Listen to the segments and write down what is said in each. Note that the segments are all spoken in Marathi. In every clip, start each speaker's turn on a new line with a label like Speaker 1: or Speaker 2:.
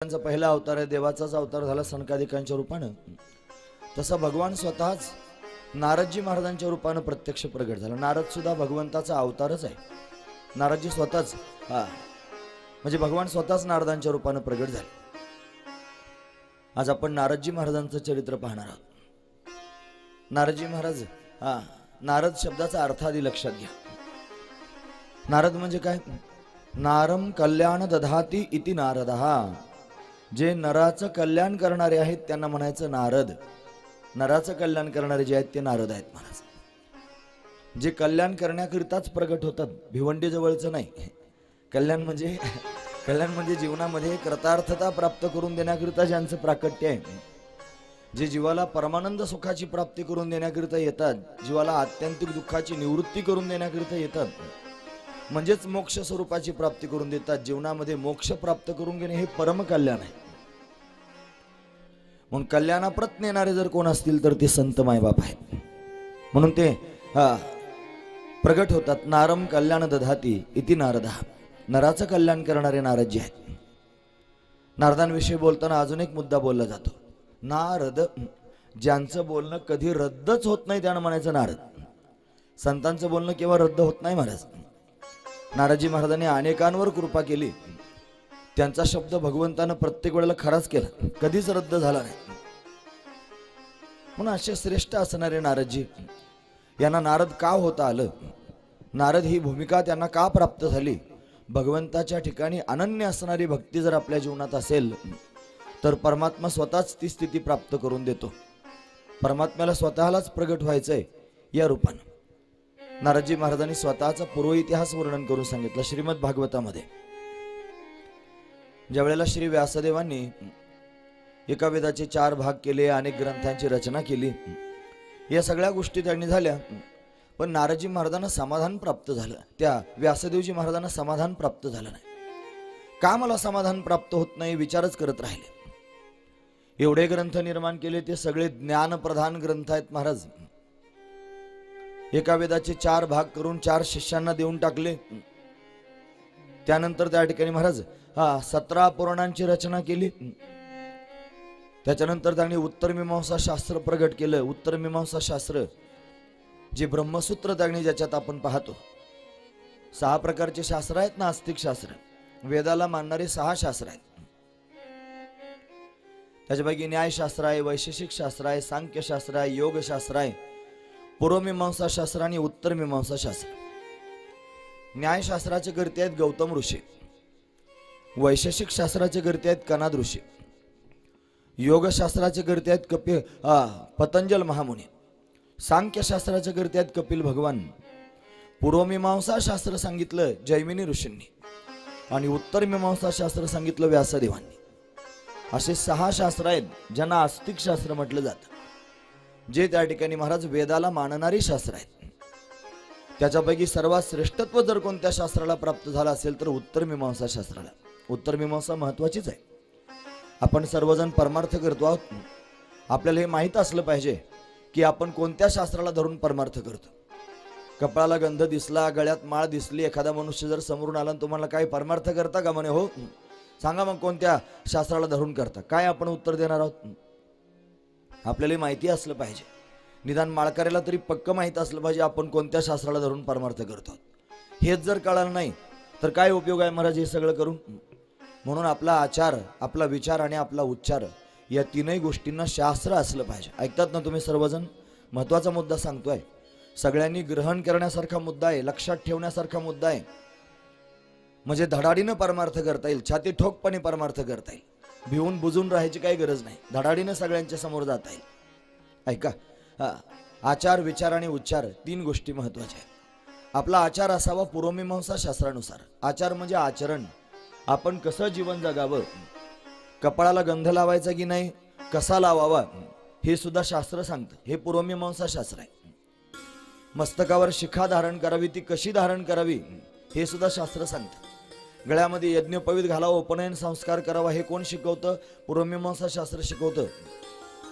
Speaker 1: त्यांचा पहिला अवतार आहे, देवाचाच अवतार झाला सनकादिकांच्या रूपानं. तसा भगवान स्वतःच नारदजी महाराजांच्या रूपानं प्रत्यक्ष प्रगट झाला. नारद सुद्धा भगवंताचा अवतारच आहे. नारदजी स्वतःच म्हणजे भगवान स्वतःच नारदांच्या रूपानं प्रगट झाले. आज आपण नारदजी महाराजांचं चरित्र पाहणार आहोत. नारदजी महाराज नारद शब्दाचा अर्थ आधी लक्षात घ्या. नारद म्हणजे काय? नारम कल्याण दधाती इति नारदहा. जे नराचं कल्याण करणारे आहेत त्यांना म्हणायचं नारद. नराचं कल्याण करणारे जे आहेत ते नारद आहेत महाराज. जे कल्याण करण्याकरिताच प्रगट होतात, भिवंडी जवळचं नाही. कल्याण म्हणजे जीवनामध्ये कृतार्थता प्राप्त करून देण्याकरिता ज्यांचं प्राकट्य आहे, जे जीवाला परमानंद सुखाची प्राप्ती करून देण्याकरिता येतात, जीवाला आत्यंतिक दुःखाची निवृत्ती करून देण्याकरिता येतात, म्हणजेच मोक्ष स्वरूपाची प्राप्ती करून देतात. जीवनामध्ये मोक्ष प्राप्त करून घेणे हे परम कल्याण आहे. म्हणून कल्याणाप्रत नेणारे जर कोण असतील तर ते संत मायबाप आहेत. म्हणून ते प्रगट होतात. नारम कल्याण दधाती इति नारदः. नराचं कल्याण करणारे नारदजी आहेत. नारदांविषयी बोलताना अजून एक मुद्दा बोलला जातो. नारद, ज्यांचं बोलणं कधी रद्दच होत नाही त्यानं म्हणायचं नारद. संतांचं बोलणं केव्हा रद्द होत नाही महाराज. नारदजी महाराजांनी अनेकांवर कृपा केली. त्यांचा शब्द भगवंतानं प्रत्येक वेळेला खराच केला, कधीच रद्द झाला नाही. म्हणून असे श्रेष्ठ असणारे नारदजी यांना नारद का होता आलं, नारद ही भूमिका त्यांना का प्राप्त झाली? भगवंताच्या ठिकाणी अनन्य असणारी भक्ती जर आपल्या जीवनात असेल तर परमात्मा स्वतःच ती स्थिती प्राप्त करून देतो. परमात्म्याला स्वतःलाच प्रगट व्हायचंय या रूपानं. नारदजी महाराजांनी स्वतःचा पूर्व इतिहास वर्णन करून सांगितलं श्रीमद भागवतामध्ये. ज्या वेळेला श्री व्यासदेवांनी एका वेदाचे 4 भाग केले, अनेक ग्रंथांची रचना केली, या सगळ्या गोष्टी त्यांनी झाल्या, पण नारदजी महाराजांना समाधान प्राप्त झालं. त्या व्यासदेवजी महाराजांना समाधान प्राप्त झालं नाही. का मला समाधान प्राप्त होत नाही विचारच करत राहिले. एवढे ग्रंथ निर्माण केले, ते सगळे ज्ञानप्रधान ग्रंथ आहेत महाराज. एका वेदाचे 4 भाग करून 4 शिष्यांना देऊन टाकले. त्यानंतर त्या ठिकाणी महाराज 17 पुराणांची रचना केली. त्याच्यानंतर त्यांनी उत्तर मीमांसा शास्त्र प्रगट केलं. उत्तर मीमांसा शास्त्र जे ब्रह्मसूत्र त्यांनी ज्याच्यात आपण पाहतो, 6 प्रकारचे शास्त्र आहेत ना. आस्तिक शास्त्र, वेदाला मानणारे 6 शास्त्र आहेत. त्याच्यापैकी न्यायशास्त्र आहे, वैशेषिक शास्त्र आहे, सांख्यशास्त्र आहे, योगशास्त्र आहे, पूर्वमीमांसा शास्त्र आणि उत्तर मीमांसा शास्त्र. न्यायशास्त्राचे कर्ते आहेत गौतम ऋषी, वैशेषिक शास्त्राचे कर्ते आहेत कनाद ऋषी, योगशास्त्राचे कर्ते आहेत पतंजल महामुनी, सांख्यशास्त्राचे कर्ते आहेत कपिल भगवान, पूर्वमीमांसा शास्त्र सांगितलं जैमिनी ऋषींनी आणि उत्तर मीमांसा शास्त्र सांगितलं व्यासदेवांनी. असे 6 शास्त्र आहेत ज्यांना आस्तिक शास्त्र म्हटलं जातं, जे त्या ठिकाणी महाराज वेदाला मानणारी शास्त्र आहेत. त्याच्यापैकी सर्वात श्रेष्ठत्व जर कोणत्या शास्त्राला प्राप्त झालं असेल तर उत्तर मीमांसा शास्त्राला. उत्तर मीमांसा महत्वाचीच आहे. आपण सर्वजण परमार्थ करतो आहोत. आपल्याला हे माहीत असलं पाहिजे की आपण कोणत्या शास्त्राला धरून परमार्थ करतो. कपाळाला गंध दिसला, गळ्यात माळ दिसली, एखादा मनुष्य जर समोरून आला आणि तुम्हाला काय परमार्थ करता का म्हणे, हो सांगा मग कोणत्या शास्त्राला धरून करता, काय आपण उत्तर देणार आहोत? आपल्याला माहिती असलं पाहिजे. निदान माळकऱ्याला तरी पक्क माहित असलं पाहिजे आपण कोणत्या शास्त्राला धरून परमार्थ करतो. हेच जर कळलं नाही तर काय उपयोग आहे महाराज हे सगळं करून? म्हणून आपला आचार, आपला विचार आणि आपला उच्चार या 3ही गोष्टींना शास्त्र असलं पाहिजे. ऐकतात ना तुम्ही सर्वजण? महत्वाचा मुद्दा सांगतोय. सगळ्यांनी ग्रहण करण्यासारखा मुद्दा आहे, लक्षात ठेवण्यासारखा मुद्दा आहे. म्हणजे धडाडीनं परमार्थ करता येईल, छाती ठोकपणे परमार्थ करता येईल. भिवून बुजून राहायची काही गरज नाही, धडाडीनं सगळ्यांच्या समोर जाता येईल. ऐका, आचार, विचार आणि उच्चार 3 गोष्टी महत्वाच्या आहेत. आपला आचार असावा पूर्वमीमांसा शास्त्रानुसार. आचार म्हणजे आचरण, आपण कसं जीवन जगावं, कपाळाला गंध लावायचा की नाही, कसा लावावा हे सुद्धा शास्त्र सांगतं. हे पूर्वमीमांसा शास्त्र आहे. मस्तकावर शिखा धारण करावी, ती कशी धारण करावी हे सुद्धा शास्त्र सांगतं. गळ्यामध्ये यज्ञोपवीत घालावं, उपनयन संस्कार करावा, हे कोण शिकवतं? पूर्वमीमांसा शास्त्र शिकवतं.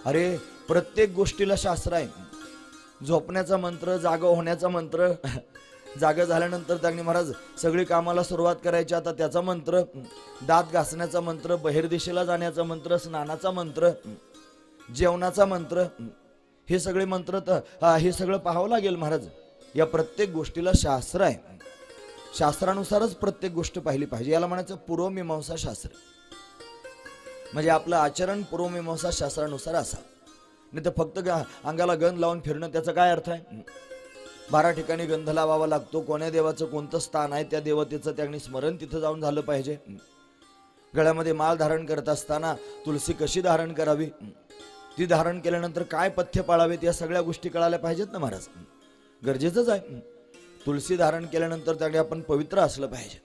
Speaker 1: अरे प्रत्येक गोष्टीला शास्त्र आहे. झोपण्याचा मंत्र, जागा होण्याचा मंत्र, जागा झाल्यानंतर त्यांनी महाराज सगळी कामाला सुरुवात करायची. आता त्याचा मंत्र, दात घासण्याचा मंत्र, बहिर्दिशेला जाण्याचा मंत्र, स्नानाचा मंत्र, जेवणाचा मंत्र, हे सगळे मंत्र हे सगळं पाहावं लागेल महाराज. या प्रत्येक गोष्टीला शास्त्र आहे, शास्त्रानुसारच प्रत्येक गोष्ट पाहिली पाहिजे. याला म्हणायचं पूर्वमीमांसा शास्त्र. म्हणजे आपलं आचरण पूर्वमीमांसा शास्त्रानुसार असा. नाही तर फक्त अंगाला गंध लावून फिरणं त्याचा काय अर्थ आहे? 12 ठिकाणी गंध लावावा लागतो. कोण्या देवाचं कोणतं स्थान आहे त्या देवतेचं त्यांनी स्मरण तिथं जाऊन झालं पाहिजे. गळ्यामध्ये माळ धारण करत असताना तुलसी कशी धारण करावी, ती धारण केल्यानंतर काय पथ्य पाळावेत, या सगळ्या गोष्टी कळायला पाहिजेत ना महाराज. गरजेचंच आहे. तुलसी धारण केल्यानंतर त्याने आपण पवित्र असलं पाहिजे.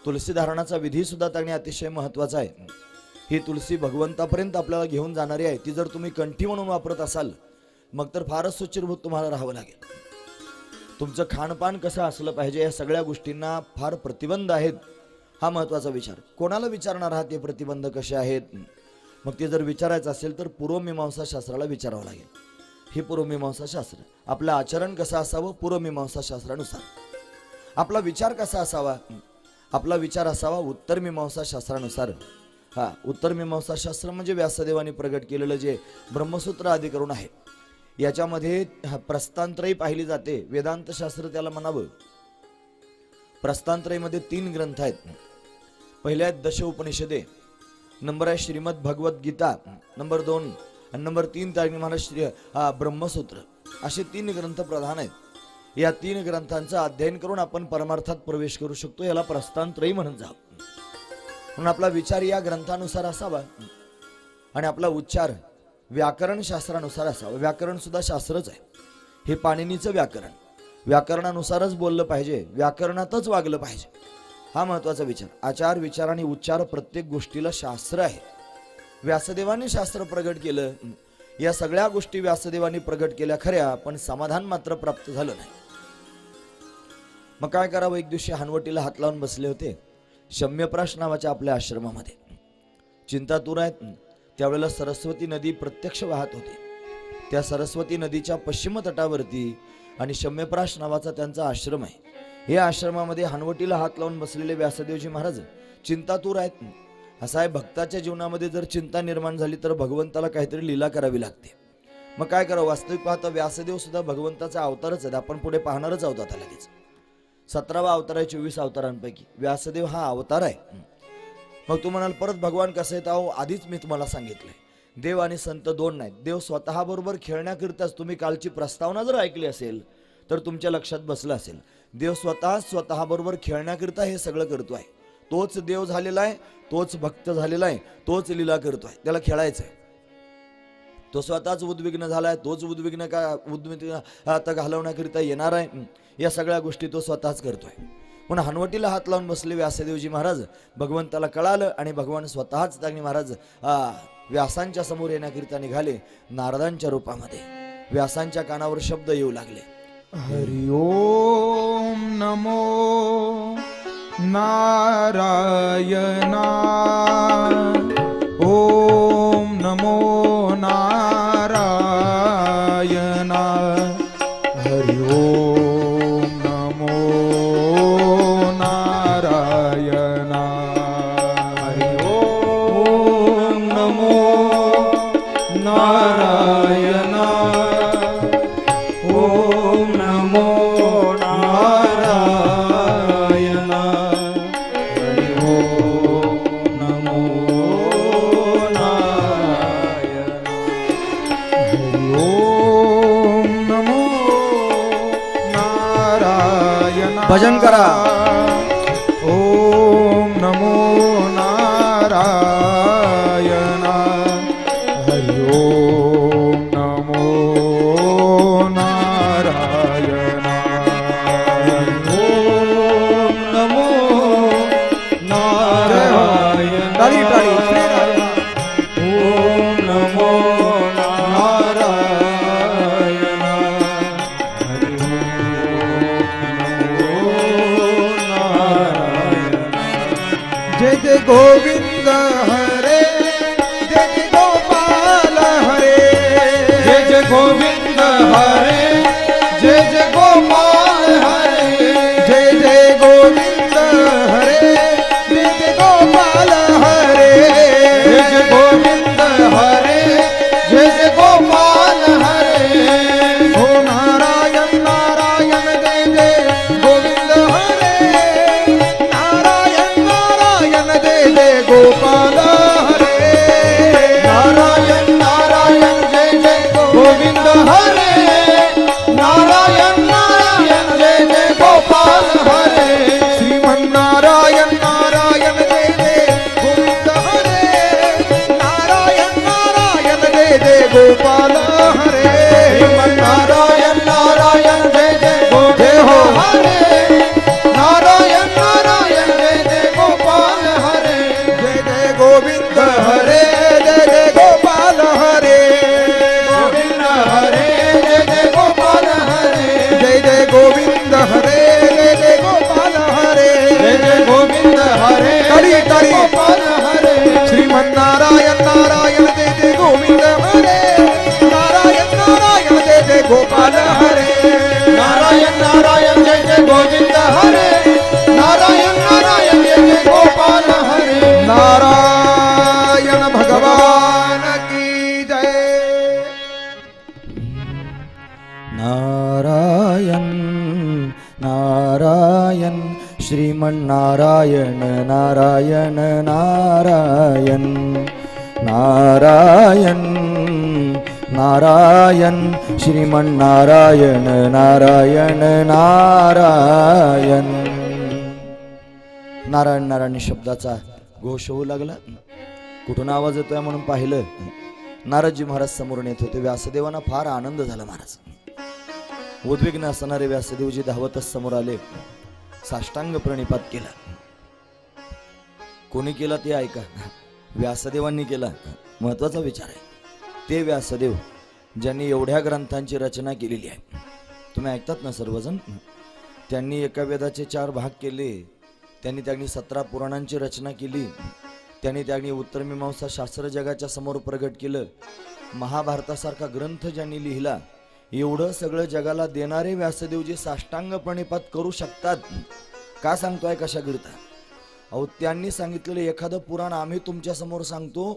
Speaker 1: तुलसी धारणाचा विधी सुद्धा त्याने अतिशय महत्वाचा आहे. ही तुलसी भगवंतापर्यंत आपल्याला घेऊन जाणारी आहे. ती जर तुम्ही कंठी म्हणून वापरत असाल मग तर फारच सुचिरभूत तुम्हाला राहावं लागेल. तुमचं खानपान कसं असलं पाहिजे या सगळ्या गोष्टींना फार प्रतिबंध आहेत. हा महत्वाचा विचार. कोणाला विचारणार आहात ते प्रतिबंध कसे आहेत? मग ते जर विचारायचं असेल तर पूर्वमीमांसा शास्त्राला विचारावं लागेल. हे पूर्वमीमांसा शास्त्र. आपलं आचरण कसं असावं पूर्वमीमांसा शास्त्रानुसार. आपला विचार कसा असावा? आपला विचार असावा उत्तरमीमांसा शास्त्रानुसार. उत्तरमीमांसा शास्त्र म्हणजे व्यासदेवाने प्रगट केलेलं जे ब्रह्मसूत्र अधिकरण आहे. याच्यामध्ये प्रस्थानत्रयी पाहिली जाते. वेदांत शास्त्र त्याला म्हणावं. प्रस्थानत्रयीमध्ये 3 ग्रंथ आहेत. पहिले आहेत दश उपनिषदे, नंबर आहे श्रीमद भगवत गीता, नंबर 2 आणि नंबर 3 त्याने म्हणा ब्रह्मसूत्र. असे 3 ग्रंथ प्रधान आहेत. या 3 ग्रंथांचं अध्ययन करून आपण परमार्थात प्रवेश करू शकतो. याला प्रस्थानत्रयी म्हणत जावं. म्हणून आपला विचार या ग्रंथानुसार असावा आणि आपला उच्चार व्याकरण शास्त्रानुसार असावा. व्याकरण सुद्धा शास्त्रच आहे. हे पाणिनीचं व्याकरण. व्याकरणानुसारच बोललं पाहिजे, व्याकरणातच वागलं पाहिजे. हा महत्वाचा विचार. आचार, विचार आणि उच्चार प्रत्येक गोष्टीला शास्त्र आहे. व्यासदेवाने शास्त्र प्रगट केलं. या सगळ्या गोष्टी व्यासदेवाने प्रगट केल्या खऱ्या, पण समाधान मात्र प्राप्त झालं नाही. मग काय करावं? एक दिवशी हनवटीला हात लावून बसले होते शम्यप्राश नावाच्या आपल्या आश्रमामध्ये. चिंतातूर आहेत. त्यावेळेला सरस्वती नदी प्रत्यक्ष वाहत होती. त्या सरस्वती नदीच्या पश्चिम तटावरती आणि शम्यप्राश नावाचा त्यांचा आश्रम आहे. या आश्रमामध्ये हनवटीला हात लावून बसलेले व्यासदेवजी महाराज चिंतातूर आहेत. असं आहे, भक्ताच्या जीवनामध्ये जर चिंता निर्माण झाली तर भगवंताला काहीतरी लीला करावी लागते. मग काय करावं? वास्तविक पाहता व्यासदेव सुद्धा भगवंताचा अवतारच आहेत. आपण पुढे पाहणारच आहोत आता लगेच. 17वा अवतार आहे 24 अवतारांपैकी. व्यासदेव हा अवतार आहे. मग तू म्हणाल परत भगवान कसं आहेत? अहो आधीच मी तुम्हाला सांगितलंय, देव आणि संत 2 नाहीत. देव स्वतः बरोबर खेळण्याकरिताच, तुम्ही कालची प्रस्तावना जर ऐकली असेल तर तुमच्या लक्षात बसलं असेल, देव स्वतः बरोबर खेळण्याकरिता हे सगळं करतो आहे. तोच देव झालेला आहे, तोच भक्त झालेला आहे, तोच लीला करतो आहे. त्याला खेळायचं आहे. तो स्वतःच उद्विग्न झालाय, तोच उद्विग्न आता घालवण्याकरिता येणार आहे. या सगळ्या गोष्टी तो स्वतःच करतोय. म्हणून हनवटीला हात लावून बसले व्यासदेवजी महाराज. भगवंताला कळालं आणि भगवान स्वतःच त्यांनी महाराज व्यासांच्या समोर येण्याकरिता निघाले. नारदांच्या रूपामध्ये व्यासांच्या कानावर शब्द येऊ लागले.
Speaker 2: हरि ओम नमो नारायणा. ओम नमो नारायणा. हरि ओम नमो नारायणा. हरि ओम नमो नारायणा. ओम नमो नारायणा. हरि ओम नमो नारायणा. हरि ओम नमो नारायणा.
Speaker 1: भजन करा.
Speaker 2: ओम नमो नारायणा. हरि ओम नमो नारायणा. हरि ओम नमो नारायणा. ओम नमो नारायणा. हरि ओम नारायणा. जय जय गोविंद हरे, जय जय गोपाल हरे. जय जय गोविंद हरे, जय जय गोपाल हरे. जय गोपाल हरे
Speaker 3: नारायण नारायण जय जय
Speaker 2: जय हो
Speaker 3: हरे नारायण नारायण जय जय गोपाल हरे
Speaker 2: जय जय गोविंद हरे जय जय गोपाल हरे
Speaker 3: गोविंद हरे जय जय गोपाल हरे
Speaker 2: जय जय गोविंद हरे जय जय गोपाल हरे
Speaker 3: जय जय गोविंद हरे
Speaker 2: ताली ताली
Speaker 3: गोपाल हरे
Speaker 2: श्रीमन्नारायण नारायण जय जय गोविंद हरे नारायण नारायण जय जय गोपाल हरे
Speaker 3: नारायण नारायण जय जय गोविंद हरे नारायण नारायण जय जय गोपाल हरे
Speaker 2: नारायण भगवान की जय
Speaker 1: नारायण नारायण श्रीमन्नारायण नारायण नारायण नारायण नारायण श्रीमन्नारायण नारायण नारायण नारायण नारायण शब्दाचा घोष होऊ लागला. कुठून आवाज येतोय म्हणून पाहिलं, नारदजी महाराज समोरून येत होते. व्यासदेवांना फार आनंद झाला. महाराज उद्विग्न असणारे व्यासदेवजी धावतच समोर आले, साष्टांग प्रणिपात केला. कोणी केला ते ऐका, व्यासदेवांनी केला. महत्वाचा विचार आहे. ते व्यासदेव ज्यांनी एवढ्या ग्रंथांची रचना केलेली आहे. तुम्ही ऐकतात ना सर्वजण. त्यांनी एका वेदाचे 4 भाग केले. त्यांनी 17 पुराणांची रचना केली. त्यांनी उत्तरमीमांसा शास्त्र जगाच्या समोर प्रगट केलं. महाभारतासारखा ग्रंथ ज्यांनी लिहिला, एवढं सगळं जगाला देणारे व्यासदेवजी साष्टांग प्रणिपात करू शकतात. का सांगतोय, कशा करता? अहो, त्यांनी सांगितलेलं एखादं पुराण आम्ही तुमच्या समोर सांगतो,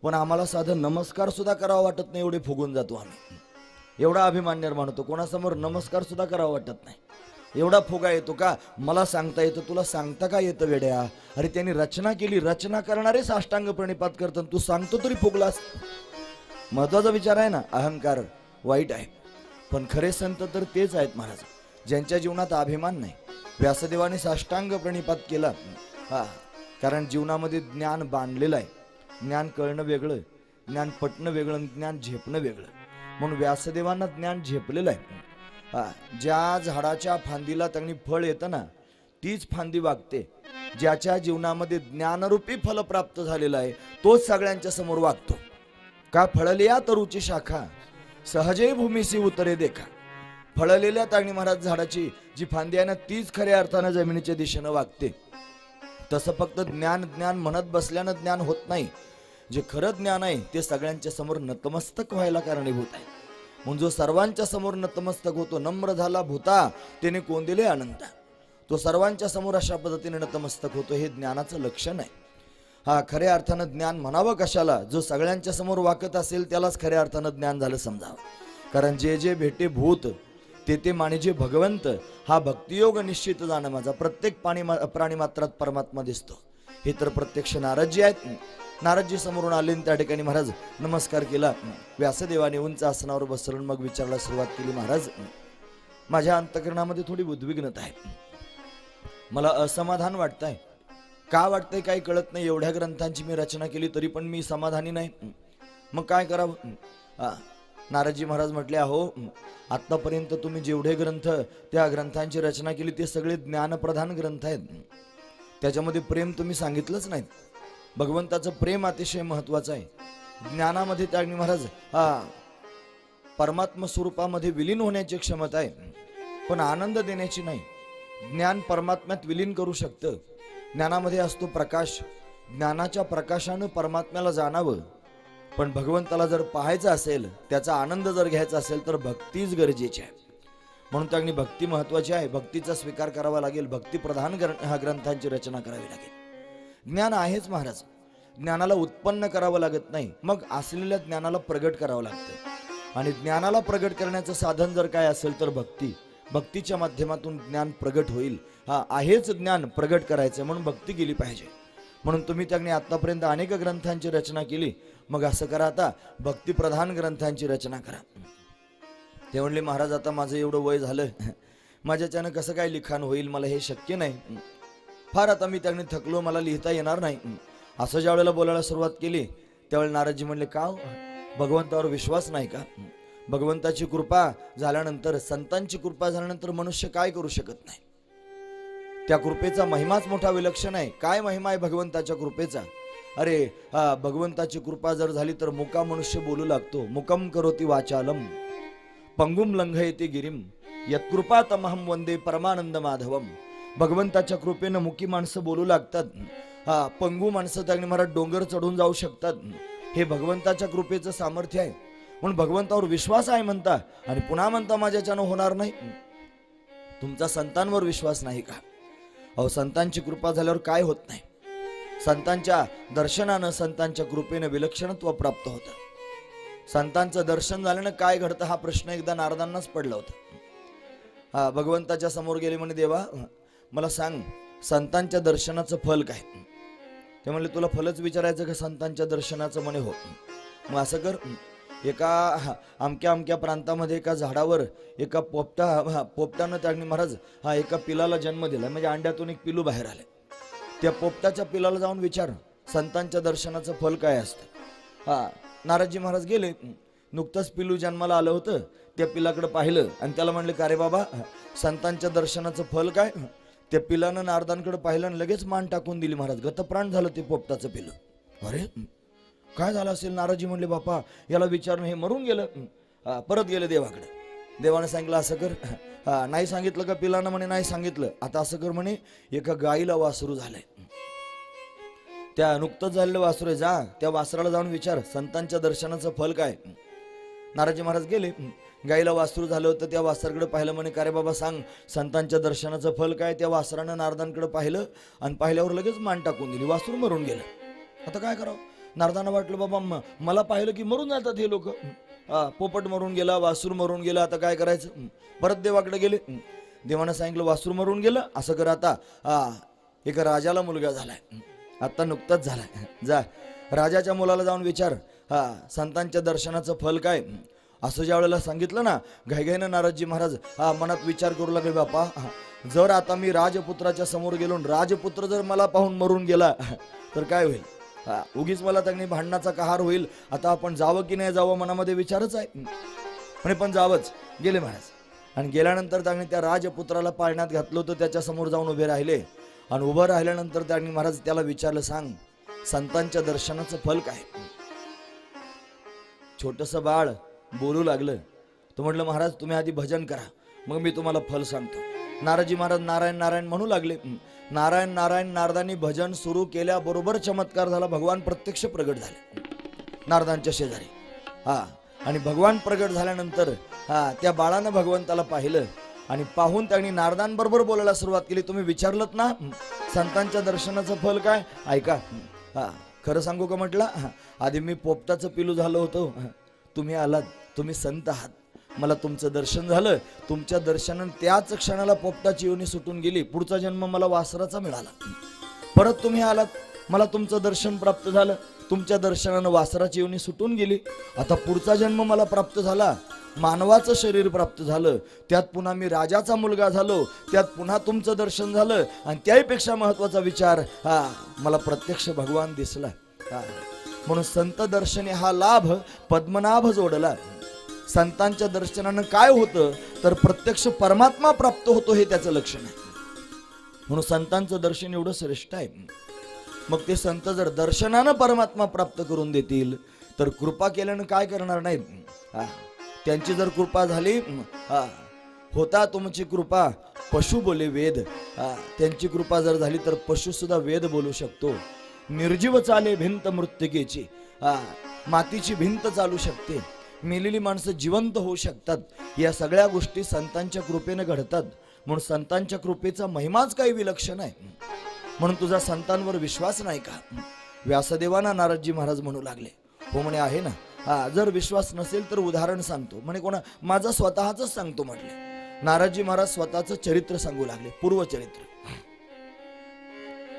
Speaker 1: पण आम्हाला साधं नमस्कार सुद्धा करावा वाटत नाही, एवढे फुगून जातो आम्ही. एवढा अभिमान निर्माण होतो. कोणासमोर नमस्कार सुद्धा करावा वाटत नाही, एवढा फुगा येतो. का? मला सांगता येतं, तुला सांगता का येतं वेड्या? अरे त्यांनी रचना केली, रचना करणारे साष्टांग प्रणिपात करतात, तू सांगतो तरी फुगलास. महत्वाचा विचार आहे ना. अहंकार वाईट आहे, पण खरे संत तर तेच आहेत महाराज, ज्यांच्या जीवनात अभिमान नाही. व्यासदेवाने साष्टांग प्रणिपात केला. कारण जीवनामध्ये ज्ञान बांधलेलं आहे. ज्ञान कळणं वेगळं, ज्ञान पटणं वेगळं, ज्ञान झेपणं वेगळं. म्हणून व्यासदेवांना ज्ञान झेपलेलं आहे. ज्या झाडाच्या फांदीला त्यांनी फळ येतं ना, तीच फांदी वागते. ज्याच्या जीवनामध्ये ज्ञानरूपी फल प्राप्त झालेलं आहे, तोच सगळ्यांच्या समोर वागतो. का? फळलिया तरुची शाखा सहजे भूमीसी उतरे देखा. फळलेल्या तागणी महाराज झाडाची जी फांदी आहे ना, तीच खऱ्या अर्थानं जमिनीच्या दिशेनं वागते. तसं फक्त ज्ञान ज्ञान म्हणत बसल्यानं ज्ञान होत नाही. जे खरं ज्ञान आहे ते सगळ्यांच्या समोर नतमस्तक व्हायला कारणीभूत आहे. म्हणून जो सर्वांच्या समोर नतमस्तक होतो, नम्र झाला भूता त्याने कोंदिले अनंता, तो सर्वांच्या समोर अशा पद्धतीने नतमस्तक होतो. हे ज्ञानाचं लक्षण आहे. खऱ्या अर्थानं ज्ञान म्हणावं कशाला? जो सगळ्यांच्या समोर वाकत असेल त्यालाच खऱ्या अर्थानं ज्ञान झालं समजावं. कारण जे जे भेटे भूत ते ते मानिजे भगवंत, हा भक्तियोग निश्चित जाणं माझा. प्रत्येक प्राणी मात्रात परमात्मा दिसतो. हे तर प्रत्यक्ष नारदजी आहेत. नारदजी समोरून आले, त्या ठिकाणी महाराज नमस्कार केला. व्यासदेवाने उंच आसनावर बसवून मग विचारायला सुरुवात केली. महाराज, माझ्या अंतकरणामध्ये थोडी उद्विग्नता आहे, मला असमाधान वाटतंय. का वाटतंय काही कळत नाही. एवढ्या ग्रंथांची मी रचना केली तरी पण मी समाधानी नाही. मग काय करावं? नारदजी महाराज म्हटले, अहो, आतापर्यंत तुम्ही जेवढे ग्रंथ, त्या ग्रंथांची रचना केली ते सगळे ज्ञानप्रधान ग्रंथ आहेत. त्याच्यामध्ये प्रेम तुम्ही सांगितलंच नाहीत. भगवंताचं प्रेम अतिशय महत्वाचं आहे. ज्ञानामध्ये त्यागणी महाराज परमात्मा स्वरूपामध्ये विलीन होण्याची क्षमता आहे, पण आनंद देण्याची नाही. ज्ञान परमात्म्यात विलीन करू शकतं. ज्ञानामध्ये असतो प्रकाश. ज्ञानाच्या प्रकाशानं परमात्म्याला जाणावं. पण भगवंताला जर पाहायचं असेल, त्याचा आनंद जर घ्यायचा असेल तर भक्तीच गरजेची आहे. म्हणून त्यागणी भक्ती महत्वाची आहे. भक्तीचा स्वीकार करावा लागेल. भक्तिप्रधान ग्रंथांची रचना करावी लागेल. ज्ञान आहेच महाराज, ज्ञानाला उत्पन्न करावं लागत नाही, मग असलेल्या ज्ञानाला प्रगट करावं लागतं. आणि ज्ञानाला प्रगट करण्याचं साधन जर काय असेल तर भक्ती. भक्तीच्या माध्यमातून ज्ञान प्रगट होईल. आहेच ज्ञान प्रगट करायचं, म्हणून भक्ती केली पाहिजे. म्हणून तुम्ही त्याने आतापर्यंत अनेक ग्रंथांची रचना केली, मग असं करा, आता भक्तिप्रधान ग्रंथांची रचना करा. ते म्हणले, महाराज आता माझं एवढं वय झालं, माझ्याच्यानं कसं काय लिखाण होईल, मला हे शक्य नाही. फार आता मी त्याने थकलो, मला लिहिता येणार नाही. असं ज्या वेळेला बोलायला सुरुवात केली त्यावेळेला नारदजी म्हणले, का भगवंतावर विश्वास नाही का? भगवंताची कृपा झाल्यानंतर, संतांची कृपा झाल्यानंतर मनुष्य काय करू शकत नाही. त्या कृपेचा महिमाच मोठा विलक्षण आहे. काय महिमा आहे भगवंताच्या कृपेचा? अरे भगवंताची कृपा जर झाली तर मुका मनुष्य बोलू लागतो. मुकम करोती वाचालम पंगुम लंघयते गिरिम यत्कृपा तमहम वंदे परमानंद माधवम. भगवंताच्या कृपेनं मुकी माणसं बोलू लागतात. पंगू माणसं त्याने मला डोंगर चढून जाऊ शकतात. हे भगवंताच्या कृपेचं सामर्थ्य आहे. म्हणून भगवंतावर विश्वास आहे म्हणता आणि पुन्हा म्हणता माझ्याच्यानं होणार नाही. तुमचा संतांवर विश्वास नाही का? अहो, संतांची कृपा झाल्यावर काय होत नाही. संतांच्या दर्शनानं, संतांच्या कृपेनं विलक्षणत्व प्राप्त होतं. संतांचं दर्शन झाल्यानं काय घडतं हा प्रश्न एकदा नारदांनाच पडला होता. भगवंताच्या समोर गेले म्हणे, देवा मला सांग संतांच्या दर्शनाचं फल काय? ते म्हणले, तुला फलच विचारायचं का संतांच्या दर्शनाचं? म्हणे हो. मग असं कर, एका अमक्या प्रांतामध्ये एका झाडावर एका पोपटानं त्याने महाराज एका पिलाला जन्म दिला. म्हणजे अंड्यातून एक पिलू बाहेर आले. त्या पोपटाच्या पिलाला जाऊन विचार संतांच्या दर्शनाचं फल काय असतं. नारदजी महाराज गेले. नुकतंच पिलू जन्माला आलं होतं. त्या पिलाकडे पाहिलं आणि त्याला म्हणले, का रे बाबा संतांच्या दर्शनाचं फल काय? त्या पिलानं नारदांकडे पाहिलं आणि लगेच मान टाकून दिली. महाराज गतप्राण झालं ते पोपटाचं पिलू. अरे काय झालं असेल? नारदजी म्हणले, बापा याला विचारून हे मरून गेलं. परत गेले देवाकडे. देवाने सांगितलं असं कर. नाही सांगितलं का पिलानं? म्हणे नाही सांगितलं. आता असं कर म्हणे, एका गाईला वासरू झालंय. त्या नुकतंच झालेलं वासरू आहे, जा त्या वासराला जाऊन विचार संतांच्या दर्शनाचं फल काय? नारदजी महाराज गेले. गाईला वासरू झालं होतं. त्या वासराकडे पाहिलं. म्हणे, का रे बाबा सांग संतांच्या दर्शनाचं फल काय? त्या वासरानं नारदांकडे पाहिलं आणि पाहिल्यावर लगेच मान टाकून दिली. वासरू मरून गेलं. आता काय करावं? नारदांना वाटलं, बाबा मला पाहिलं की मरून जातात हे लोक. पोपट मरून गेला, वासरू मरून गेला, आता काय करायचं? परत देवाकडे गेले. देवानं सांगितलं वासरू मरून गेलं, असं कर आता एका राजाला मुलगा झालाय, आता नुकताच झालाय, जा राजाच्या मुलाला जाऊन विचार संतांच्या दर्शनाचं फल काय? असं ज्या वेळेला सांगितलं ना, घाईघाईनं नारदजी महाराज मनात विचार करू लागले, बापा जर आता मी राजपुत्राच्या समोर गेलो, राजपुत्र जर मला पाहून मरून गेला तर काय होईल? उगीच मला त्यांनी भांडणाचा कहार होईल. आता आपण जावं की नाही जावं मनामध्ये विचारच आहे. म्हणे पण जावंच. गेले महाराज आणि गेल्यानंतर त्यांनी त्या राजपुत्राला पाळण्यात घातलं होतं. त्याच्या समोर जाऊन उभे राहिले आणि उभं राहिल्यानंतर त्यांनी महाराज त्याला विचारलं, सांग संतांच्या दर्शनाचं फल काय? छोटस बाळ बोलू लागलं. तो म्हटलं, महाराज तुम्ही आधी भजन करा, मग मी तुम्हाला फल सांगतो. नारदजी महाराज नारायण नारायण म्हणू लागले. नारायण नारायण नारदांनी भजन सुरू केल्याबरोबर चमत्कार झाला. भगवान प्रत्यक्ष प्रगट झाले नारदांच्या शेजारी. आणि भगवान प्रगट झाल्यानंतर त्या बाळानं भगवंताला पाहिलं आणि पाहून त्यांनी नारदांबरोबर बोलायला सुरुवात केली. तुम्ही विचारलत ना संतांच्या दर्शनाचं फल काय? ऐका, खरं सांगू का? म्हटलं, आधी मी पोपटाचं पिलू झालो होतो, तुम्ही आलात, तुम्ही संत आहात, मला तुमचं दर्शन झालं. तुमच्या दर्शनानं त्याच क्षणाला पोपटाची योनी सुटून गेली. पुढचा जन्म मला वासराचा मिळाला. परत तुम्ही आलात, मला तुमचं दर्शन प्राप्त झालं. तुमच्या दर्शनानं वासराची योनी सुटून गेली. आता पुढचा जन्म मला प्राप्त झाला, मानवाचं शरीर प्राप्त झालं. त्यात पुन्हा मी राजाचा मुलगा झालो. त्यात पुन्हा तुमचं दर्शन झालं आणि त्याहीपेक्षा महत्वाचा विचार, मला प्रत्यक्ष भगवान दिसला. म्हणून संत दर्शने हा लाभ पद्मनाभ जोडला. संतांच्या दर्शनानं काय होतं तर प्रत्यक्ष परमात्मा प्राप्त होतो, हे त्याचं लक्षण आहे. म्हणून संतांचं दर्शन एवढं श्रेष्ठ आहे. मग ते संत जर दर्शनानं परमात्मा प्राप्त करून देतील तर कृपा केल्यानं काय करणार नाहीत? त्यांची जर कृपा झाली, होता तुमची कृपा पशु बोले वेद, त्यांची कृपा जर झाली तर पशु सुद्धा वेद बोलू शकतो. निर्जीव चाले भिंत मृत्तिकेची, मातीची भिंत चालू शकते. मेलेली माणसं जिवंत होऊ शकतात. या सगळ्या गोष्टी संतांच्या कृपेने घडतात. म्हणून संतांच्या कृपेचा महिमाच काही विलक्षण आहे. म्हणून तुझा संतांवर विश्वास नाही का? व्यासदेवांना नारदजी महाराज म्हणू लागले. हो म्हणे, आहे ना. जर विश्वास नसेल तर उदाहरण सांगतो. म्हणे, कोणा? माझं स्वतःच सांगतो म्हटले. नारदजी महाराज स्वतःचं चरित्र सांगू लागले.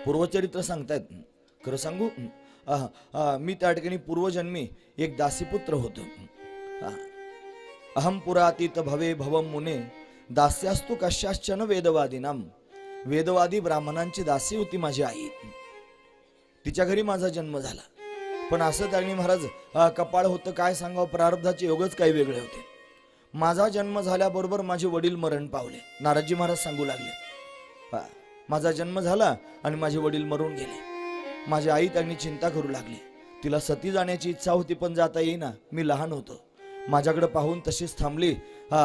Speaker 1: पूर्वचरित्र सांगतायत. खरं सांगू, मी त्या ठिकाणी पूर्वजन्मी एक दासीपुत्र होतो. अहम पुरातीत भवे भवम मुने दास्यास्तु कश्याश्चन वेदवादीनाम. वेदवादी ब्राह्मणांची दासी होती माझी आई. तिच्या घरी माझा जन्म झाला. पण असं त्यांनी महाराज कपाळ होतं, काय सांगावं, प्रारब्धाचे योगच काही वेगळे होते. माझा जन्म झाल्याबरोबर माझे वडील मरण पावले. नाराजी महाराज सांगू लागले, माझा जन्म झाला आणि माझे वडील मरून गेले. माझी आई त्यांनी चिंता करू लागली. तिला सती जाण्याची इच्छा होती पण जाता येईना. मी लहान होतो. माझ्याकडे पाहून तशीच थांबली.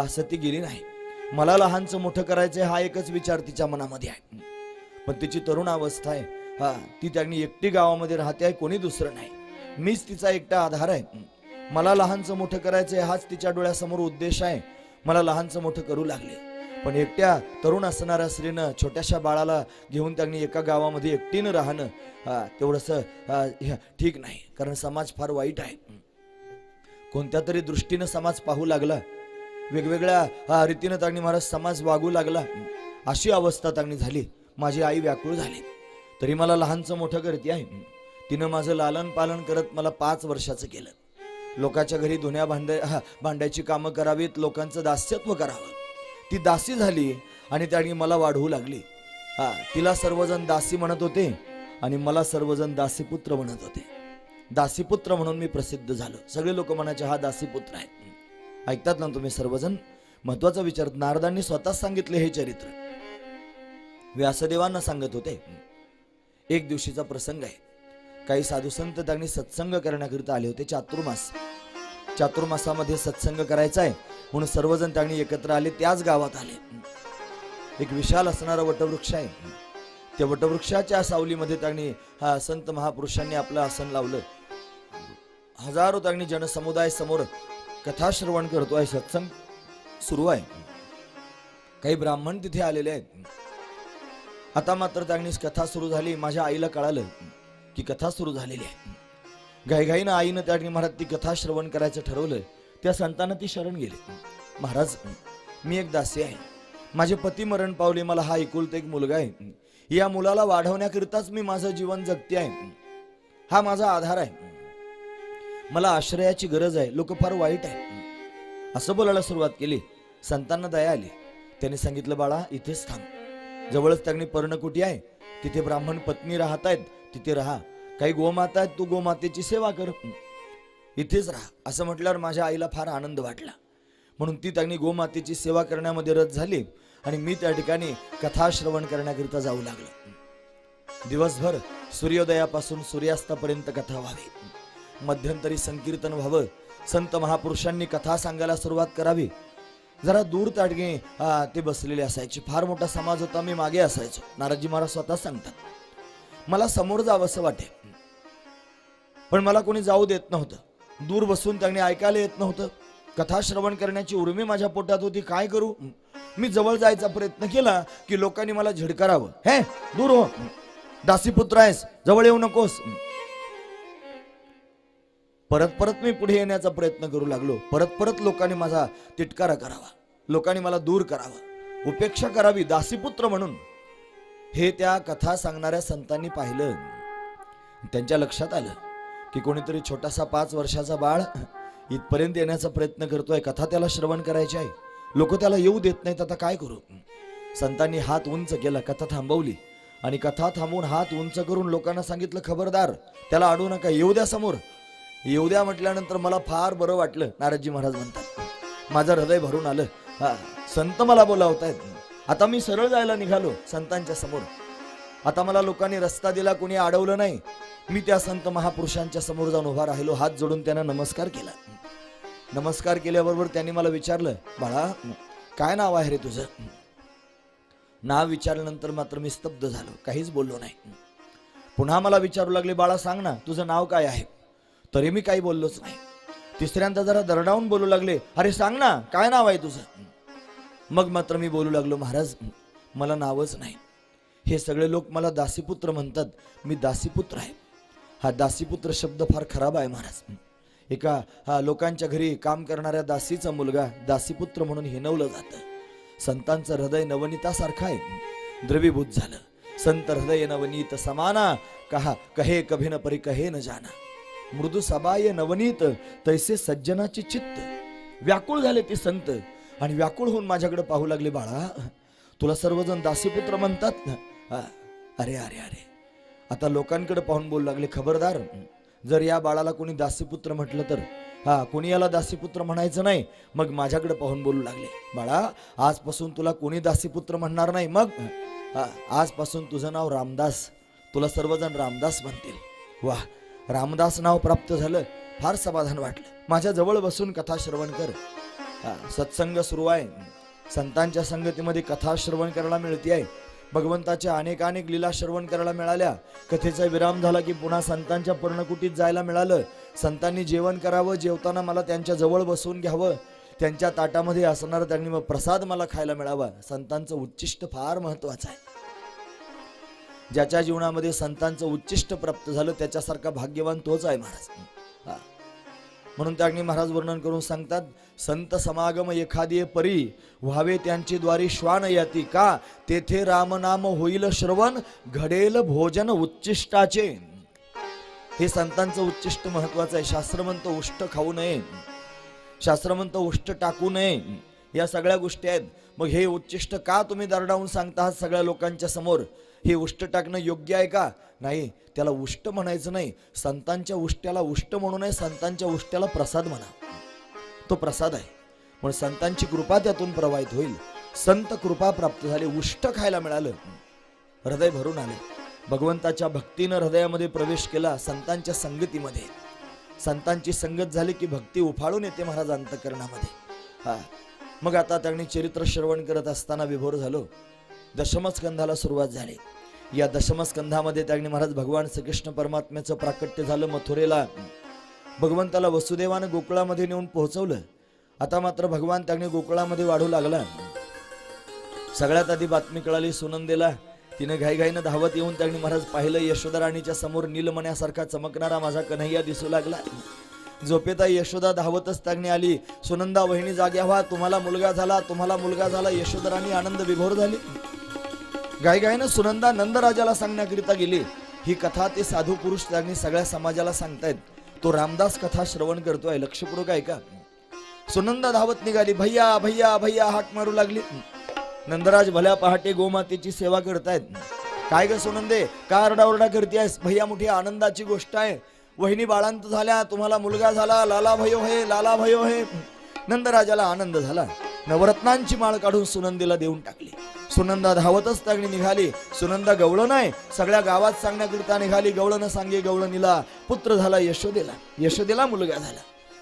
Speaker 1: सती गेली नाही. मला लहानचं मोठं करायचंय हा एकच विचार तिच्या मनामध्ये आहे. पण तिची तरुण अवस्था आहे. ती त्यांनी एकटी गावामध्ये राहते आहे, कोणी दुसरं नाही. मीच तिचा एकटा आधार आहे. मला लहानचं मोठं करायचंय हाच तिच्या डोळ्यासमोर उद्देश आहे. मला लहानचं मोठं करू लागले. पण एकट्या तरुण असणाऱ्या स्त्रीनं छोट्याशा बाळाला घेऊन त्यांनी एका गावामध्ये एकटीनं राहणं तेवढंसं ठीक नाही. कारण समाज फार वाईट आहे. कोणत्या तरी दृष्टीनं समाज पाहू लागला. वेगवेगळ्या रीतीनं त्यांनी महाराज समाज वागू लागला. अशी अवस्था त्यांनी झाली. माझी आई व्याकुळ झाली. तरी मला लहानचं मोठं करते आहे. तिनं माझं लालन पालन करत मला 5 वर्षाचं केलं. लोकांच्या घरी धुण्या भांड्याची कामं करावीत, लोकांचं दास्यत्व करावं. ती दासी झाली आणि त्यांनी मला वाढवू लागली. तिला सर्वजण दासी म्हणत होते आणि मला सर्वजण दासीपुत्र म्हणत होते. दासीपुत्र म्हणून मी प्रसिद्ध झालो. सगळे लोक म्हणायचे हा दासीपुत्र आहे. ऐकतात ना तुम्ही सर्वजण. महत्वाचा विचार नारदांनी स्वतःच सांगितले हे चरित्र. व्यासदेवांना सांगत होते. एक दिवशीचा प्रसंग आहे. काही साधू संत त्यांनी सत्संग करण्याकरिता आले होते. चातुर्मासामध्ये सत्संग करायचा आहे म्हणून सर्वजण त्यांनी एकत्र आले. त्याच गावात आले. एक विशाल असणारा वटवृक्ष आहे. त्या वटवृक्षाच्या सावलीमध्ये त्यांनी संत महापुरुषांनी आपलं आसन लावलं. हजारो त्यांनी जनसमुदाय समोर कथा श्रवण करतोय, सत्संग सुरू आहे. काही ब्राह्मण तिथे आलेले आहेत. आता मात्र त्यांनी कथा सुरू झाली. माझ्या आईला कळालं की कथा सुरू झालेली आहे. घाईघाईनं आईनं त्यांनी महाराज ती कथा श्रवण करायचं ठरवलं. त्या संतांना ती शरण गेली. महाराज, मी एक दासी आहे. माझे पती मरण पावले. मला हा एकुलता एक मुलगा आहे. या मुलाला वाढवण्याकरिताच मी माझं जीवन जगते आहे. हा माझा आधार आहे. मला आश्रयाची गरज आहे. लोक फार वाईट आहे असं बोलायला सुरुवात केली. संतांना दया आली. त्यांनी सांगितलं, बाळा इथेच थांब. जवळच त्यांनी पर्णकुटी आहे. तिथे ब्राह्मण पत्नी राहत आहेत. तिथे राहा. काही गोमाता आहेत, तू गोमातेची सेवा कर. इथेच राहा असं म्हटल्यावर माझ्या आईला फार आनंद वाटला. म्हणून ती त्यांनी गोमातेची सेवा करण्यामध्ये रत झाली आणि मी त्या ठिकाणी कथा श्रवण करण्याकरिता जाऊ लागलो. दिवसभर सूर्योदयापासून सूर्यास्तापर्यंत कथा व्हावी. मध्यंतरी संकीर्तन व्हावं. संत महापुरुषांनी कथा सांगायला सुरुवात करावी. जरा दूर ताडगे ते बसलेले असायचे. फार मोठा समाज होता. मी मागे असायचो. नाराजी महाराज स्वतः सांगतात, मला समोर जावं असं वाटे पण मला कोणी जाऊ देत नव्हतं. दूर बसून त्यांनी ऐकायला येत नव्हतं. कथा श्रवण करण्याची उर्मी माझ्या पोटात होती. काय करू? मी जवळ जायचा प्रयत्न केला की लोकांनी मला झिडकारावं, हे दूर हो, दासीपुत्र आहेस, जवळ येऊ नकोस. परत परत मी पुढे येण्याचा प्रयत्न करू लागलो. परत परत लोकांनी माझा तिटकारा करावा. लोकांनी मला दूर करावं, उपेक्षा करावी दासीपुत्र म्हणून. हे त्या कथा सांगणाऱ्या संतांनी पाहिलं. त्यांच्या लक्षात आलं की कोणीतरी छोटासा 5 वर्षाचा बाळ इथपर्यंत येण्याचा प्रयत्न करतोय. कथा त्याला श्रवण करायची आहे. लोक त्याला येऊ देत नाहीत. आता काय करू? संतांनी हात उंच केला. कथा थांबवली आणि कथा थांबवून हात उंच करून लोकांना सांगितलं, खबरदार, त्याला अडवू नका, येऊ द्या समोर. येऊ द्या म्हटल्यानंतर मला फार बरं वाटलं. नारदजी महाराज म्हणतात, माझं हृदय भरून आलं. संत मला बोलावतायत. आता मी सरळ जायला निघालो संतांच्या समोर. आता मला लोकांनी रस्ता दिला, कोणी अडवलं नाही. मी त्या संत महापुरुषांच्या समोर जाऊन उभा राहिलो. हात जोडून त्यांना नमस्कार केला. नमस्कार केल्याबरोबर त्यांनी मला विचारलं, बाळा काय नाव आहे रे तुझं? नाव विचारल्यानंतर मात्र मी स्तब्ध झालो. काहीच बोललो नाही. पुन्हा मला विचारू लागले, बाळा सांग ना तुझं नाव काय आहे? तरी मी काही बोललोच नाही. तिसऱ्यांदा जरा दरडावून बोलू लागले, अरे सांग ना काय नाव आहे तुझं? मग मात्र मी बोलू लागलो, महाराज मला नावच नाही. हे सगळे लोक मला दासीपुत्र म्हणतात. मी दासीपुत्र आहे. हा दासीपुत्र शब्द फार खराब आहे महाराज. एका लोकांच्या घरी काम करणाऱ्या दासीचा मुलगा दासीपुत्र म्हणून हिनवलं जातं. संतांचं हृदय नवनीतासारखं आहे, द्रवीभूत झालं. संत हृदय नवनीत समाना, कहा कहे कभी न परी कहे न जाना. मृदू सबाय नवनीत तैसे सज्जनाचे चित्त. व्याकुळ झाले ते संत आणि व्याकुळ होऊन माझ्याकडे पाहू लागले, बाळा तुला सर्वजण दासीपुत्र म्हणतात ना? अरे अरे अरे. आता लोकांकडे पाहून बोलू लागले, खबरदार, जर या बाळाला कोणी दासीपुत्र म्हटलं तर कोणी याला दासीपुत्र म्हणायचं नाही. मग माझ्याकडे पाहून बोलू लागले, बाळा आजपासून तुला कोणी दासीपुत्र म्हणणार नाही. मग आजपासून तुझं नाव रामदास, तुला सर्वजण रामदास म्हणतील. वा, रामदास नाव प्राप्त झालं, फार समाधान वाटलं. माझ्या जवळ बसून कथा श्रवण कर. सत्संग सुरू आहे, संतांच्या संगतीमध्ये कथा श्रवण करायला मिळते आहे. भगवंताच्या अनेक लीला श्रवण करायला मिळाल्या. कथेचा विराम झाला की पुन्हा संतांच्या पर्णकुटीत जायला मिळालं. संतांनी जेवण करावं, जेवताना मला त्यांच्या जवळ बसून घ्यावं, त्यांच्या ताटामध्ये असणारा त्यांनी मग प्रसाद मला खायला मिळावा. संतांचं उच्चिष्ट फार महत्वाचं आहे. ज्याच्या जीवनामध्ये संतांचं उच्चिष्ट प्राप्त झालं त्याच्यासारखा भाग्यवान तोच आहे महाराज. म्हणून त्यांनी महाराज वर्णन करून सांगतात, संत समागम एखादी परी व्हावे त्यांची द्वारी श्वान याती, का तेथे रामनाम होईल श्रवण घडेल भोजन उच्चिष्टाचे. हे संतांचं उच्चिष्ट महत्वाचं आहे. शास्त्र म्हणतं उष्ट खाऊ नये, शास्त्र म्हणतं उष्ट टाकू नये, या सगळ्या गोष्टी आहेत. मग हे उच्चिष्ट का तुम्ही दरडावून सांगता आहात सगळ्या लोकांच्या समोर? हे उष्ट टाकणं योग्य आहे का? नाही, त्याला उष्ट म्हणायचं नाही. संतांच्या उष्ट्याला उष्ट म्हणू नये, संतांच्या उष्ट्याला प्रसाद म्हणा. तो प्रसाद आहे. म्हणून संतांची कृपा त्यातून प्रवाहित होईल. संत कृपा प्राप्त झाली, उष्ट खायला मिळालं, हृदय भरून आले. भगवंताच्या भक्तीनं हृदयामध्ये प्रवेश केला. संतांच्या संगतीमध्ये संतांची संगत झाली की भक्ती उफाळून येते महाराज अंतकरणामध्ये. मग आता त्यांनी चरित्र श्रवण करत असताना विभोर झालो. दशमस्कंधाला सुरुवात झाली. या दशमस्कंधामध्ये त्यांनी महाराज भगवान श्रीकृष्ण परमात्म्याचं प्राकट्य झालं मथुरेला. भगवंताला वसुदेवानं गोकुळामध्ये नेऊन पोहोचवलं. आता मात्र भगवान त्यांनी गोकुळामध्ये वाढू लागला. सगळ्यात आधी बातमी कळाली सुनंदेला. तिने घाईघाईनं धावत येऊन त्यांनी महाराज पाहिलं, यशोदा राणीच्या समोर नीलमण्यासारखा चमकणारा माझा कन्हैया दिसू लागला. झोपेता यशोदा धावतच त्यांनी आली, सुनंदा वहिनी जाग्या व्हा, तुम्हाला मुलगा झाला, तुम्हाला मुलगा झाला. यशोदा राणी आनंद विभोर झाली. गायगायनं सुनंदा नंदराजाला सांगण्याकरिता गेली. ही कथा ते साधू पुरुष त्यांनी सगळ्या समाजाला सांगतायत. तो रामदास कथा श्रवण करतोय, लक्षपूर्वक आहे का? सुनंदा धावत निघाली, भैया भैया भैया हाक मारू लागली. नंदराज भल्या पहाटे गोमातेची सेवा करतायत. काय ग सुनंदे, का आरडाओरडा करतेस? भैया मोठी आनंदाची गोष्ट आहे, वहिनी बाळांत झाल्या, तुम्हाला मुलगा झाला, लाला भयो हे, लाला भयो हे. नंदराजाला आनंद झाला. नवरत्नांची माळ काढून सुनंदेला देऊन टाकली. सुनंदा धावतच त्यांनी निघाली. सुनंदा गवळण नाही, सगळ्या गावात सांगण्याकरिता निघाली. गवळण सांगे गवळणीला पुत्र झाला यशोदेला, यशोदेला मुलगा झाला.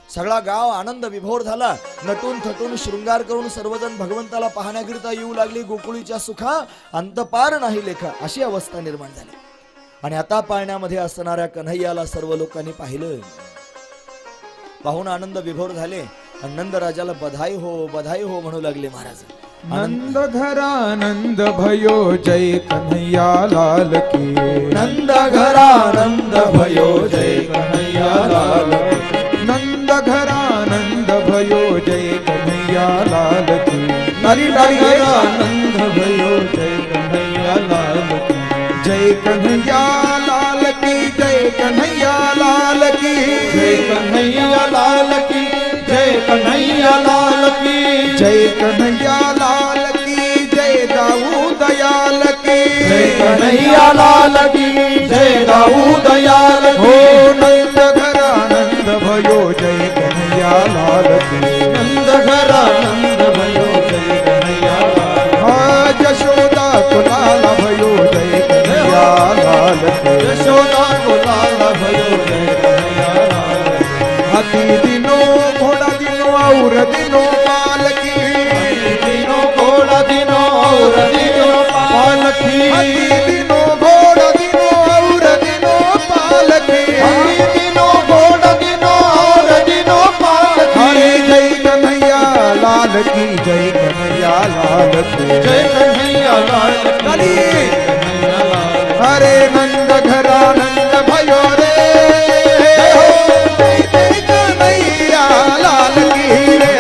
Speaker 1: सगळा गाव आनंद विभोर झाला. नटून थटून शृंगार करून सर्वजण भगवंताला पाहण्याकरिता येऊ लागली. गोकुळीच्या सुखा अंतपार नाही लेखा, अशी अवस्था निर्माण झाली. आणि आता पाळण्यामध्ये असणाऱ्या कन्हैयाला सर्व लोकांनी पाहिलं. पाहून आनंद विभोर झाले. नंद राजाला बधाई हो म्हणू लागले महाराज.
Speaker 2: नंद घरानंद भयो जय कन्हैया लाल की.
Speaker 1: नंद घरानंद भयो जय कन्हैया लाल की.
Speaker 2: नंद घरानंद भयो जय कन्हैया लाल की.
Speaker 3: नंद घरानंद भयो जय कन्हैया लाल की.
Speaker 2: जय कन्हैया लाल की, जय कन्हैया लाल की,
Speaker 3: जय कन्हैया लाल की, जय कन्हैया लाल की,
Speaker 2: जय कन्हैया लाल की, जय दाऊद दयाल की,
Speaker 3: जय कन्हैया लाल की, जय दाऊद दयाल की.
Speaker 2: हो नंद घरानंद भयो जय कन्हैया लाल की.
Speaker 3: नंद घरानंद भयो जय कन्हैया लाल की.
Speaker 2: हा यशोदा कुलाला भयो जय कन्हैया लाल की.
Speaker 3: यशोदा कुलाला भयो जय कन्हैया लाल की.
Speaker 2: हाथी दिनो घोड़ा दिनो और दिनो पाल की.
Speaker 3: दिनो घोड़ा दिनो और दिनो पाल की.
Speaker 2: हाथी दिनो घोड़ा दिनो और दिनो पाल की.
Speaker 3: दिनो घोड़ा दिनो और दिनो पाल की.
Speaker 2: हरे जय कन्हैया लाल की, जय कन्हैया लाल की,
Speaker 3: जय कन्हैया लाल की, जय कन्हैया लाल की.
Speaker 2: हरे नंद घरानंद भयो रे, जय जय कन्हैया लाल की रे.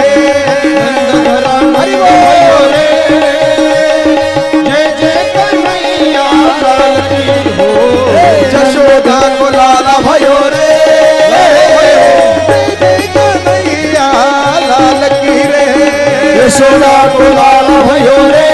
Speaker 3: नंद घरानंद भयो रे, जय जय कन्हैया लाल की. हो
Speaker 2: यशोदा को लाला भयो रे, जय जय कन्हैया लाल की रे.
Speaker 3: यशोदा को लाल भयो रे,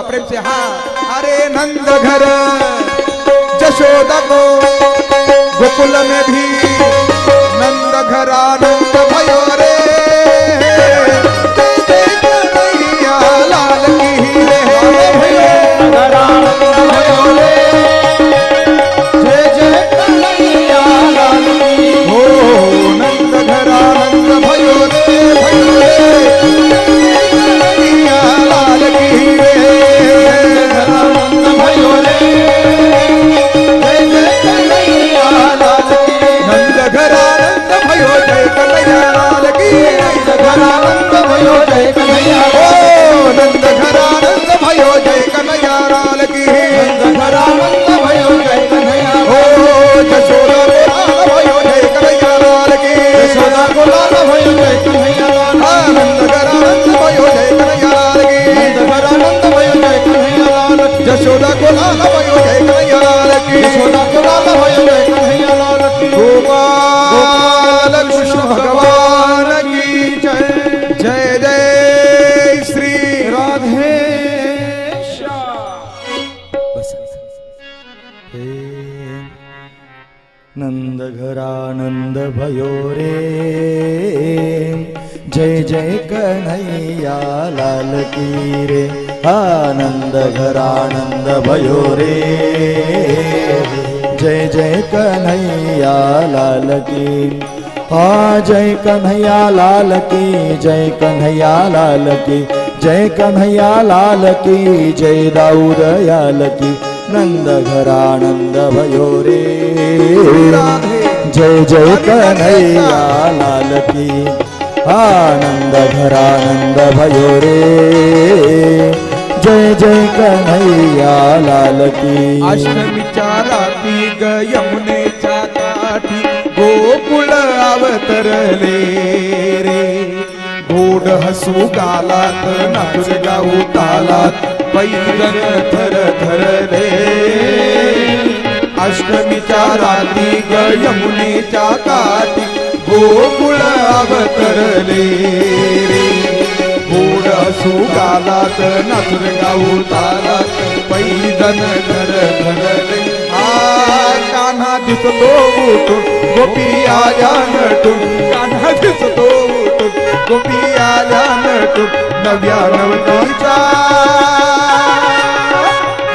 Speaker 2: प्रेम से हा अरे नंद घर जशोदा को गोकुल में भी नंद घर आनंद भयो रे कन्हैया लाल की रे
Speaker 3: जय जय कन्हैया लाल की
Speaker 2: हो नंद घर आनंद भयो रे कन्हैया लाल की रे
Speaker 3: आनंद भयो रे जय जय कन्हैया लाल की
Speaker 2: नंद घर आनंद भयो जय कन्हैया लाल की
Speaker 3: घर आनंद भयो जय कन्हैया
Speaker 2: ओ नंद घर आनंद भयो जय कन्हैया लाल की
Speaker 3: घर आनंद भयो जय कन्हैया
Speaker 2: ओ जशोदा लाल भयो जय कन्हैया लाल की
Speaker 3: यशोदा को लाल भयो जय कन्हैया लाल
Speaker 2: आनंद घर आनंद भयो जय कन्हैया लाल की
Speaker 3: घर आनंद भयो जय कन्हैया लाल
Speaker 2: जशोदा को लाल भयो जय कन्हैया लाल की
Speaker 3: यशोदा को लाल भयो जय कन्हैया लाल की
Speaker 2: गोपाल कृष्ण भगवान की जय जय जय श्री
Speaker 3: राधे
Speaker 1: बस. हे नंद घरानंद भयो रे जय जय कन्हैया लाल की रे आनंद घरानंद भयो रे जय जय कन्हैया लाल की जय कन्हैया लाल की जय कन्हैया लाल की जय कन्हैया लाल की जय दाऊद याल की नंद घरानंद भयो रे जय जय कन्हैया लाल की आनंद घरानंद भयो रे जय जय कन्हैया लाल की
Speaker 2: अष्टमीच्या राती ग यमुनेच्या काठी गोकुळ अवतरले रे गोड हसू गालात नाचून गाऊ तालात पैदल थर थरले अष्टमीच्या राती ग यमुनेच्या काठी गोकुळ अवतरले रे गोड हसू गालात नाचून गाऊ तालात पैदल थर थरले कान्हा दिसतो उठून गोपी आल्या नटून कान्हा दिसतो उठून गोपी आल्या नटून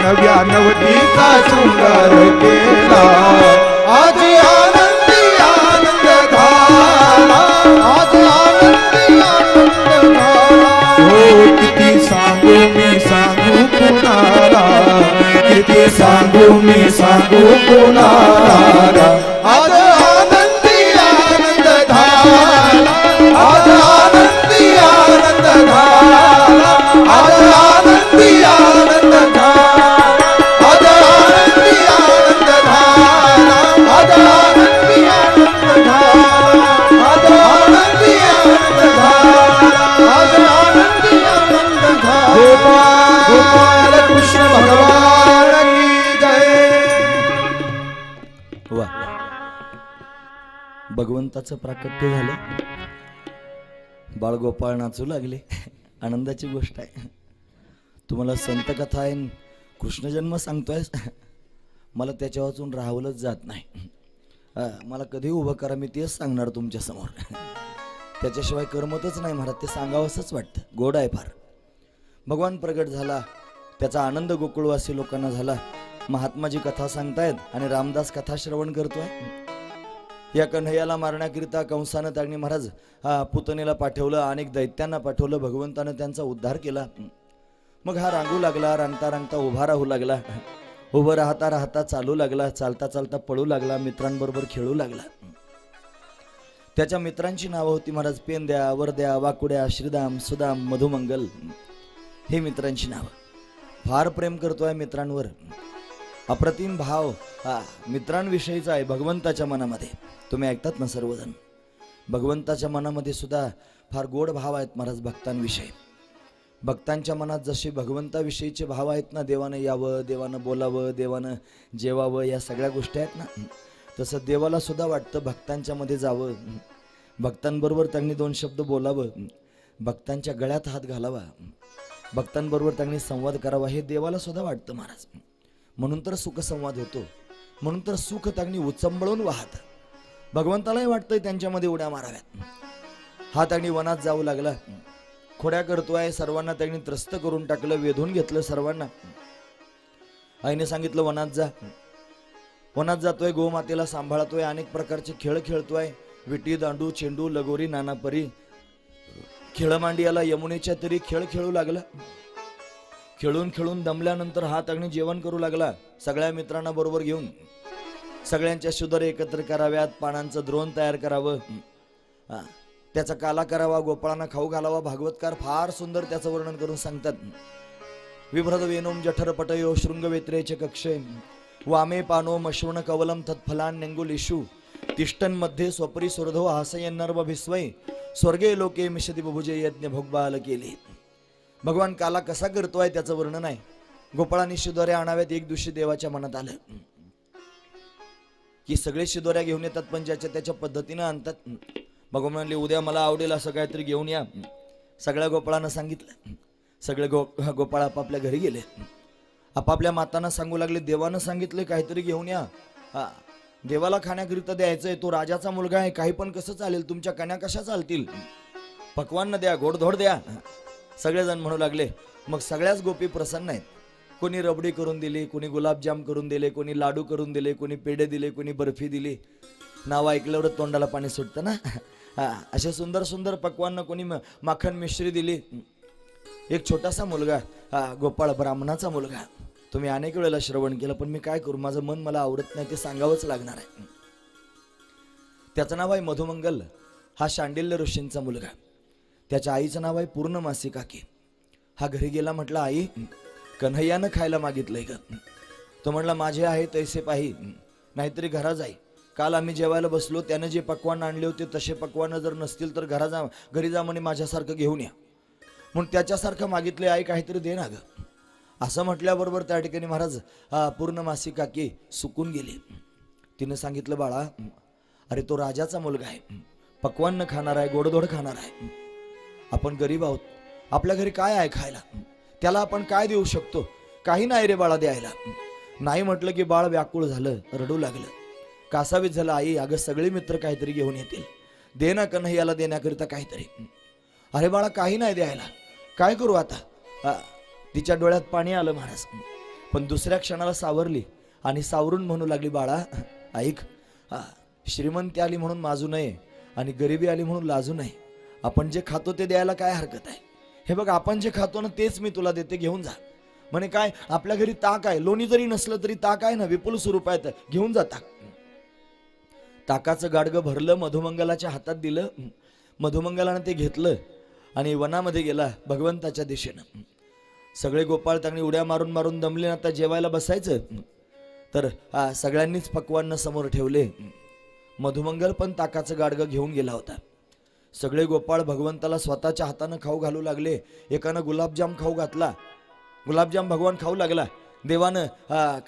Speaker 2: नव्या नवतीचा शृंगार केला आज आनंदी आनंद झाला
Speaker 3: आज आनंदी आनंद झाला
Speaker 2: हो किती सांगू मी सांगू कुणाला किती सांगू मी सांगू कुणाला आज आनंदी आनंद झाला आज आनंदी आनंद झाला आज आनंदी आनंद झाला आज आनंदी आनंद झाला आज आनंदी आनंद झाला आज आनंदी आनंद झाला
Speaker 3: आज आनंदी आनंद झाला
Speaker 2: गोपाल कृष्ण भगवान की जय
Speaker 1: वा भगवंताचं प्राकट्य झालं बाळगोपाळ नाचू लागले आनंदाची गोष्ट आहे तुम्हाला संत कथा आहे कृष्ण जन्म सांगतोय मला त्याच्या वाचून राहवलंच जात नाही मला कधी उभं करा मी तेच सांगणार तुमच्या समोर त्याच्याशिवाय करमतच नाही महाराज ते सांगावंसंच वाटतं गोड आहे फार भगवान प्रगट झाला त्याचा आनंद गोकुळवासी लोकांना झाला महात्माजी कथा सांगतायत आणि रामदास कथा श्रवण करतोय या कन्हैयाला मारण्याकरिता कंसानं त्यागणी महाराज पुतणीला पाठवलं अनेक दैत्यांना पाठवलं भगवंतानं त्यांचा उद्धार केला मग हा रांगू लागला रांगता रांगता उभा राहू लागला उभं राहता राहता चालू लागला चालता चालता पळू लागला मित्रांबरोबर खेळू लागला त्याच्या मित्रांची नावं होती महाराज पेंद्या वरद्या वाकुड्या श्रीदाम सुदाम मधुमंगल हे मित्रांची नावं फार प्रेम करतोय मित्रांवर अप्रतिम भाव मित्रांविषयीचा आहे भगवंताच्या मनामध्ये तुम्ही ऐकतात ना सर्वजण भगवंताच्या मनामध्ये सुद्धा फार गोड भाव आहेत महाराज भक्तांविषयी भक्तांच्या मनात जसे भगवंताविषयीचे भाव आहेत ना देवानं यावं देवानं बोलावं देवानं जेवावं या सगळ्या गोष्टी आहेत ना तसं देवाला सुद्धा वाटतं भक्तांच्या मध्ये जावं भक्तांबरोबर त्यांनी दोन शब्द बोलावं भक्तांच्या गळ्यात हात घालावा भक्तांबरोबर त्यांनी संवाद करावा हे देवाला सुद्धा वाटतं महाराज. म्हणून तर सुखसंवाद होतो, म्हणून तर सुख त्यांनी उचंबळून वाहत. भगवंतालाही वाटतंय त्यांच्यामध्ये उड्या माराव्यात. हा त्यांनी वनात जाऊ लागला, खोड्या करतोय, सर्वांना त्यांनी त्रस्त करून टाकलं, वेधून घेतलं सर्वांना. आईने सांगितलं वनात जा. वनात जातोय, गोमातेला सांभाळतोय, अनेक प्रकारचे खेळ खेळतोय, विटी दांडू चेंडू लगोरी नानापरी खेळमांडियाला यमुनेच्या तरी खेळ खेळू लागला. खेळून खेळून दमल्यानंतर हात अग्नी जेवण करू लागला. सगळ्या मित्रांना बरोबर घेऊन सगळ्यांच्या शुदर एकत्र कराव्यात, पानांचं द्रोण तयार करावं, त्याचा काला करावा, गोपाळांना खाऊ घालावा. भागवतकार फार सुंदर त्याचं वर्णन करून सांगतात. विभ्रद वेणोम जठर पटयो शृंगवेत्रेचे कक्षे वामे पानो मश्रुण कवलम तत्फलान्यंगुलिषु तिष्ठन मध्ये स्वपरी सुरधो हासयन नर्मभिस्वै स्वर्गे लोके मिषति बुभुजे यज्ञ भोगबाल केले. भगवान काला कसा करतोय त्याचं वर्णन आहे. गोपाळांनी शिदोऱ्या आणाव्यात. एक दिवशी देवाच्या मनात आलं की सगळे शिदोऱ्या घेऊन येतात, पण ज्याच्या त्याच्या पद्धतीनं आणतात. भगवान म्हणले उद्या मला आवडेल असं काहीतरी घेऊन या. सगळ्या गोपाळांना सांगितलं. सगळे गोपाळ आपापल्या घरी गेले, आपापल्या मातांना सांगू लागले, देवानं सांगितले काहीतरी घेऊन या. देवाला खाण्याकरिता द्यायचंय, तो राजाचा मुलगा आहे, काही पण कसं चालेल, तुमच्या कन्या कशा चालतील, पक्वान्न द्या, गोडधोड द्या. सगळेजण म्हणू लागले. मग सगळ्याच गोपी प्रसन्न आहेत. कोणी रबडी करून दिली, कोणी गुलाबजाम करून दिले, कोणी लाडू करून दिले, कोणी पेढे दिले, कोणी बर्फी दिली. नाव ऐकल्यावर तोंडाला पाणी सुटतं ना. असे सुंदर सुंदर पक्वान्न, कोणी माखन मिश्री दिली. एक छोटासा मुलगा, गोपाळ ब्राह्मणाचा मुलगा, तुम्ही अनेक वेळेला श्रवण केलं, पण मी काय करू, माझं मन मला आवडत नाही, ते सांगावंच लागणार आहे. त्याचं नाव आहे मधुमंगल. हा शांडिल्य ऋषींचा मुलगा. त्याच्या आईचं नाव आहे पूर्णमासी काकी. हा घरी गेला, म्हटलं आई कन्हैयानं खायला मागितलंय का. तो म्हटला माझे आहे तैसे पाही, नाहीतरी घरा जाई. काल आम्ही जेवायला बसलो, त्यानं जे पक्वान आणले होते तसे पक्वान जर नसतील तर घरी जा म्हणे, माझ्यासारखं घेऊन या. म्हणून त्याच्यासारखं मागितले, आई काहीतरी दे ना ग. असं म्हटल्याबरोबर त्या ठिकाणी महाराज पूर्णमासी काकी सुकून गेली. तिनं सांगितलं बाळा, अरे तो राजाचा मुलगा आहे, पक्वान्न खाणार आहे, गोडधोड खाणार आहे. आपण गरीब आहोत, आपल्या घरी काय आहे खायला, त्याला आपण काय देऊ शकतो. काही नाही रे बाळा द्यायला. नाही म्हटलं की बाळ व्याकुळ झालं, रडू लागलं, कासावीस झालं. आई अगं सगळे मित्र काहीतरी घेऊन येतील, दे ना कन्हैयाला देण्याकरिता काहीतरी. अरे बाळा काही नाही द्यायला, काय करू आता. तिच्या डोळ्यात पाणी आलं महाराज. पण दुसऱ्या क्षणाला सावरली आणि सावरून म्हणू लागली, बाळा ऐक, श्रीमंती आली म्हणून माजू नये आणि गरिबी आली म्हणून लाजू नये. आपण जे खातो ते द्यायला काय हरकत आहे. हे बघ, आपण जे खातो ना तेच मी तुला देते, घेऊन जा. म्हणे काय, आपल्या घरी ताक आहे, लोणी जरी नसलं तरी ताक आहे ना, विपुल स्वरूपात, घेऊन जा ताक. ताकाचं गाडगं भरलं, मधुमंगलाच्या हातात दिलं. मधुमंगलानं ते घेतलं आणि वनामध्ये गेला भगवंताच्या दिशेनं. सगळे गोपाळ त्यांनी उड्या मारून मारून दमले. आता जेवायला बसायचं तर सगळ्यांनीच पक्वान्न समोर ठेवले. मधुमंगल पण ताकाचं गाडगं घेऊन गेला होता. सगळे गोपाळ भगवंताला स्वतःच्या हातानं खाऊ घालू लागले. एकानं गुलाबजाम खाऊ घातला, गुलाबजाम भगवान खाऊ लागला. देवानं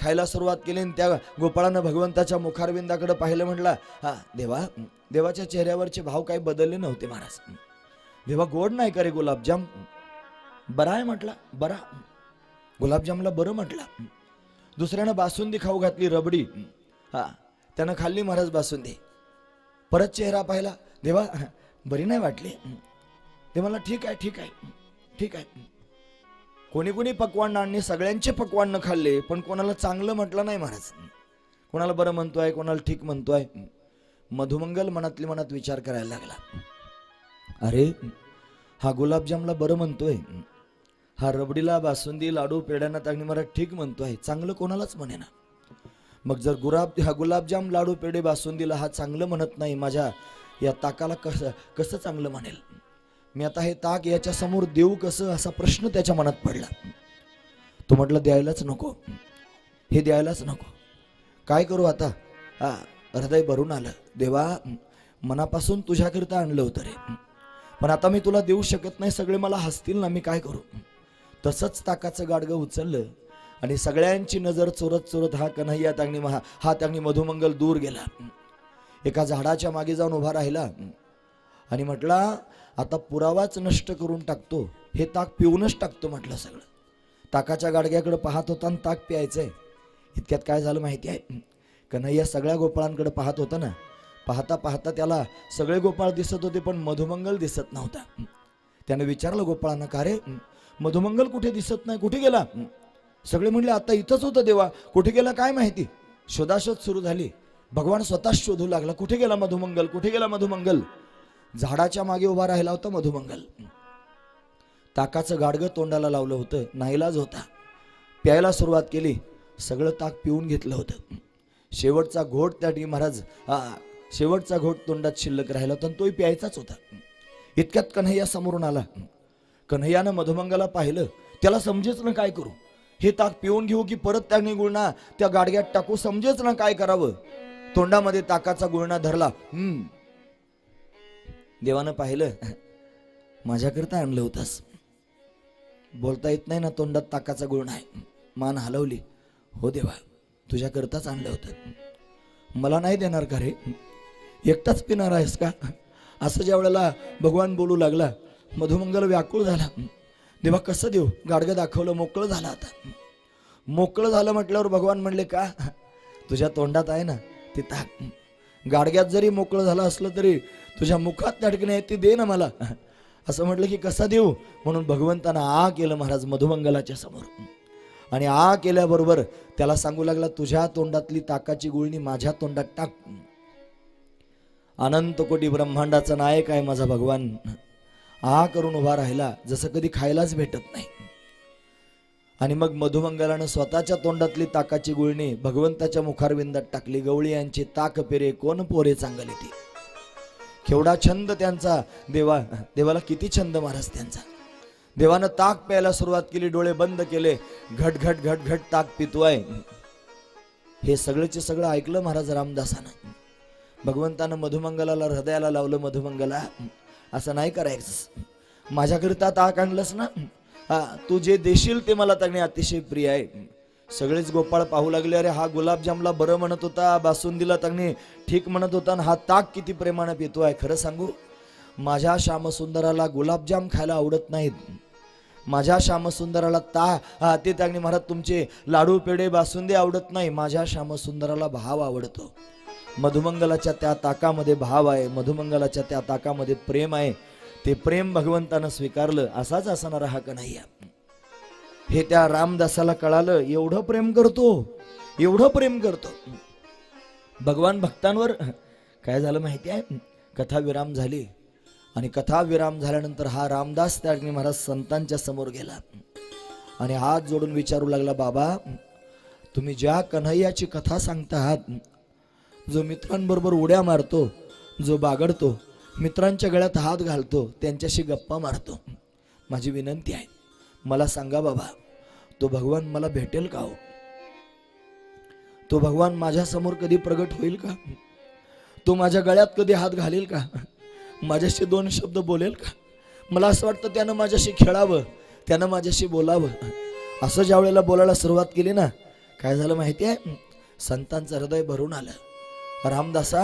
Speaker 1: खायला सुरुवात केली आणि त्या गोपाळानं भगवंताच्या मुखारविंदाकडे पाहिलं. म्हटला, देवाच्या चेहऱ्यावरचे भाव काही बदलले नव्हते महाराज. देवा गोड नाही का रे गुलाबजाम. बरा आहे म्हटला, बरा, गुलाबजामला बरं म्हटला. दुसऱ्यानं बासुंदी खाऊ घातली, रबडी, त्यानं खाल्ली महाराज बासुंदी. परत चेहरा पाहिला, देवा बरी नाही वाटली. ते मला ठीक आहे ठीक आहे ठीक आहे. कोणी कोणी पक्वान्न आणले, सगळ्यांचे पक्वान्न खाल्ले, पण कोणाला चांगलं म्हटलं नाही महाराज. कोणाला बरं म्हणतोय, कोणाला ठीक म्हणतोय. मधुमंगल मनातली मनात विचार करायला लागला, अरे हा गुलाबजामला बरं म्हणतोय, हा रबडीला बासुंदी लाडू पेड्यांना तागणी मला ठीक म्हणतोय, चांगलं कोणालाच म्हणे ना. मग जर गुलाबजाम लाडू पेढे बासुंदीला हा चांगलं म्हणत नाही, माझ्या या ताकाला कसं चांगलं म्हणेल. मी आता हे ताक याच्या समोर देऊ कसं, असा प्रश्न त्याच्या मनात पडला. तो म्हटलं द्यायलाच नको, हे द्यायलाच नको. काय करू आता. हृदय भरून आलं, देवा मनापासून तुझ्याकरिता आणलं होतं रे, पण आता मी तुला देऊ शकत नाही, सगळे मला हसतील ना, मी काय करू. तसंच ताकाचं गाडगं उचललं आणि सगळ्यांची नजर चोरत चोरत हा कन्हैया तांगणी हा तांगणी मधुमंगल दूर गेला. एका झाडाच्या मागे जाऊन उभा राहिला आणि म्हटला, आता पुरावाच नष्ट करून टाकतो, हे ताक पिऊनच टाकतो म्हटलं सगळं. ताकाच्या गाडग्याकडे पाहत होता आणि ताक प्यायचंय. इतक्यात काय झालं माहिती आहे, कन्हैया सगळ्या गोपाळांकडे पाहत होता ना. पाहता पाहता त्याला सगळे गोपाळ दिसत होते, पण मधुमंगल दिसत नव्हता. त्याने विचारलं गोपाळांना, का रे मधुमंगल कुठे दिसत नाही, कुठे गेला? सगळे म्हणले आता इथंच होतं देवा, कुठे गेला काय माहिती. शोधाशोध सुरू झाली. भगवान स्वतः शोधू लागला, कुठे गेला मधुमंगल, कुठे गेला मधुमंगल. झाडाच्या मागे उभा राहिला होता मधुमंगल. ताकाचं गाडगं तोंडाला लावलं होतं, नाईलाज होता. प्यायला सुरुवात केली. सगळं ताक पिऊन घेतलं होतं. शेवटचा घोट त्या महाराज शेवटचा घोट तोंडात शिल्लक राहिला होता, तोही प्यायचाच होता. इतक्यात कन्हैया समोरून आला. कन्हैयानं मधुमंगला पाहिलं. त्याला समजेच ना काय करू, हे ताक पिऊन घेऊ की परत त्याने गुळणा त्या गाडग्यात टाकू, समजेच ना काय करावं. तोंडामध्ये ताकाचा गुळणा धरला. देवानं पाहिलं, माझ्याकरता आणलं होतंस, बोलता येत नाही ना, तोंडात ताकाचा गुळणा आहे. मान हलवली. हो देवा, तुझ्याकरताच आणलं होतं, मला नाही देणार का रे, एकटाच पिणार आहेस का? असं ज्या वेळेला भगवान बोलू लागला, मधुमंगल व्याकुळ झाला. देवा कसं देऊ, गाडगं दाखवलं, मोकळं झालं. आता मोकळं झालं म्हटल्यावर भगवान म्हणले, का तुझ्या तोंडात आहे ना ते ताक, गाडग्यात जरी मोकळं झालं असलं तरी तुझ्या मुखात तडकणे आहे ते दे ना मला. असं म्हटलं की कसा देऊ, म्हणून भगवंतानं आ केलं महाराज मधुमंगलाच्या समोर. आणि आ केल्याबरोबर त्याला सांगू लागला, तुझ्या तोंडातली ताकाची गुळणी माझ्या तोंडात टाक. अनंत कोटी ब्रह्मांडाचा नायक आहे माझा भगवान. आ करून उभा राहिला, जसं कधी खायलाच भेटत नाही. आणि मग मधुमंगलानं स्वतःच्या तोंडातली ताकाची गुळणी भगवंताच्या मुखारविंदात टाकली. गवळी यांची ताक पेरे कोण पोरे चांगली ती. केवढा छंद त्यांचा, देवाला किती छंद महाराज त्यांचा. देवानं ताक प्यायला सुरुवात केली, डोळे बंद केले, घट घट घट घट ताक पितोय. हे सगळेचे सगळं ऐकलं महाराज रामदासानं. भगवंतानं मधुमंगलाला हृदयाला लावलं, मधुमंगला असं नाही करायचं, माझ्याकरिता ताक आणलंस ना, तू जे देशील ते मला त्याने अतिशय प्रिय आहे. सगळेच गोपाळ पाहू लागले, अरे हा गुलाबजामला बरं म्हणत होता, बासुंदीला त्याने ठीक म्हणत होता, आणि हा ताक किती प्रेमानं पितोय. खरं सांगू, माझ्या श्यामसुंदराला गुलाबजाम खायला आवडत नाहीत, माझ्या श्यामसुंदराला ते त्याने महाराज तुमचे लाडू पेढे बासुंदी आवडत नाही, माझ्या श्यामसुंदराला भाव आवडतो. मधुमंगलाच्या त्या ताकामध्ये भाव आहे, मधुमंगलाच्या त्या ताकामध्ये प्रेम आहे. ते प्रेम भगवंतानं स्वीकारलं. असाच असणारा हा कन्हैया. हे त्या रामदासाला कळालं, एवढं प्रेम करतो, एवढं प्रेम करतो भगवान भक्तांवर. काय झालं माहिती आहे, कथा विराम झाली. आणि कथा विराम झाल्यानंतर हा रामदास त्या महाराज संतांच्या समोर गेला आणि हात जोडून विचारू लागला, बाबा तुम्ही ज्या कन्हैयाची कथा सांगता आहात, जो मित्रांबरोबर उड्या मारतो, जो बागडतो, मित्रांच्या गळ्यात हात घालतो, त्यांच्याशी गप्पा मारतो, माझी विनंती आहे, मला सांगा बाबा, तो भगवान मला भेटेल का हो? तो भगवान माझ्या समोर कधी प्रगट होईल का? तो माझ्या गळ्यात कधी हात घालेल का? माझ्याशी दोन शब्द बोलेल का? मला असं वाटतं त्यानं माझ्याशी खेळावं, त्यानं माझ्याशी बोलावं. असं ज्या वेळेला बोलायला सुरुवात केली ना, काय झालं माहिती आहे, संतांचं हृदय भरून आलं. रामदासा,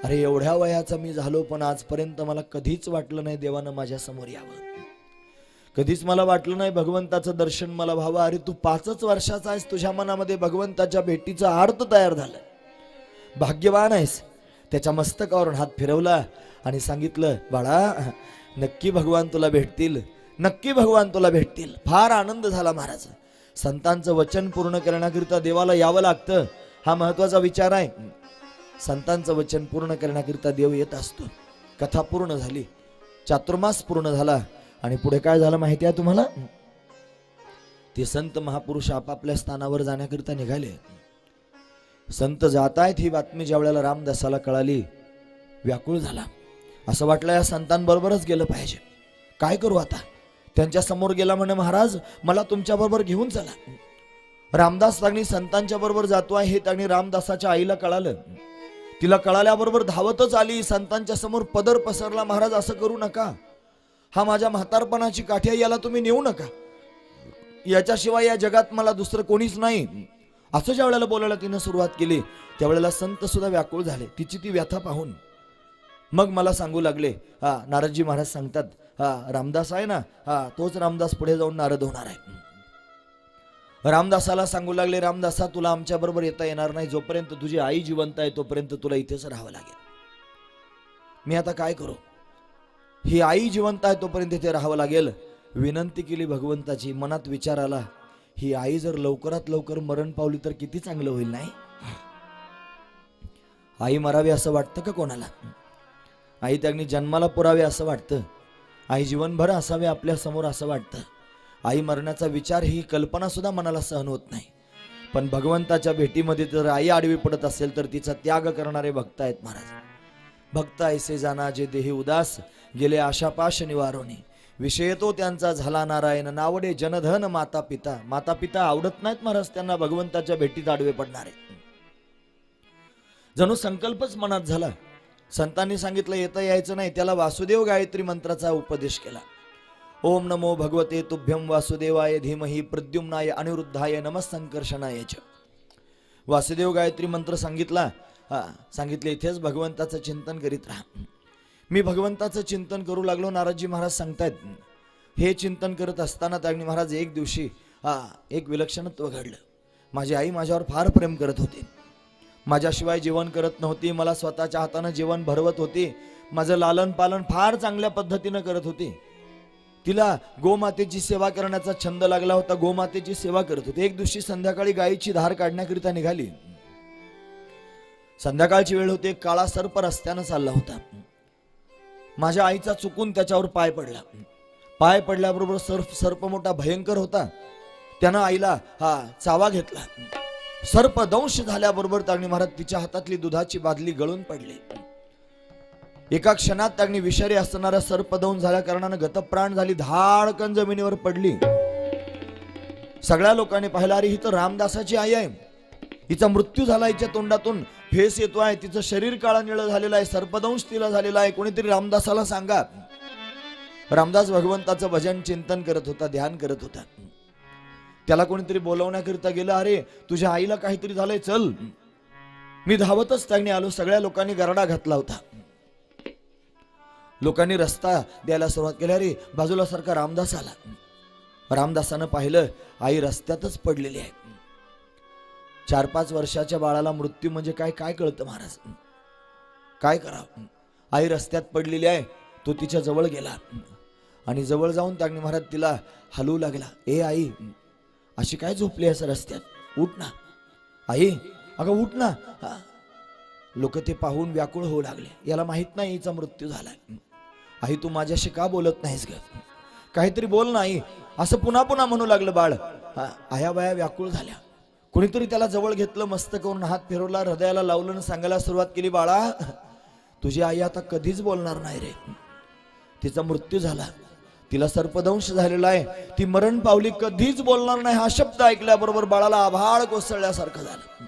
Speaker 1: अरे एवढ्या वयाचा मी झालो, पण आजपर्यंत मला कधीच वाटलं नाही देवानं माझ्या समोर यावं, कधीच मला वाटलं नाही भगवंताचं दर्शन मला व्हावं. अरे तू 5च वर्षाचा आहेस, तुझ्या मनामध्ये भगवंताच्या भेटीचा अर्थ तयार झाला, भाग्यवान आहेस. त्याच्या मस्तकावरून हात फिरवला आणि सांगितलं, बाळा नक्की भगवान तुला भेटतील, नक्की भगवान तुला भेटतील. फार आनंद झाला महाराज. संतांचं वचन पूर्ण करण्याकरिता देवाला यावं लागतं, हा महत्वाचा विचार आहे. संतांचं वचन पूर्ण करण्याकरिता देव येत असतो. कथा पूर्ण झाली, चातुर्मास पूर्ण झाला आणि पुढे काय झालं माहिती आहे तुम्हाला? ते संत महापुरुष आपापल्या स्थानावर जाण्याकरिता निघाले. संत जात आहेत ही बातमी ज्या वेळेला रामदासाला कळाली, व्याकुळ झाला. असं वाटलं या संतांबरोबरच गेलं पाहिजे. काय करू आता? त्यांच्या समोर गेला म्हणे, महाराज मला तुमच्या बरोबर घेऊन चला. रामदास तागणी संतांच्या बरोबर जातो आहे हे तागणी रामदासाच्या आईला कळालं. तिला कळाल्याबरोबर धावतच आली, संतांच्या समोर पदर पसरला, महाराज असं करू नका, हा माझ्या म्हातारपणाची काठी आहे, याला तुम्ही नेऊ नका, याच्याशिवाय या जगात मला दुसरं कोणीच नाही. असं ज्या वेळेला बोलायला तिनं सुरुवात केली त्यावेळेला संत सुद्धा व्याकुळ झाले. तिची ती व्यथा पाहून मग मला सांगू लागले, नारदजी महाराज सांगतात, रामदास आहे ना, तोच रामदास पुढे जाऊन नारद होणार आहे. रामदासाला सांगू लागले, रामदासा तुला आमच्या बरोबर येता येणार नाही, जोपर्यंत तुझी आई जिवंत आहे तोपर्यंत तुला इथेच राहावं लागेल. मी आता काय करू, ही आई जिवंत आहे तोपर्यंत इथे राहावं लागेल. विनंती केली भगवंताची, मनात विचार आला, ही आई जर लवकरात लवकर मरण पावली तर किती चांगलं होईल. नाही, आई मरावी असं वाटतं का कोणाला? आई त्यागनी जन्माला पुरावे असं वाटतं, आई जीवनभर असावे आपल्या समोर असं वाटतं. आई मरण्याचा विचार, ही कल्पना सुद्धा मनाला सहन होत नाही. पण भगवंताच्या भेटीमध्ये जर आई आडवी पडत असेल तर तिचा त्याग करणारे भक्त आहेत महाराज. भक्त ऐसे जाना जे देही उदास, गेले आशापाश निवारोनी, विषय तो त्यांचा झाला नारायण, नावडे जनधन माता पिता. माता पिता आवडत नाहीत महाराज त्यांना भगवंताच्या भेटीत आडवे पडणारे. जणू संकल्पच मनात झाला. संतांनी सांगितलं येता यायचं नाही, त्याला वासुदेव गायत्री मंत्राचा उपदेश केला. ओम नमो भगवते तुभ्यं वासुदेवाय धीमहि प्रद्युम्नाय अनिरुद्धाय नमः संकर्षणाय च. वासुदेव गायत्री मंत्र सांगितला. सांगितले इथेच भगवंताचं चिंतन करीत राहा. मी भगवंताचं चिंतन करू लागलो. नारदजी महाराज सांगतायत, हे चिंतन करत असताना त्यागनी महाराज एक दिवशी एक विलक्षणत्व घडलं. माझी आई माझ्यावर फार प्रेम करत होती, माझ्याशिवाय जेवण करत नव्हती, मला स्वतःच्या हाताने जेवण भरवत होती, माझं लालन पालन फार चांगल्या पद्धतीनं करत होती. तिला गोमातेची सेवा करण्याचा छंद लागला होता, गोमातेची सेवा करत होती. एक दिवशी संध्याकाळी गायीची धार काढण्याकरिता निघाली. संध्याकाळची वेळ होती, काळा सर्प रस्त्यानं चालला होता. माझ्या आईचा चुकून त्याच्यावर पाय पडला. पाय पडल्याबरोबर सर्प मोठा भयंकर होता, त्यानं आईला चावा घेतला. सर्प दंश झाल्याबरोबर त्यागनी महाराज तिच्या हातातली दुधाची बादली गळून पडली. एका क्षणात त्यागनी विषारी असणारा सर्प दंश झाल्या कारणानं गतप्राण झाली, धाडकन जमिनीवर पडली. सगळ्या लोकांनी पाहिलं, अरे ही तर रामदासाची आई आहे, हिचा मृत्यू झाला, हिच्या तोंडातून फेस येतो आहे, तिचं शरीर काळं निळं झालेलं आहे, सर्पदंश तिला झालेला आहे, कोणीतरी रामदासाला सांगा. रामदास भगवंताचं भजन चिंतन करत होता, ध्यान करत होता. त्याला कोणीतरी बोलवण्याकरिता गेलं, अरे तुझ्या आईला काहीतरी झालंय, चल. मी धावतच त्याने आलो. सगळ्या लोकांनी गरडा घातला होता. लोकांनी रस्ता द्यायला सुरुवात केली. अरे बाजूला सारखा रामदास आला. रामदासानं पाहिलं, आई रस्त्यातच पडलेली आहे. 4-5 वर्षाच्या बाळाला मृत्यू म्हणजे काय काय कळतं महाराज, काय करावं. आई रस्त्यात पडलेली आहे. तो तिच्या जवळ गेला आणि जवळ जाऊन त्याने महाराज तिला हलवू लागला. ए आई, अशी काय झोपली आहेस रस्त्यात, उठ ना. आई, अगं उठ ना. लोक ते पाहून व्याकुळ होऊ लागले. याला माहित नाही हिचा मृत्यू झालाय. आई तू माझ्याशी का बोलत नाहीस ग, काहीतरी बोल नाही, असं पुन्हा पुन्हा म्हणू लागलं बाळ. आया बाया व्याकुळ झाल्या. कुणीतरी त्याला जवळ घेतलं, मस्त करून हात फिरवला, हृदयाला लावलं आणि सांगायला सुरुवात केली, बाळा तुझी आई आता कधीच बोलणार नाही रे, तिचा मृत्यू झाला, तिला सर्पदंश झालेला आहे, ती मरण पावली, कधीच बोलणार नाही. हा शब्द ऐकल्याबरोबर बाळाला आभाळ कोसळल्यासारखं झालं.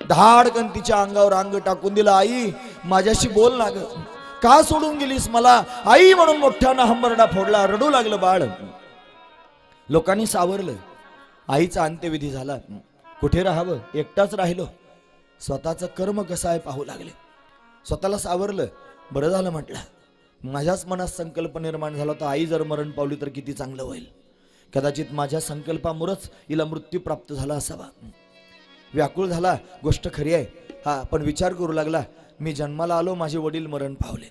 Speaker 1: धाडकन तिच्या अंगावर अंग टाकून दिलं. आई माझ्याशी बोल ना ग, का सोडून गेलीस मला. आई म्हणून मोठ्यानं हंबरडा फोडला, रडू लागलं बाळ. लोकांनी सावरलं. आईचा अंत्यविधी झाला. कुठे राहावं, एकटाच राहिलो. स्वतःचं कर्म कसं आहे पाहू लागले. स्वतःला सावरलं. बरं झालं म्हटलं. माझ्याच मनात संकल्प निर्माण झाला होता, आई जर मरण पावली तर किती चांगलं होईल. कदाचित माझ्या संकल्पामुळेच हिला मृत्यू प्राप्त झाला असावा. व्याकुळ झाला. गोष्ट खरी आहे. पण विचार करू लागला, मी जन्माला आलो, माझे वडील मरण पावले,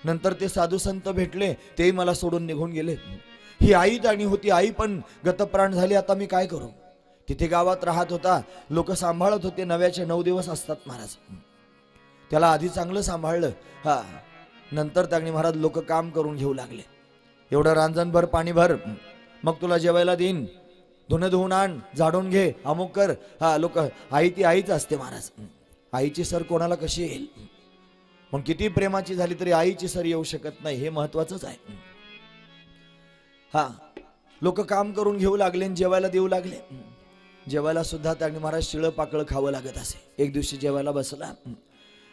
Speaker 1: नंतर ते साधू संत भेटले, तेही मला सोडून निघून गेले. ही आई जाणी होती, आई पण गतप्राण झाली. आता मी काय करू. तिथे गावात राहत होता, लोक सांभाळत होते. 9चे 9 दिवस असतात महाराज. त्याला आधी चांगलं सांभाळलं. नंतर त्याने महाराज लोक काम करून घेऊ लागले. एवढं रांजणभर पाणी भर, मग तुला जेवायला देईन, धुणं धुवून आण, झाडून घे, अमुक कर. लोक, आई ती आईच असते महाराज. आईची सर कोणाला कशी येईल. मग किती प्रेमाची झाली तरी आईची सर येऊ शकत नाही, हे महत्वाचंच आहे. लोक काम करून घेऊ लागले, जेवायला देऊ लागले. जेवायला सुद्धा त्याने महाराज शिळं पाकळं खावं लागत असे. एक दिवशी जेवायला बसला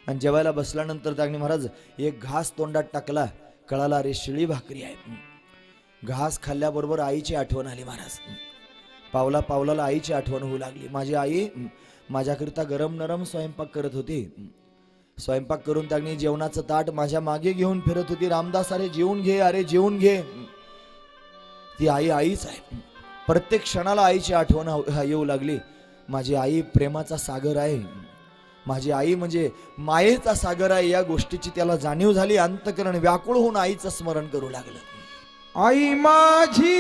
Speaker 1: आणि जेवायला बसल्यानंतर त्याने महाराज एक घास तोंडात टाकला. कळाला, अरे शिळी भाकरी आहे. घास खाल्ल्याबरोबर आईची आठवण आली महाराज. पावला पावलाला आईची आठवण होऊ लागली. माझी आई माझ्याकरिता गरम नरम स्वयंपाक करत होती. स्वयंपाक करून त्यांनी जेवणाचं ताट माझ्या मागे घेऊन फिरत होती. रामदास अरे जेवून घे, अरे जेवून घे. ती आई आईच आहे. प्रत्येक क्षणाला आईची आठवण येऊ लागली. माझी आई प्रेमाचा सागर आहे. माझी आई म्हणजे मायेचा सागर आहे. या गोष्टीची त्याला जाणीव झाली. अंतःकरण व्याकुळ होऊन आईचं स्मरण करू लागलं.
Speaker 2: आई माझी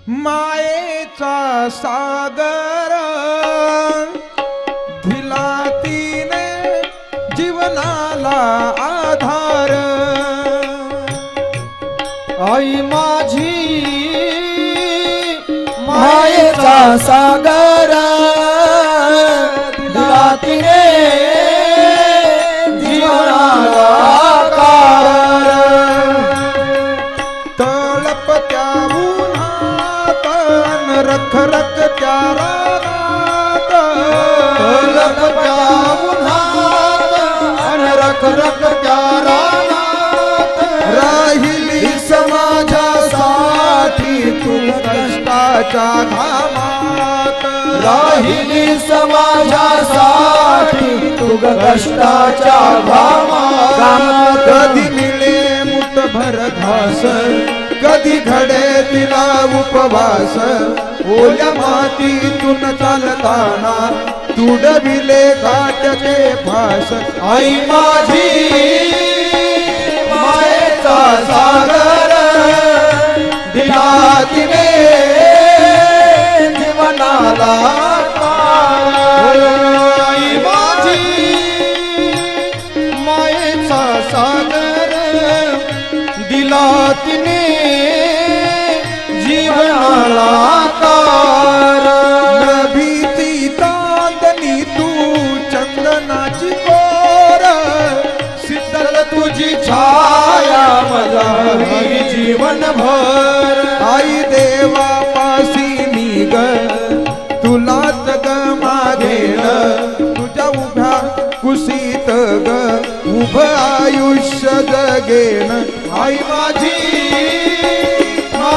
Speaker 2: मायेचा सागर दिला तिने जीवनाला आधार.
Speaker 3: आई माझी
Speaker 1: मायेचा सागर दिला तिने जीवनाला आकार.
Speaker 2: तळपत्या उन्हात रख रख त्या रानात.
Speaker 3: तळपत्या उन्हात अन रख रख त्या रानात
Speaker 2: राहिली समाजासाठी तू कष्टाच्या घामात.
Speaker 3: राहिली समाजासाठी तू कष्टाच्या घामात.
Speaker 2: कधी मिळे मुठभर घास, कधी घडे तिला उपवास. ओल्या मातीतून चालताना तुडविले काट्याचे फास.
Speaker 3: आई माझी मायेचा सागर दिला तिने जीवनाला आकार. आई माझी मायेचा सागर दिला तिने जीवनाला आकार.
Speaker 2: न भीती तांदणी तू चंदनाची कोर.
Speaker 3: शीतल तुझी छाया मला हवी जीवनभर.
Speaker 2: आई देवापासी मी ग तुलाच ग मागेन. तुझ्या उभ्या कुशीत ग उभ आयुष्य जगेन.
Speaker 3: आई माझी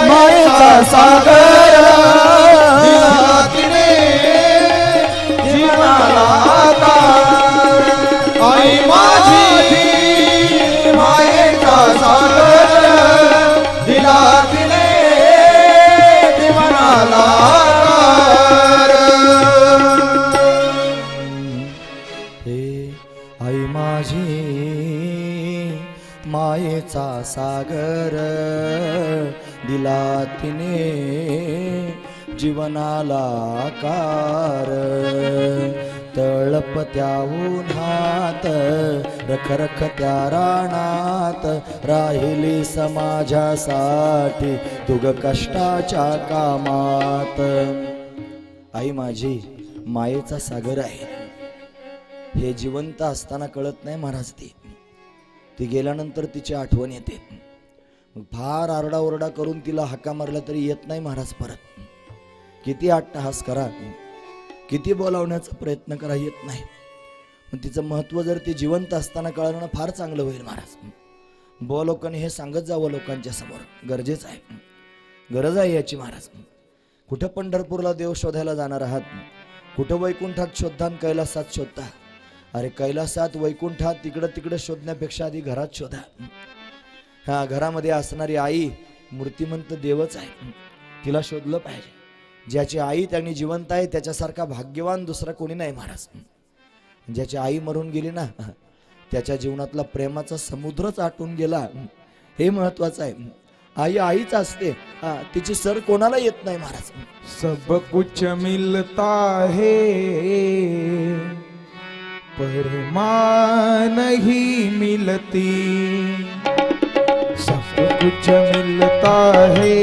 Speaker 1: मायेचा सागर
Speaker 3: दिला तिने जीवनाला आकार. आई माझी मायेचा सागर दिला तिने जीवनाला आकार.
Speaker 1: हे आई माझी मायेचा सागर दिला तिने जीवनाला आकार. तळपत्या उन्हात रखरख त्या रानात राहिली समाजासाठी तुग कष्टाच्या कामात. आई माझी मायेचा सागर आहे. हे जिवंत असताना कळत नाही महाराज. ती गेल्यानंतर तिची आठवण येते. फार आरडाओरडा करून तिला हाका मारला तरी येत नाही महाराज परत. किती अट्टहास करा, किती बोलावण्याचा प्रयत्न करा, येत नाही. पण तिचं महत्त्व जर ती जिवंत असताना कळणं फार चांगलं होईल महाराज. लोकांनी हे सांगत जावं लोकांच्या समोर, गरजेचं आहे, गरज आहे याची महाराज. कुठं पंढरपूरला देव शोधायला जाणार आहात, कुठं वैकुंठात शोधता कैलासात शोधता. अरे कैलासात वैकुंठात तिकडं तिकडं शोधण्यापेक्षा आधी घरात शोधा. हा घरामध्ये असणारी आई मूर्तिमंत देवच आहे, तिला शोधलं पाहिजे. ज्याची आई त्यांनी जिवंत आहे त्याच्यासारखा भाग्यवान दुसरा कोणी नाही महाराज. ज्याची आई मरून गेली ना त्याच्या जीवनातला प्रेमाचा समुद्रच आटून गेला, हे महत्वाचं आहे. आई आईच असते, तिची सर कोणाला येत नाही महाराज.
Speaker 2: सब कुछ मिलता है पर मां नहीं मिलती. सब कुछ मिलता है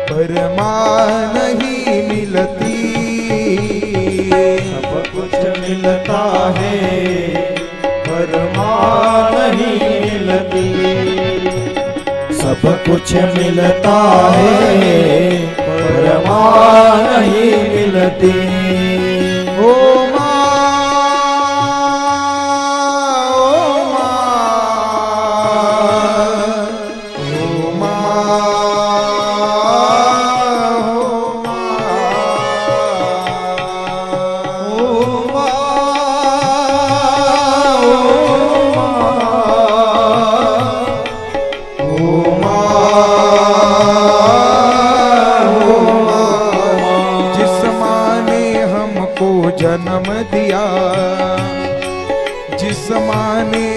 Speaker 2: पर मां नहीं मिलती.
Speaker 3: सब कुछ मिलता है पर मां नहीं मिलती. सब कुछ मिलता है पर मां नहीं मिलती.
Speaker 2: ओ मां, ओ मां, ओ मां, ओ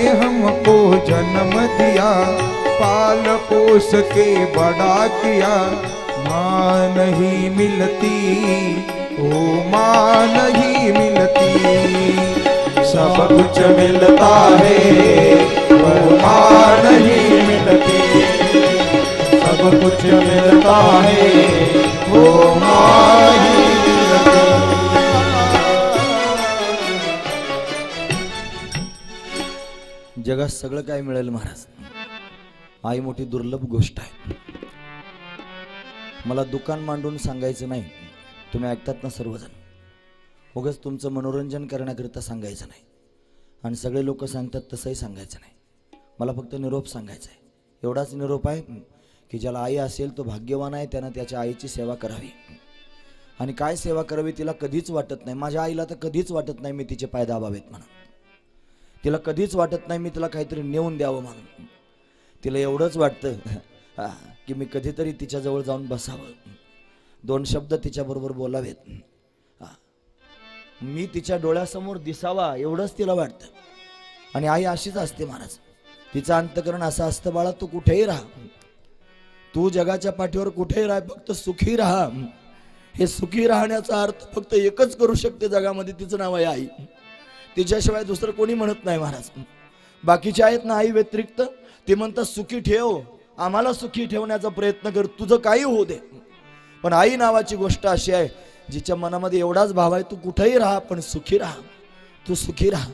Speaker 2: हमको जन्म दिया, पाल पोस के बड़ा किया, माँ नहीं मिलती, ओ माँ नहीं मिलती। सब कुछ मिलता है, वो माँ नहीं मिलती। सब कुछ मिलता है, वो माँ ही मिलती।
Speaker 1: जगात सगळं काय मिळेल महाराज, आई मोठी दुर्लभ गोष्ट आहे. मला दुकान मांडून सांगायचं नाही, तुम्ही ऐकतात ना सर्वजण. उगाच तुमचं मनोरंजन करण्याकरिता सांगायचं नाही, आणि सगळे लोक सांगतात तसंही सांगायचं नाही. मला फक्त निरोप सांगायचा आहे. एवढाच निरोप आहे की ज्याला आई असेल तो भाग्यवान आहे, त्यानं त्याच्या आईची सेवा करावी. आणि काय सेवा करावी तिला कधीच वाटत नाही. माझ्या आईला तर कधीच वाटत नाही मी तिचे पाय दाबावेत म्हणून. तिला कधीच वाटत नाही मी तिला काहीतरी नेऊन द्यावं म्हणून. तिला एवढंच वाटतं की मी कधीतरी तिच्याजवळ जाऊन बसावं, 2 शब्द तिच्याबरोबर बोलावेत, मी तिच्या डोळ्यासमोर दिसावा, एवढंच तिला वाटतं. आणि आई अशीच असते महाराज. तिचं अंतकरण असं असतं, बाळा तू कुठेही राहा, तू जगाच्या पाठीवर कुठेही राहा, फक्त सुखी राहा. हे सुखी राहण्याचा अर्थ फक्त एकच करू शकते जगामध्ये, तिचं नाव आहे आई. तिच्याशिवाय दुसरं कोणी म्हणत नाही महाराज. बाकीचे आहेत ना आई व्यतिरिक्त, ते म्हणतात सुखी ठेव, आम्हाला सुखी ठेवण्याचा प्रयत्न कर, तुझं काही होऊ दे. पण आई नावाची गोष्ट अशी आहे जिच्या मनामध्ये एवढाच भाव आहे, तू कुठेही राहा पण सुखी राहा, तू सुखी राहा.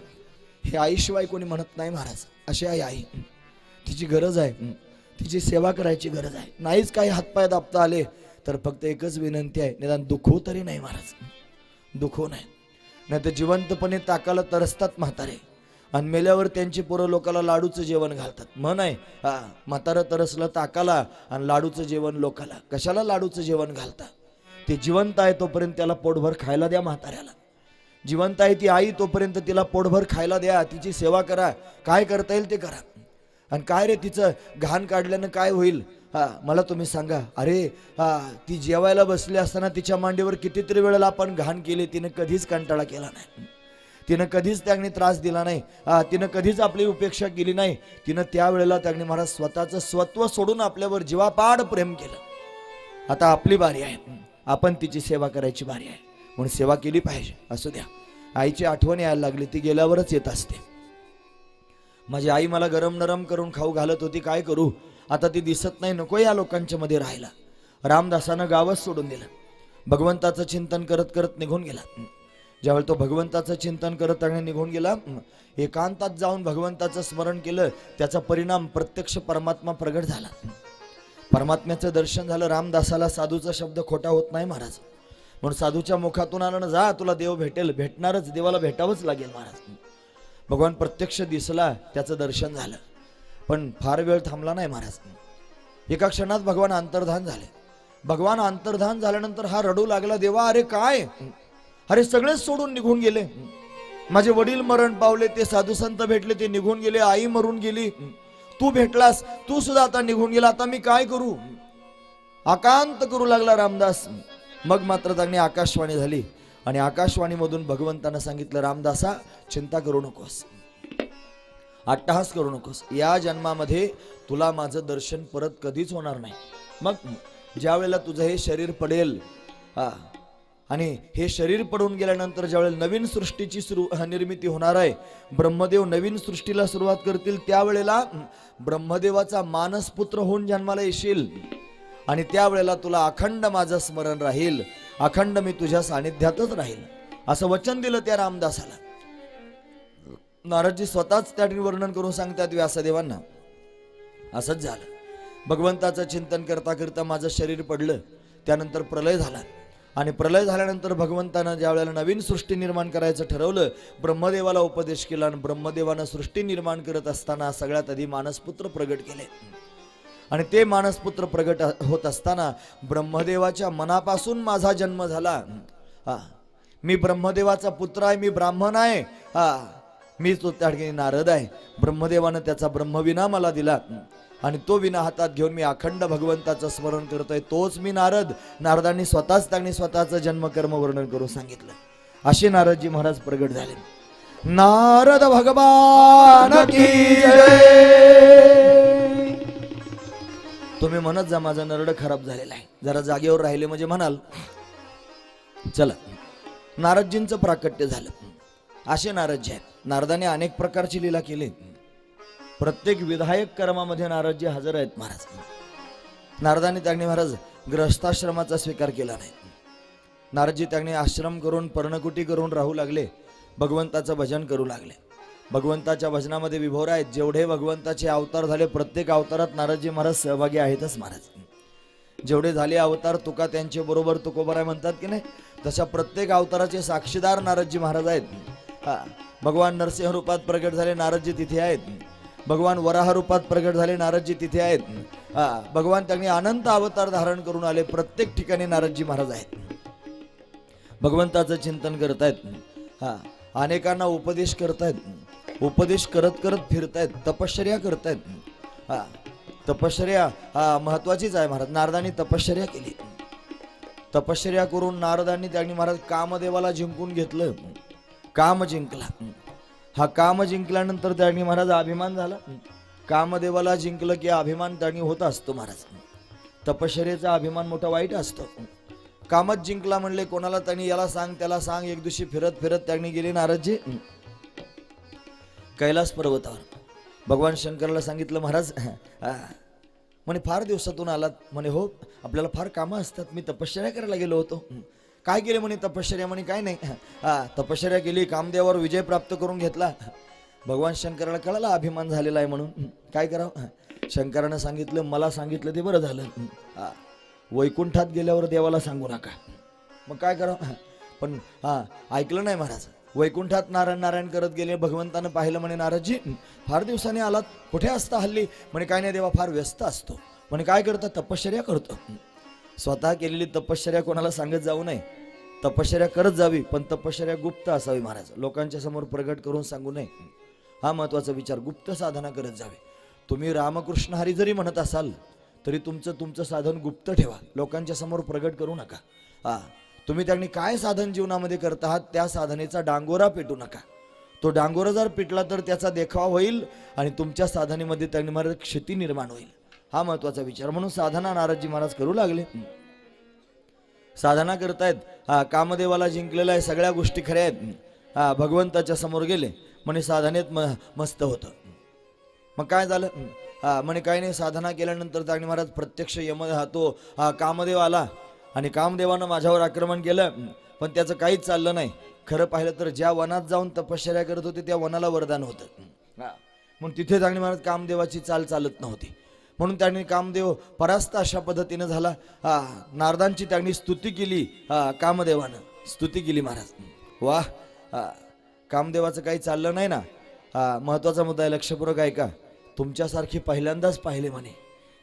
Speaker 1: हे आईशिवाय कोणी म्हणत नाही महाराज. अशी आहे आई. तिची गरज आहे, तिची सेवा करायची गरज आहे. नाहीच काही हातपाय दाबता आले तर फक्त एकच विनंती आहे, निदान दुखो तरी नाही महाराज, दुखो नाही. नाही तर जिवंतपणे ताकाला तरसतात म्हातारे, आणि मेल्यावर त्यांची पोरं लोकाला लाडूचं जेवण घालतात. म्हण आहे, म्हातारं तरसलं ताकाला आणि लाडूचं जेवण लोकाला. कशाला लाडूचं जेवण घालता? ते जिवंत आहे तोपर्यंत त्याला पोटभर खायला द्या. म्हाताऱ्याला जिवंत आहे ती आई तोपर्यंत तिला पोटभर खायला द्या, तिची सेवा करा, काय करता येईल ते करा. आणि काय रे तिचं घाण काढल्यानं काय होईल? मला तुम्ही सांगा. अरे ती जेवायला बसली असताना तिच्या मांडीवर कितीतरी वेळेला आपण घाण केली, तिनं कधीच कंटाळा केला नाही, तिनं कधीच त्याने त्रास दिला नाही, तिनं कधीच आपली उपेक्षा केली नाही. तिनं त्यावेळेला त्याने महाराज स्वतःचं स्वत्व सोडून आपल्यावर जीवापाड प्रेम केलं. आता आपली बारी आहे, आपण तिची सेवा करायची बारी आहे, म्हणून सेवा केली पाहिजे. असू द्या. आईची आठवण यायला लागली, ती गेल्यावरच येत असते. माझी आई मला गरम नरम करून खाऊ घालत होती, काय करू आता ती दिसत नाही, नको या लोकांच्या मध्ये राहायला. रामदासानं गावच सोडून दिलं, भगवंताचं चिंतन करत करत निघून गेला. ज्यावेळी तो भगवंताचं चिंतन करत निघून गेला, एकांतात जाऊन भगवंताचं स्मरण केलं, त्याचा परिणाम प्रत्यक्ष परमात्मा प्रगट झाला. परमात्म्याचं दर्शन झालं. रामदासाला साधूचा शब्द खोटा होत नाही महाराज, म्हणून साधूच्या मुखातून आलं ना, जा तुला देव भेटेल, भेटणारच, देवाला भेटावंच लागेल महाराज. भगवान प्रत्यक्ष दिसला, त्याचं दर्शन झालं, पण फार वेळ थांबला नाही महाराज. एका क्षणात भगवान अंतर्धान झाले. भगवान अंतर्धान झाल्यानंतर हा रडू लागला, देवा अरे काय, अरे सगळेच सोडून निघून गेले, माझे वडील मरण पावले, ते साधू संत भेटले ते निघून गेले, आई मरून गेली, तू भेटलास, तू सुद्धा आता निघून गेला, आता मी काय करू? आकांत करू लागला रामदास. मग मात्र त्यांनी आकाशवाणी झाली, आणि आकाशवाणीमधून भगवंतानं सांगितलं, रामदासा चिंता करू नकोस, अट्टहास करू नकोस, या जन्मामध्ये तुला माझं दर्शन परत कधीच होणार नाही. मग ज्या वेळेला तुझं हे शरीर पडेल, आणि हे शरीर पडून गेल्यानंतर ज्यावेळेला नवीन सृष्टीची निर्मिती होणार आहे, ब्रह्मदेव नवीन सृष्टीला सुरुवात करतील, त्यावेळेला ब्रह्मदेवाचा मानसपुत्र होऊन जन्माला येशील, आणि त्यावेळेला तुला अखंड माझं स्मरण राहील, अखंड मी तुझ्या सानिध्यातच राहील, असं वचन दिलं त्या रामदासाला. नारदजी स्वतःच त्या वर्णन करून सांगतात व्यासदेवांना, असंच झालं. भगवंताचं चिंतन करता करता माझं शरीर पडलं, त्यानंतर प्रलय झाला, आणि प्रलय झाल्यानंतर भगवंतानं ज्या वेळेला नवीन सृष्टी निर्माण करायचं ठरवलं, ब्रह्मदेवाला उपदेश केला, आणि ब्रह्मदेवानं सृष्टी निर्माण करत असताना सगळ्यात आधी मानसपुत्र प्रगट केले. आणि ते मानसपुत्र प्रगट होत असताना ब्रह्मदेवाच्या मनापासून माझा जन्म झाला. मी ब्रह्मदेवाचा पुत्र आहे, मी ब्राह्मण आहे, मी तो त्या ठिकाणी नारद आहे. ब्रह्मदेवानं त्याचा ब्रह्मविना मला दिला, आणि तो विना हातात घेऊन मी अखंड भगवंताचं स्मरण करतोय, तोच मी नारद. नारदांनी स्वतःच त्यांनी स्वतःचं जन्मकर्म वर्णन करून सांगितलं. असे नारदजी महाराज प्रगट झाले. नारद भगवान की जय. तुम्ही म्हणत जा माझं नरड खराब झालेला आहे, जरा जागेवर राहिले म्हणजे म्हणाल. चला, नारदजींचं प्राकट्य झालं. असे नारदजी आहेत. नारदाने अनेक प्रकारची लीला केली. प्रत्येक विधायक कर्मामध्ये नारदजी हजर आहेत महाराज. नारदाने त्यांनी महाराज ग्रहस्थाश्रमाचा स्वीकार केला नाही. नारदजी त्यांनी आश्रम करून पर्णकुटी करून राहू लागले. भगवंताचं भजन करू लागले. भगवंताच्या भजनामध्ये विभोर आहेत. जेवढे भगवंताचे अवतार झाले प्रत्येक अवतारात नारदजी महाराज सहभागी आहेतच महाराज. जेवढे झाले अवतार तुका त्यांचे बरोबर तुकोबराय म्हणतात की नाही, तशा प्रत्येक अवताराचे साक्षीदार नारदजी महाराज आहेत. भगवान नरसिंह रूपात प्रगट झाले नारदजी तिथे आहेत. भगवान वराह रूपात प्रगट झाले नारदजी तिथे आहेत. भगवान त्यांनी अनंत अवतार धारण करून आले. प्रत्येक ठिकाणी नारदजी महाराज आहेत. भगवंताचं चिंतन करतायत. अनेकांना उपदेश करतायत. उपदेश करत करत फिरतायत. तपश्चर्या करतायत. तपश्चर्या महत्वाचीच आहे महाराज. नारदांनी तपश्चर्या केली. तपश्चर्या करून नारदांनी त्यांनी महाराज कामदेवाला जिंकून घेतलं. काम जिंकला. हा काम जिंकल्यानंतर त्यांनी महाराज अभिमान झाला. कामदेवाला जिंकलं की अभिमान त्यांनी होत असतो महाराज. तपश्चर्याचा अभिमान मोठा वाईट असतो. कामच जिंकला म्हणले कोणाला त्यांनी याला सांग त्याला सांग. एक दिवशी फिरत फिरत त्यांनी गेले नारदजी कैलास पर्वतावर. भगवान शंकराला सांगितलं महाराज म्हणे फार दिवसातून आलात म्हणे. हो आपल्याला फार कामं असतात. मी तपश्चर्या करायला गेलो होतो. काय केले म्हणे तपश्चर्या म्हणे. काय नाही तपश्चर्या केली. कामदेवावर विजय प्राप्त करून घेतला. भगवान शंकराला कळाला अभिमान झालेला आहे म्हणून. काय करावं. शंकरानं सांगितलं मला सांगितलं ते बरं झालं. वैकुंठात गेल्यावर देवाला सांगू नका. मग काय करावं. पण ऐकलं नाही महाराज. वैकुंठात नारायण नारायण करत गेले. भगवंतानं पाहिलं म्हणे नारदजी फार दिवसांनी आलात कुठे असता हल्ली. म्हणे काय नाही देवा फार व्यस्त असतो. म्हणे काय करता तपश्चर्या करतो. स्वतः केलेली तपश्चर्या कोणाला सांगत जाऊ नये. तपश्चर्या करत जावी पण तपश्चर्या गुप्त असावी महाराज. लोकांच्या समोर प्रगट करून सांगू नये. हा महत्वाचा विचार. गुप्त साधना करत जावे. तुम्ही रामकृष्ण हरी जरी म्हणत असाल तरी तुमचं साधन गुप्त ठेवा. लोकांच्या समोर प्रगट करू नका. तुम्ही त्यांनी काय साधन जीवनामध्ये करत आहात त्या साधनेचा डांगोरा पेटू नका. तो डांगोरा जर पेटला तर त्याचा देखावा होईल आणि तुमच्या साधनेमध्ये त्यांनी महाराज क्षती निर्माण होईल. हा महत्वाचा विचार. म्हणून साधना नारदजी महाराज करू लागले. साधना करतायत. कामदेवाला जिंकलेला आहे. सगळ्या गोष्टी खऱ्या आहेत. भगवंताच्या समोर गेले म्हणे साधनेत मस्त होतं. मग काय झालं. म्हणे काय नाही. साधना केल्यानंतर त्यांनी महाराज प्रत्यक्ष तो कामदेव आला आणि कामदेवानं माझ्यावर आक्रमण केलं. पण त्याचं काहीच चाललं नाही. खरं पाहिलं तर ज्या वनात जाऊन तपश्चर्या करत होते त्या वनाला वरदान होतं. म्हणून तिथे त्यांनी महाराज कामदेवाची चाल चालत नव्हती. म्हणून त्यांनी कामदेव परास्त अशा पद्धतीनं झाला. नारदांची त्यांनी स्तुती केली. कामदेवानं स्तुती केली महाराज. वाह. कामदेवाचं काही चाललं नाही ना. महत्वाचा मुद्दा आहे. लक्षपूर्वक ऐका. तुमच्यासारखी पहिल्यांदाच पाहिले म्हणे.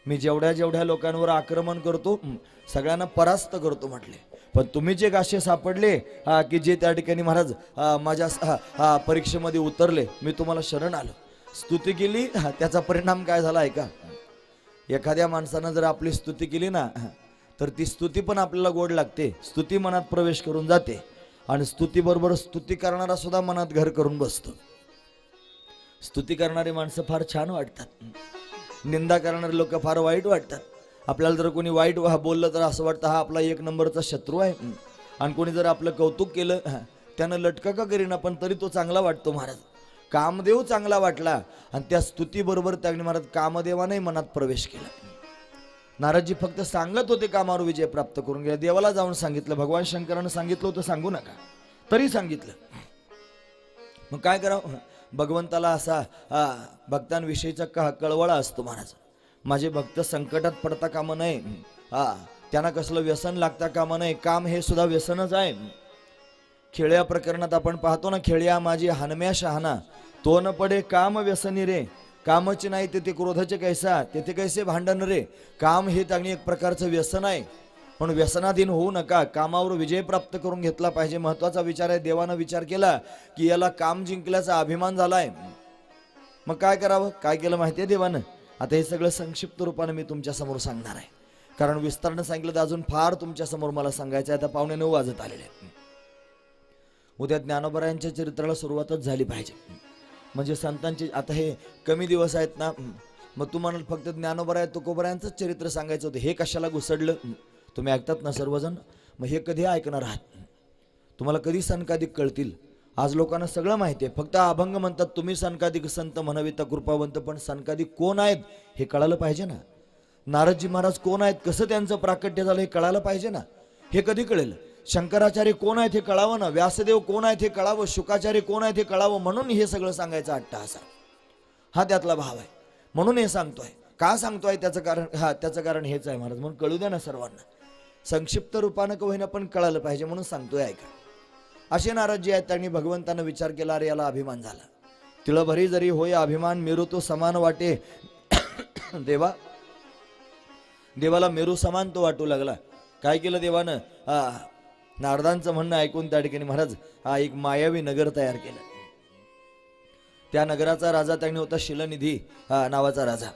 Speaker 1: मी जेवढ्या लोकांवर आक्रमण करतो सगळ्यांना परास्त करतो म्हटले. पण तुम्ही जे गाशे सापडले की जे त्या ठिकाणी महाराज माझ्या परीक्षेमध्ये उतरले मी तुम्हाला शरण आलो. स्तुती केली. त्याचा परिणाम काय झाला ऐका. एखाद्या माणसानं जर आपली स्तुती केली ना तर ती स्तुती पण आपल्याला गोड लागते. स्तुती मनात प्रवेश करून जाते आणि स्तुती बरोबर स्तुती करणारा सुद्धा मनात घर करून बसतो. स्तुती करणारी माणसं फार छान वाटतात. निंदा करणारे लोक फार वाईट वाटतात. आपल्याला जर कोणी वाईट बोललं तर असं वाटतं हा आपला एक नंबरचा शत्रू आहे. आणि कोणी जर आपलं कौतुक केलं त्यानं लटका का करीना पण तरी तो चांगला वाटतो महाराज. कामदेव चांगला वाटला आणि त्या स्तुती बरोबर त्यांनी महाराज कामदेवाने मनात प्रवेश केला. नारदजी फक्त सांगत होते कामावर विजय प्राप्त करून गेला. देवाला जाऊन सांगितलं. भगवान शंकरानं सांगितलं होतं सांगू नका तरी सांगितलं. मग काय करावं. भगवंताला असा भक्तांविषयीचा कळवळा असतो महाराज. माझे भक्त संकटात पडता कामा नये. त्यांना कसलं व्यसन लागता कामा नये. काम हे सुद्धा व्यसनच आहे. खेळ्या प्रकरणात आपण पाहतो ना. खेळ्या माझी हानम्या शहाणा तो न पडे काम व्यसनी रे. कामच नाही तेथे क्रोधाचे कैसा तेथे कैसे भांडण रे. काम हे त्यांनी एक प्रकारचं व्यसन आहे. म्हणून व्यसनाधीन होऊ नका. कामावर विजय प्राप्त करून घेतला पाहिजे. महत्वाचा विचार आहे. देवानं विचार केला की याला काम जिंकल्याचा अभिमान झालाय. मग काय करावं. काय केलं माहितीये देवानं. आता हे सगळं संक्षिप्त रूपाने मी तुमच्या समोर सांगणार आहे. कारण विस्तारानं सांगितलं तर अजून फार तुमच्या समोर मला सांगायचं आहे. आता 9:15 वाजत आलेले आहेत. उद्या ज्ञानोबरायांच्या चरित्राला सुरुवातच झाली पाहिजे. म्हणजे संतांचे आता हे कमी दिवस आहेत ना, मग तुम्हाला फक्त ज्ञानोबराय तुकोबरायांचंच चरित्र सांगायचं होतं. हे कशाला घुसडलं? तुम्ही ऐकतात ना सर्वजण, मग हे कधी ऐकणार आहात? तुम्हाला कधी सनकादिक कळतील? आज लोकांना सगळं माहिती आहे, फक्त अभंग म्हणतात तुम्ही सनकादिक संत म्हणविता कृपावंत, पण सनकादिक कोण आहेत हे कळालं पाहिजे ना. नारदजी महाराज कोण आहेत, कसं त्यांचं प्राकट्य झालं हे कळायला पाहिजे ना. हे कधी कळेल? शंकराचार्य कोण आहेत हे कळावं ना, व्यासदेव कोण आहेत हे कळावं, शुकाचार्य कोण आहेत हे कळावं, म्हणून हे सगळं सांगायचा अट्टहास हा त्यातला भाव आहे. म्हणून हे सांगतोय. का सांगतोय त्याचं कारण, त्याचं कारण हेच आहे महाराज, म्हणून कळू द्या ना सर्वांना. संक्षिप्त रूपानं का होईना पण कळालं पाहिजे म्हणून सांगतोय. ऐका, असे नारद जे आहेत त्यांनी भगवंतानं विचार केला, अरे याला अभिमान झाला. तिळभरी जरी होय अभिमान, मेरू तो समान वाटे. देवाला मेरू समान तो वाटू लागला. काय केलं देवानं? नारदांचं म्हणणं ऐकून त्या ठिकाणी महाराज एक मायावी नगर तयार केलं. त्या नगराचा राजा त्यांनी होता शिलनिधी नावाचा राजा.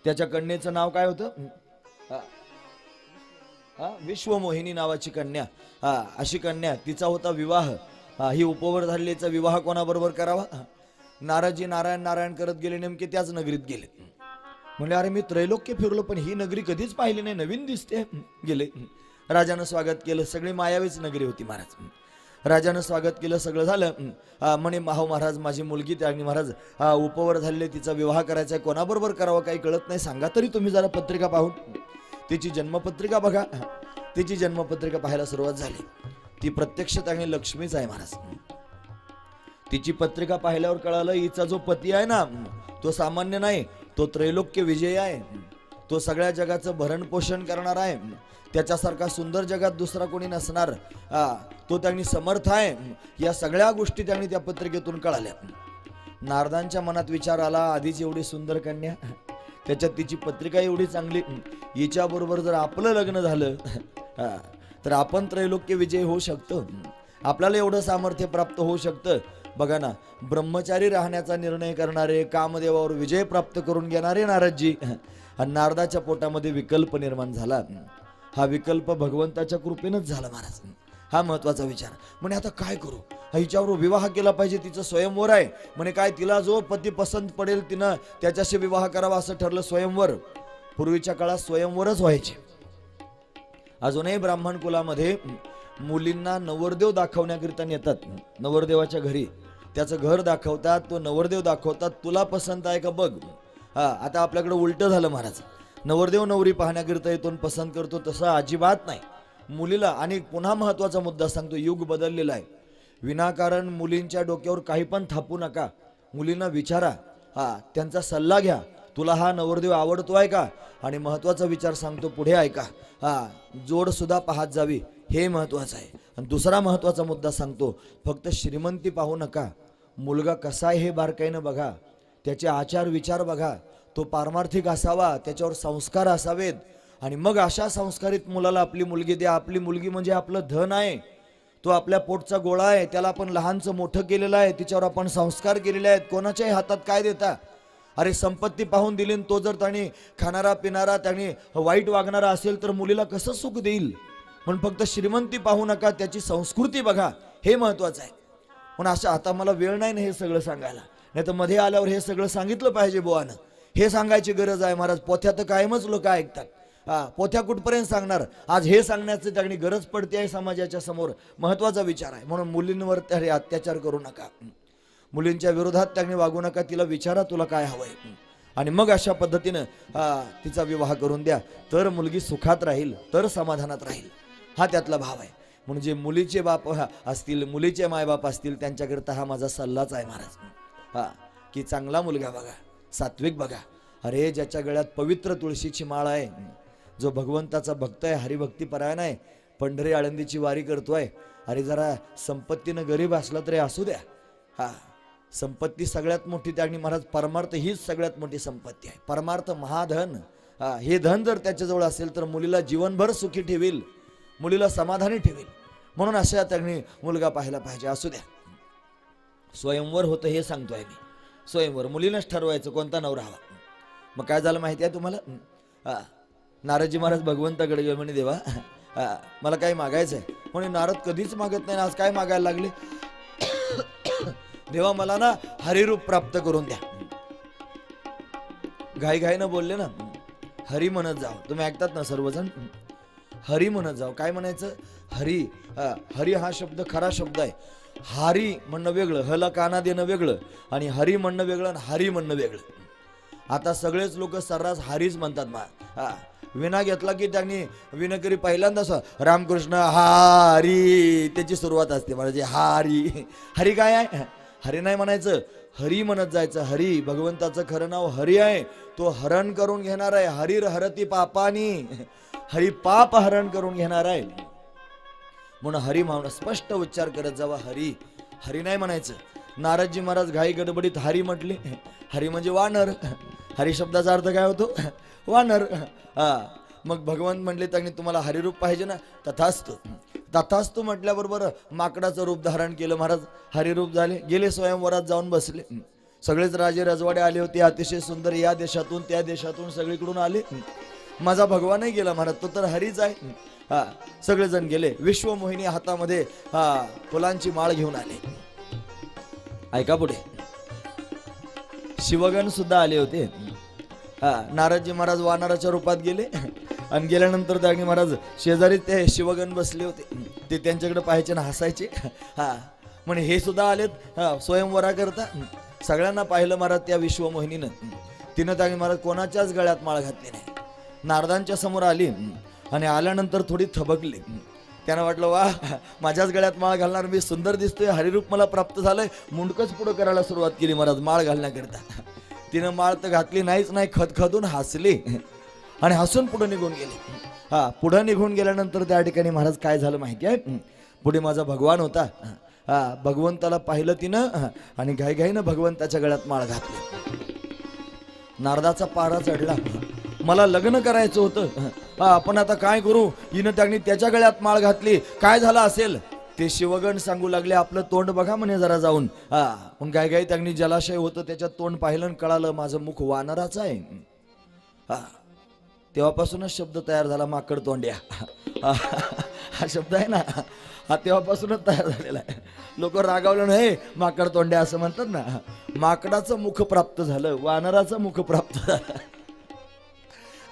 Speaker 1: त्याच्या कन्येचं नाव काय होतं? विश्वमोहिनी नावाची कन्या. अशी कन्या, तिचा होता विवाह. ही उपवर झालेलीचा विवाह कोणाबरोबर करावा? नारदजी नारायण नारायण करत गेले, नेमके त्याच नगरीत गेले. म्हणजे अरे मी त्रैलोक्य फिरलो पण ही नगरी कधीच पाहिली नाही, नवीन दिसते. गेले, राजानं स्वागत केलं. सगळी मायावीच नगरी होती महाराज. राजानं स्वागत केलं, सगळं झालं. म्हणे माहो महाराज माझी मुलगी त्याने महाराज उपवर झालेली, तिचा विवाह करायचा आहे, कोणाबरोबर करावा काही कळत नाही, सांगा तरी तुम्ही जरा पत्रिका पाहून. तिची जन्मपत्रिका बघा. तिची जन्मपत्रिका पाहायला सुरुवात झाली. ती प्रत्यक्ष त्याने लक्ष्मीच आहे महाराज. तिची पत्रिका पाहिल्यावर कळालं हिचा जो पती आहे ना तो सामान्य नाही, तो त्रैलोक्य विजय आहे. तो सगळ्या जगाचं भरण पोषण करणार आहे. त्याच्यासारखा सुंदर जगात दुसरा कोणी नसणार. तो त्यांनी समर्थ आहे. या सगळ्या गोष्टी त्यांनी त्या पत्रिकेतून कळाल्या. नारदांच्या मनात विचार आला, आधीच एवढी सुंदर कन्या, त्याच्यात तिची पत्रिका एवढी चांगली, हिच्या बरोबर जर आपलं लग्न झालं तर आपण त्रैलोक्य विजय होऊ शकतो, आपल्याला एवढं सामर्थ्य प्राप्त होऊ शकतं. बघा ना, ब्रह्मचारी राहण्याचा निर्णय करणारे, कामदेवावर विजय प्राप्त करून घेणारे नारदजी, आणि नारदाच्या पोटामध्ये विकल्प निर्माण झाला. हा विकल्प भगवंताच्या कृपेनंच झाला महाराज. हा महत्वाचा विचार. म्हणे आता काय करू, हिच्यावर विवाह केला पाहिजे, तिचं स्वयंवर आहे. म्हणे काय, तिला जो पती पसंत पडेल तिनं त्याच्याशी विवाह करावा असं ठरलं. स्वयंवर, पूर्वीच्या काळात स्वयंवरच व्हायचे. अजूनही ब्राह्मण कुलामध्ये मुलींना नवरदेव दाखवण्याकरिता येतात. नवरदेवाच्या घरी त्याचं घर दाखवतात, तो नवरदेव दाखवतात, तुला पसंत आहे का बघ. आता आपल्याकडे उलट झालं महाराज. नवरदेव नवरी पाहण्याकरिता येतो पसंत करतो, तसं अजिबात नाही. मुलीला, आणि पुन्हा महत्वाचा मुद्दा सांगतो, युग बदललेला आहे. विनाकारण मुलींच्या डोक्यावर काही पण थापू नका. मुलींना विचारा, त्यांचा सल्ला घ्या, तुला हा नवरदेव आवडतो का. आणि महत्वाचा विचार सांगतो, पुढे ऐका. जोड सुद्धा पाहत जावी, हे महत्वाचं आहे. आणि दुसरा महत्वाचा मुद्दा सांगतो, फक्त श्रीमंती पाहू नका, मुलगा कसा आहे हे बारकाईनं बघा, त्याचे आचार विचार बघा, तो पारमार्थिक असावा, त्याच्यावर संस्कार असावेत. आणि मग अशा संस्कारित मुलाला आपली मुलगी द्या. आपली मुलगी म्हणजे आपलं धन आहे, तो आपल्या पोटचा गोळा आहे, त्याला आपण लहानचं मोठं केलेलं आहे, तिच्यावर आपण संस्कार केलेले आहेत. कोणाच्याही हातात काय देता? अरे संपत्ती पाहून दिली, तो जर त्याने खाणारा पिणारा, त्याने वाईट वागणारा असेल तर मुलीला कसं सुख देईल. पण फक्त श्रीमंती पाहू नका, त्याची संस्कृती बघा, हे महत्वाचं आहे. पण असं आता मला वेळ नाही ना हे सगळं सांगायला, नाही तर मध्ये आल्यावर हे सगळं सांगितलं पाहिजे बुवानं. हे सांगायची गरज आहे महाराज. पोथ्या तर कायमच लोक ऐकतात. पोथ्या कुठपर्यंत सांगणार, आज हे सांगण्याचं त्यांनी गरज पडते आहे समाजाच्या समोर. महत्वाचा विचार आहे. म्हणून मुलींवर तरी अत्याचार करू नका, मुलींच्या विरोधात त्यांनी वागू नका. तिला विचारा तुला काय हवंय, आणि मग अशा पद्धतीनं तिचा विवाह करून द्या, तर मुलगी सुखात राहील, तर समाधानात राहील. हा त्यातला भाव आहे. म्हणजे मुलीचे बाप असतील, मुलीचे मायबाप असतील, त्यांच्याकरता हा माझा सल्लाच आहे महाराज. की चांगला मुलगा बघा, सात्विक बघा. अरे ज्याच्या गळ्यात पवित्र तुळशीची माळ आहे, जो भगवंताचा भक्त आहे, हरिभक्तीपरायण आहे, पंढरी आळंदीची वारी करतोय. अरे जरा संपत्तीनं गरीब असला तरी असू द्या. संपत्ती सगळ्यात मोठी त्याने महाराज, परमार्थ हीच सगळ्यात मोठी संपत्ती आहे. परमार्थ महाधन. हे धन जर त्याच्याजवळ असेल तर मुलीला जीवनभर सुखी ठेवील, मुलीला समाधानी ठेवील. म्हणून अशा त्यांनी मुलगा पाहायला पाहिजे. असू द्या, स्वयंवर होतं हे सांगतोय मी. स्वयंवर मुलीनंच ठरवायचं कोणता नवरा हवा. मग काय झालं माहिती आहे तुम्हाला? नारदजी महाराज भगवंताकडे गेले, म्हणे देवा मला काही मागायचं आहे. म्हणे नारद कधीच मागत नाही, आज काय मागायला लागले? देवा मला ना हरिरूप प्राप्त करून द्या. घाईघाईनं बोलले ना, हरी म्हणत जाव. तुम्ही ऐकतात ना सर्वजण, हरी म्हणत जाव. काय म्हणायचं? हरी. हरी हा शब्द खरा शब्द आहे. हारी म्हणणं वेगळं, हला काना देणं वेगळं, आणि हरी म्हणणं वेगळं आणि हारी म्हणणं वेगळं. आता सगळेच लोक सर्रास हारीच म्हणतात. विना घेतला की त्यांनी विनकरी पहिल्यांदाच रामकृष्ण हारी त्याची सुरुवात असते. म्हणजे हारी. हरी काय आहे? हरी नाही म्हणायचं, हरी म्हणत जायचं. हरी भगवंताचं खरं नाव हरी आहे. तो हरण करून घेणार आहे. हरीर हरती पापानी. हरी पाप हरण करून घेणार आहे. म्हणून हरी म्हणून स्पष्ट उच्चार करत जावा. हरी. हरी नाही म्हणायचं. नारदजी महाराज घाई गडबडीत हरी म्हटले. हरी म्हणजे वानर. हरी शब्दाचा अर्थ काय होतो? वानर. मग भगवंत म्हटले त्यांनी तुम्हाला हरिरूप पाहिजे ना? तथास्तु. तथास्तु म्हटल्याबरोबर माकडाचं रूप धारण केलं महाराज. हरिरूप झाले. गेले स्वयंवरात जाऊन बसले. सगळेच राजे रजवाडे आले होते, अतिशय सुंदर. या देशातून त्या देशातून सगळीकडून आले. माझा भगवानही गेला महाराज, तो तर हरीच आहे. सगळेजण गेले. विश्वमोहिनी हातामध्ये फुलांची माळ घेऊन आले. ऐका पुढे. शिवगण सुद्धा आले होते. नारदजी महाराज वानराच्या रूपात गेले आणि गेल्यानंतर त्यांनी महाराज शेजारी ते शिवगण बसले होते. ते त्यांच्याकडे पाहायचे ना हसायचे. म्हणे हे सुद्धा आलेत स्वयंवरा करता. सगळ्यांना पाहिलं महाराज त्या विश्वमोहिनीनं. तिनं त्यांनी महाराज कोणाच्याच गळ्यात माळ घातली नाही. नारदांच्या समोर आली आणि आल्यानंतर थोडी थबकली. त्यांना वाटलं वा माझ्याच गळ्यात माळ घालणार, मी सुंदर दिसतोय, हरिरूप मला प्राप्त झालंय. मुंडकच पुढं करायला सुरुवात केली महाराज माळ घालण्याकरता. तिनं माळ तर घातली नाहीच नाही, खदखदून हसली आणि हसून पुढे निघून गेली. पुढे निघून गेल्यानंतर त्या ठिकाणी महाराज काय झालं माहिती आहे? पुढे माझा भगवान होता. भगवंताला पाहिलं तिनं आणि घाईघाईनं भगवंताच्या गळ्यात माळ घातली. नारदाचा पारा चढला. मला लग्न करायचं होतं, आपण आता काय करू? हिनं त्यांनी त्याच्या गळ्यात माळ घातली, काय झालं असेल? ते शिवगण सांगू लागले आपलं तोंड बघा म्हणे जरा जाऊन. मग गाय त्यांनी जलाशय होतं त्याच्यात तोंड पाहिलं, कळालं माझं मुख वानराचं आहे. तेव्हापासूनच शब्द तयार झाला माकड तोंड्या. हा शब्द आहे ना, हा तेव्हापासूनच तयार झालेला आहे. लोक रागावलं नाही माकड तोंड्या असं म्हणतात ना. माकडाचं मुख प्राप्त झालं, वानराचं मुख प्राप्त झालं.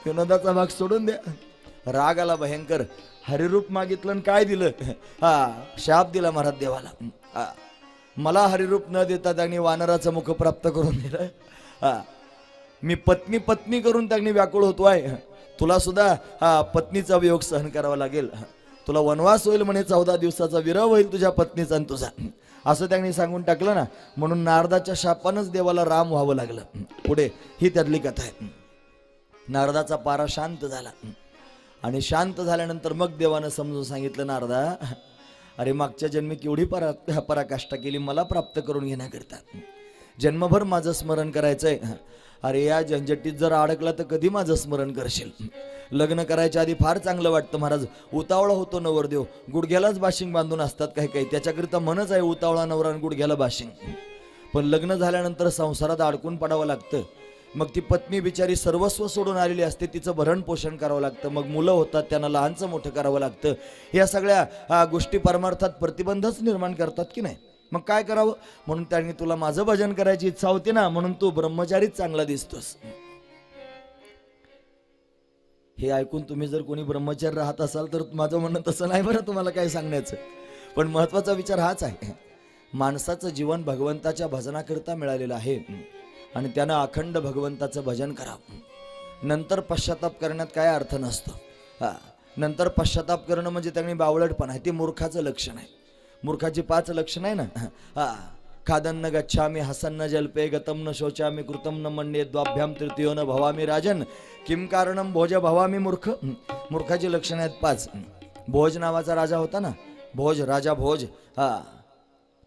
Speaker 1: विनोदाचा भाग सोडून द्या. राग आला भयंकर. हरिरूप मागितलं काय दिलं? शाप दिला महाराज देवाला. मला हरिरूप न देता त्यांनी वानराचं मुख प्राप्त करून दिलं. मी पत्नी पत्नी करून त्यांनी व्याकुळ होतोय. तुला सुद्धा पत्नीचा वियोग सहन करावा लागेल. तुला वनवास होईल म्हणे, 14 दिवसाचा विरह होईल तुझ्या पत्नीचा आणि तुझा, असं त्यांनी सांगून टाकलं ना. म्हणून नारदाच्या शापानंच देवाला राम व्हावं लागलं. पुढे ही त्यातली कथा आहे. नारदाचा पारा शांत झाला आणि शांत झाल्यानंतर मग देवानं समजून सांगितलं, नारदा अरे मागच्या जन्मी केवढी पराकाष्ठा केली मला प्राप्त करून घेण्याकरता. जन्मभर माझं स्मरण करायचंय. अरे या झंझटीत जर अडकला तर कधी माझं स्मरण करशील? लग्न करायच्या आधी फार चांगलं वाटतं महाराज, उतावळा होतो नवरदेव, गुडघ्यालाच बाशिंग बांधून असतात काही काही, त्याच्याकरिता मनच आहे उतावळा नवरा आणि गुडघ्याला बाशिंग. पण लग्न झाल्यानंतर संसारात अडकून पडावं लागतं. मग ती पत्नी बिचारी सर्वस्व सोडून आलेली असते, तिचं भरण पोषण करावं लागतं. मग मुलं होतात, त्यांना लहानचं मोठं करावं लागतं. या सगळ्या गोष्टी परमार्थात प्रतिबंधच निर्माण करतात की नाही? मग काय करावं? म्हणून त्यांनी तुला माझं भजन करायची इच्छा होती ना, म्हणून तू ब्रह्मचारीच चांगला दिसतोस. हे ऐकून तुम्ही जर कोणी ब्रह्मचारी राहत असाल तर माझं म्हणणं तसं नाही बरं तुम्हाला काय सांगण्याचं. पण महत्वाचा विचार हाच आहे, माणसाचं जीवन भगवंताच्या भजनाकरिता मिळालेलं आहे आणि त्यानं अखंड भगवंताचं भजन करावं. नंतर पश्चाताप करण्यात काय अर्थ नसतो. नंतर पश्चाताप करणं म्हणजे त्यांनी बावळटपणा आहे, ते मूर्खाचं लक्षण आहे. मूर्खाची 5 लक्षण आहे ना. खादन्न गच्छामी हसन्न जल्पे गतम न शोचामी कृतम न मन्ये द्वाभ्याम तृतीयो न भवामी राजन किम कारणम भोज भवामी मूर्ख. मूर्खाची लक्षण आहेत 5. भोज नावाचा राजा होता ना, भोज राजा भोज.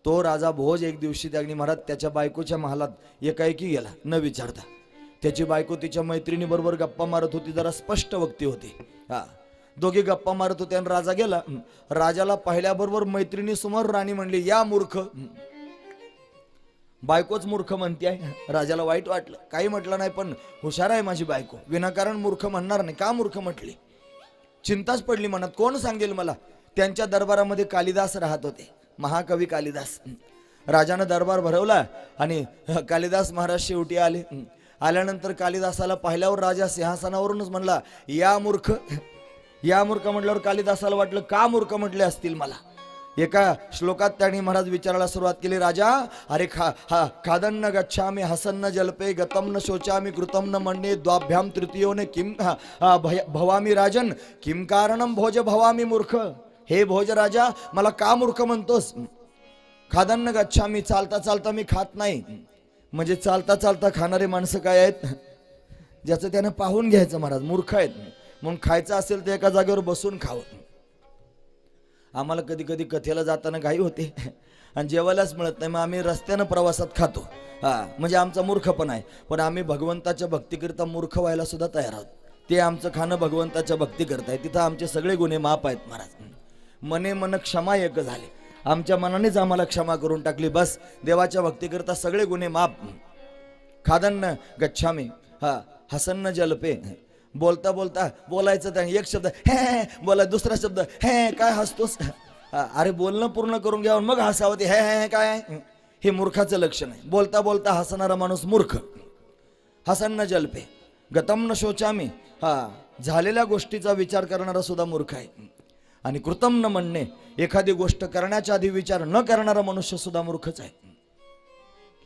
Speaker 1: तो राजा भोज एक दिवशी त्यांनी महाराज त्याच्या बायकोच्या महालात एकाएकी गेला न विचारता. त्याची बायको तिच्या मैत्रिणी बरोबर गप्पा मारत होती, जरा स्पष्ट वक्ती होती. दोघे गप्पा मारत होते आणि राजा गेला. राजाला पाहिल्याबरोबर मैत्रिणी समोर राणी म्हणली या मूर्ख. बायकोच मूर्ख म्हणते आहे. राजाला वाईट वाटलं, काही म्हटलं नाही, पण हुशार आहे माझी बायको, विनाकारण मूर्ख म्हणणार नाही. का मूर्ख म्हटली? चिंताच पडली मनात, कोण सांगेल मला. त्यांच्या दरबारामध्ये कालिदास राहत होते, महाकवी कालिदास. राजानं दरबार भरवला आणि कालिदास महाराज शेवटी आले. आल्यानंतर कालिदासाला पाहिल्यावर राजा सिंहासनावरूनच म्हणला, या मूर्ख, या मूर्ख. म्हटल्यावर कालिदासाला वाटलं का मूर्ख म्हटले असतील मला. एका श्लोकात त्यांनी महाराज विचारायला सुरुवात केली, राजा अरे खादन्न गच्छामी हसन्न जल्पे गतम न शोचामी कृतम न म्हणणे द्वाभ्याम तृतीयोने किम भवामी राजन किम कारणम भोज भवामी मूर्ख. हे भोज राजा मला का मूर्ख म्हणतोस. खादन्न गच्छामी, चालता चालता मी खात नाही. म्हणजे चालता चालता खाणारे माणसं काय आहेत, ज्याचं त्यानं पाहून घ्यायचं महाराज, मूर्ख आहेत. म्हणून खायचं असेल तर एका जागेवर बसून खावं. आम्हाला कधी कधी कथेला जाताना घाई होते आणि जेवायलाच मिळत नाही, मग आम्ही रस्त्यानं प्रवासात खातो. म्हणजे आमचा मूर्खपणा आहे. पण आम्ही भगवंताच्या भक्तीकरिता मूर्ख व्हायला सुद्धा तयार आहोत. ते आमचं खाणं भगवंताच्या भक्ती करताय, तिथं आमचे सगळे गुन्हे माफ आहेत महाराज. मने मन क्षमा एक झाले, आमच्या मनानेच आम्हाला क्षमा करून टाकली, बस देवाच्या भक्तीकरिता सगळे गुन्हे माफ. खादन्न गच्छामी हसन्न जलपे, बोलता बोलता बोलायचं त्याने एक शब्द हे बोला, दुसरा शब्द हे काय हसतोस. अरे बोलणं पूर्ण करून घ्यावं मग हसावं. ते हे काय, हे मूर्खाचं लक्षण आहे. बोलता बोलता हसणारा माणूस मूर्ख. हसन्न जल्पे गतम न शोचामी, झालेल्या गोष्टीचा विचार करणारा सुद्धा मूर्ख आहे. आणि कृतम न म्हणणे, एखादी गोष्ट करण्याच्या आधी विचार न करणारा मनुष्य सुद्धा मूर्खच आहे.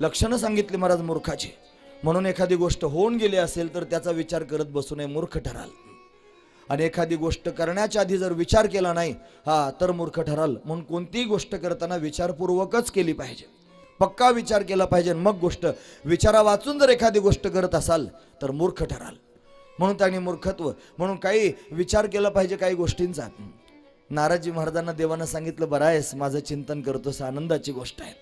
Speaker 1: लक्षणं सांगितली महाराज मूर्खाची. म्हणून एखादी गोष्ट होऊन गेली असेल तर त्याचा विचार करत बसू नये, मूर्ख ठराल. आणि एखादी गोष्ट करण्याच्या आधी जर विचार केला नाही तर मूर्ख ठराल. म्हणून कोणतीही गोष्ट करताना विचारपूर्वकच केली पाहिजे, पक्का विचार केला पाहिजे. मग गोष्ट विचारा वाचून जर एखादी गोष्ट करत असाल तर मूर्ख ठराल. म्हणून त्यांनी मूर्खत्व, म्हणून काही विचार केला पाहिजे काही गोष्टींचा. नारदजी महाराजांना देवानं सांगितलं, बरं आहेस, माझं चिंतन करतोस, आनंदाची गोष्ट आहे,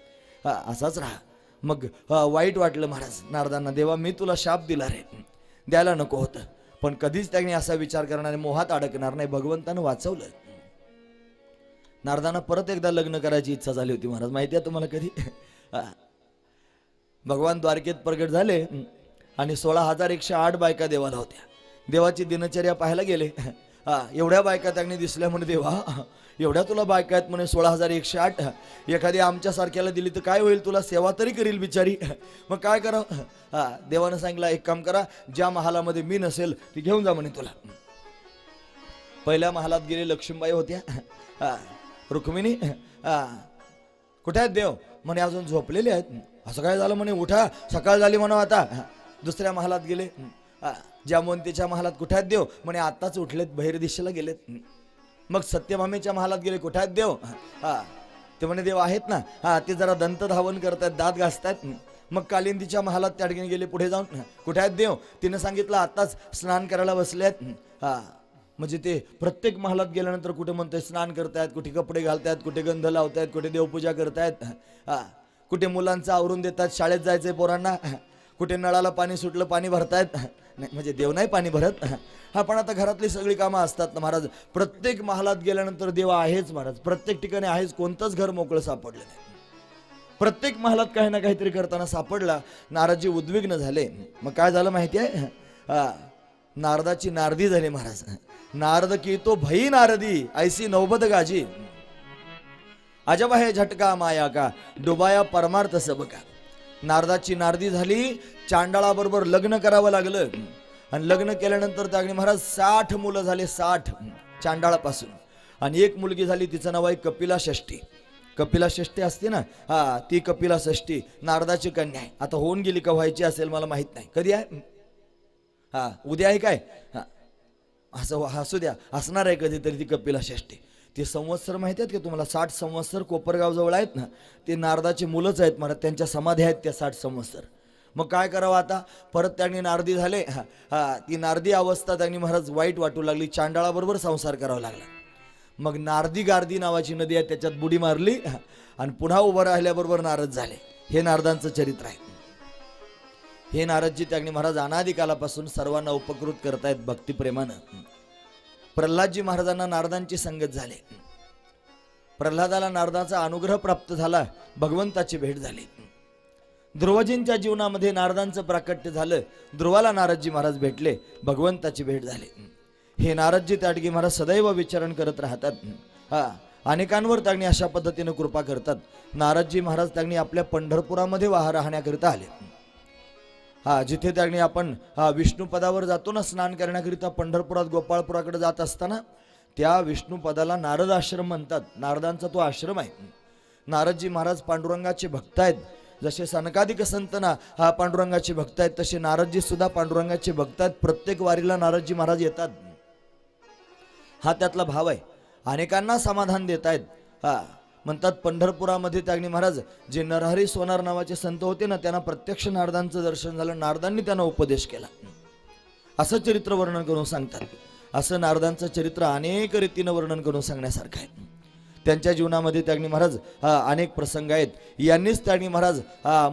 Speaker 1: असाच राहा. मग वाईट वाटलं महाराज नारदांना, देवा मी तुला शाप दिला रे, द्यायला नको होतं. पण कधीच त्यांनी असा विचार करणारे मोहात अडकणार नाही, भगवंतानं वाचवलं. नारदांना परत एकदा लग्न करायची इच्छा झाली होती महाराज, माहिती आहे तुम्हाला कधी. भगवान द्वारकेत प्रगट झाले आणि 16,108 बायका देवाला होत्या. देवाची दिनचर्या पाहायला गेले, एवढ्या बायका त्यांनी दिसल्या म्हणे, देवा एवढ्या तुला बायका आहेत म्हणे 16,108, एखादी आमच्यासारख्याला दिली तर काय होईल, तुला सेवा तरी करील बिचारी, मग काय करावं. देवानं सांगितलं, एक काम करा, ज्या महालामध्ये मी नसेल ती घेऊन जा म्हणे तुला. पहिल्या महालात गेले, लक्ष्मीबाई होत्या. रुक्मिणी कुठे आहेत देव म्हणे, अजून झोपलेले आहेत. असं काय झालं म्हणे, उठा सकाळ झाली म्हणा आता. दुसऱ्या महालात गेले, जामवंतीच्या महालात कुठे आहेत देव म्हणे, आत्ताच उठलेत, बहिर दिशेला गेलेत. मग सत्यभामेच्या महालात गेले, कुठे आहेत देव, ते म्हणे देव आहेत ना, ते जरा दंत धावन करतायत, दात घासतायत. मग कालिंदीच्या महालात त्या ठिकाणी गेले, पुढे जाऊन कुठे आहेत देव, तिनं सांगितलं आत्ताच स्नान करायला बसलेत. म्हणजे ते प्रत्येक महालात गेल्यानंतर कुठे म्हणतोय स्नान करतायत, कुठे कपडे घालतायत, कुठे गंध लावतायत, कुठे देवपूजा करतायत, कुठे मुलांचं आवरून देतात, शाळेत जायचंय पोरांना, कुठे नळाला पाणी सुटलं पाणी भरतायत. नाही म्हणजे देव नाही पाणी भरत, पण आता घरातली सगळी कामं असतात ना महाराज. प्रत्येक महालात गेल्यानंतर देव आहेच महाराज, प्रत्येक ठिकाणी आहेच, कोणतंच घर मोकळं सापडलं नाही. प्रत्येक महालात काही ना काहीतरी करताना सापडला. नारदजी उद्विग्न झाले. मग काय झालं माहिती आहे, नारदाची नारदी झाली महाराज. नारद की तो भई नारदी ऐसी नौबत गाजी, अजब है झटका माया का डुबाया परमार्थ सब का. नारदाची नारदी झाली, चांडाळाबरोबर लग्न करावं लागलं. आणि लग्न केल्यानंतर त्याने महाराज 60 मुलं झाले, 60 चांडाळापासून. आणि एक मुलगी झाली, तिचं नाव आहे कपिला षष्ठी. कपिला षष्ठी असते ना, ती कपिला षष्ठी नारदाची कन्या आहे. आता होऊन गेली का व्हायची असेल मला माहित नाही, कधी आहे, उद्या आहे काय, असं असू द्या, असणार आहे कधीतरी ती कपिला षष्ठी. ते संवत्सर माहिती आहेत का तुम्हाला, 60 संवत्सर कोपरगाव जवळ आहेत ना, ते नारदाचे मुलंच आहेत महाराज, त्यांच्या समाधी आहेत त्या 60 संवत्सर. मग काय करावं आता, परत त्यांनी नारदी झाले. ती नारदी अवस्था त्यांनी महाराज वाईट वाटू लागली, चांडाळाबरोबर संसार करावा लागला. मग नारदी गारदी नावाची नदी आहे, त्याच्यात बुडी मारली आणि पुन्हा उभं राहिल्याबरोबर नारद झाले. हे नारदांचं चरित्र आहे. हे नारदजी त्यांनी महाराज अनादिकालापासून सर्वांना उपकृत करतायत भक्तिप्रेमानं. प्रल्हादजी महाराजांना नारदांची संगत झाली. प्रल्हादाला नारदाचा अनुग्रह प्राप्त झाला, भगवंताची भेट झाली. ध्रुवजींच्या जीवनामध्ये नारदांचं प्राकट्य झालं, ध्रुवाला नारदजी महाराज भेटले, भगवंताची भेट झाली. हे नारदजी ताडगी महाराज सदैव विचारण करत राहतात. हा अनेकांवर त्यांनी अशा पद्धतीने कृपा करतात. नारदजी महाराज त्यांनी आपल्या पंढरपुरामध्ये वाहा राहण्याकरिता आले. हा जिथे त्यांनी आपण विष्णू पदावर जातो ना स्नान करण्याकरिता, पंढरपुरात गोपाळपुराकडे जात असताना त्या विष्णू पदाला नारद आश्रम म्हणतात. नारदांचा तो आश्रम आहे. नारदजी महाराज पांडुरंगाचे भक्त आहेत. जसे सनकादिक संत ना पांडुरंगाचे भक्त आहेत, तसे नारदजी सुद्धा पांडुरंगाचे भक्त आहेत. प्रत्येक वारीला नारदजी महाराज येतात. हा त्यातला भाव आहे. अनेकांना समाधान देत आहेत. हा म्हणतात पंढरपुरामध्ये त्यागणी महाराज जे नरहरी सोनार नावाचे संत होते ना, त्यांना प्रत्यक्ष नारदांचं दर्शन झालं. नारदांनी त्यांना उपदेश केला, असं चरित्र वर्णन करून सांगतात. असं नारदांचं चरित्र अनेक रीतीनं वर्णन करून सांगण्यासारखं आहे. त्यांच्या जीवनामध्ये त्यागणी महाराज अनेक प्रसंग आहेत. यांनीच त्यागणी महाराज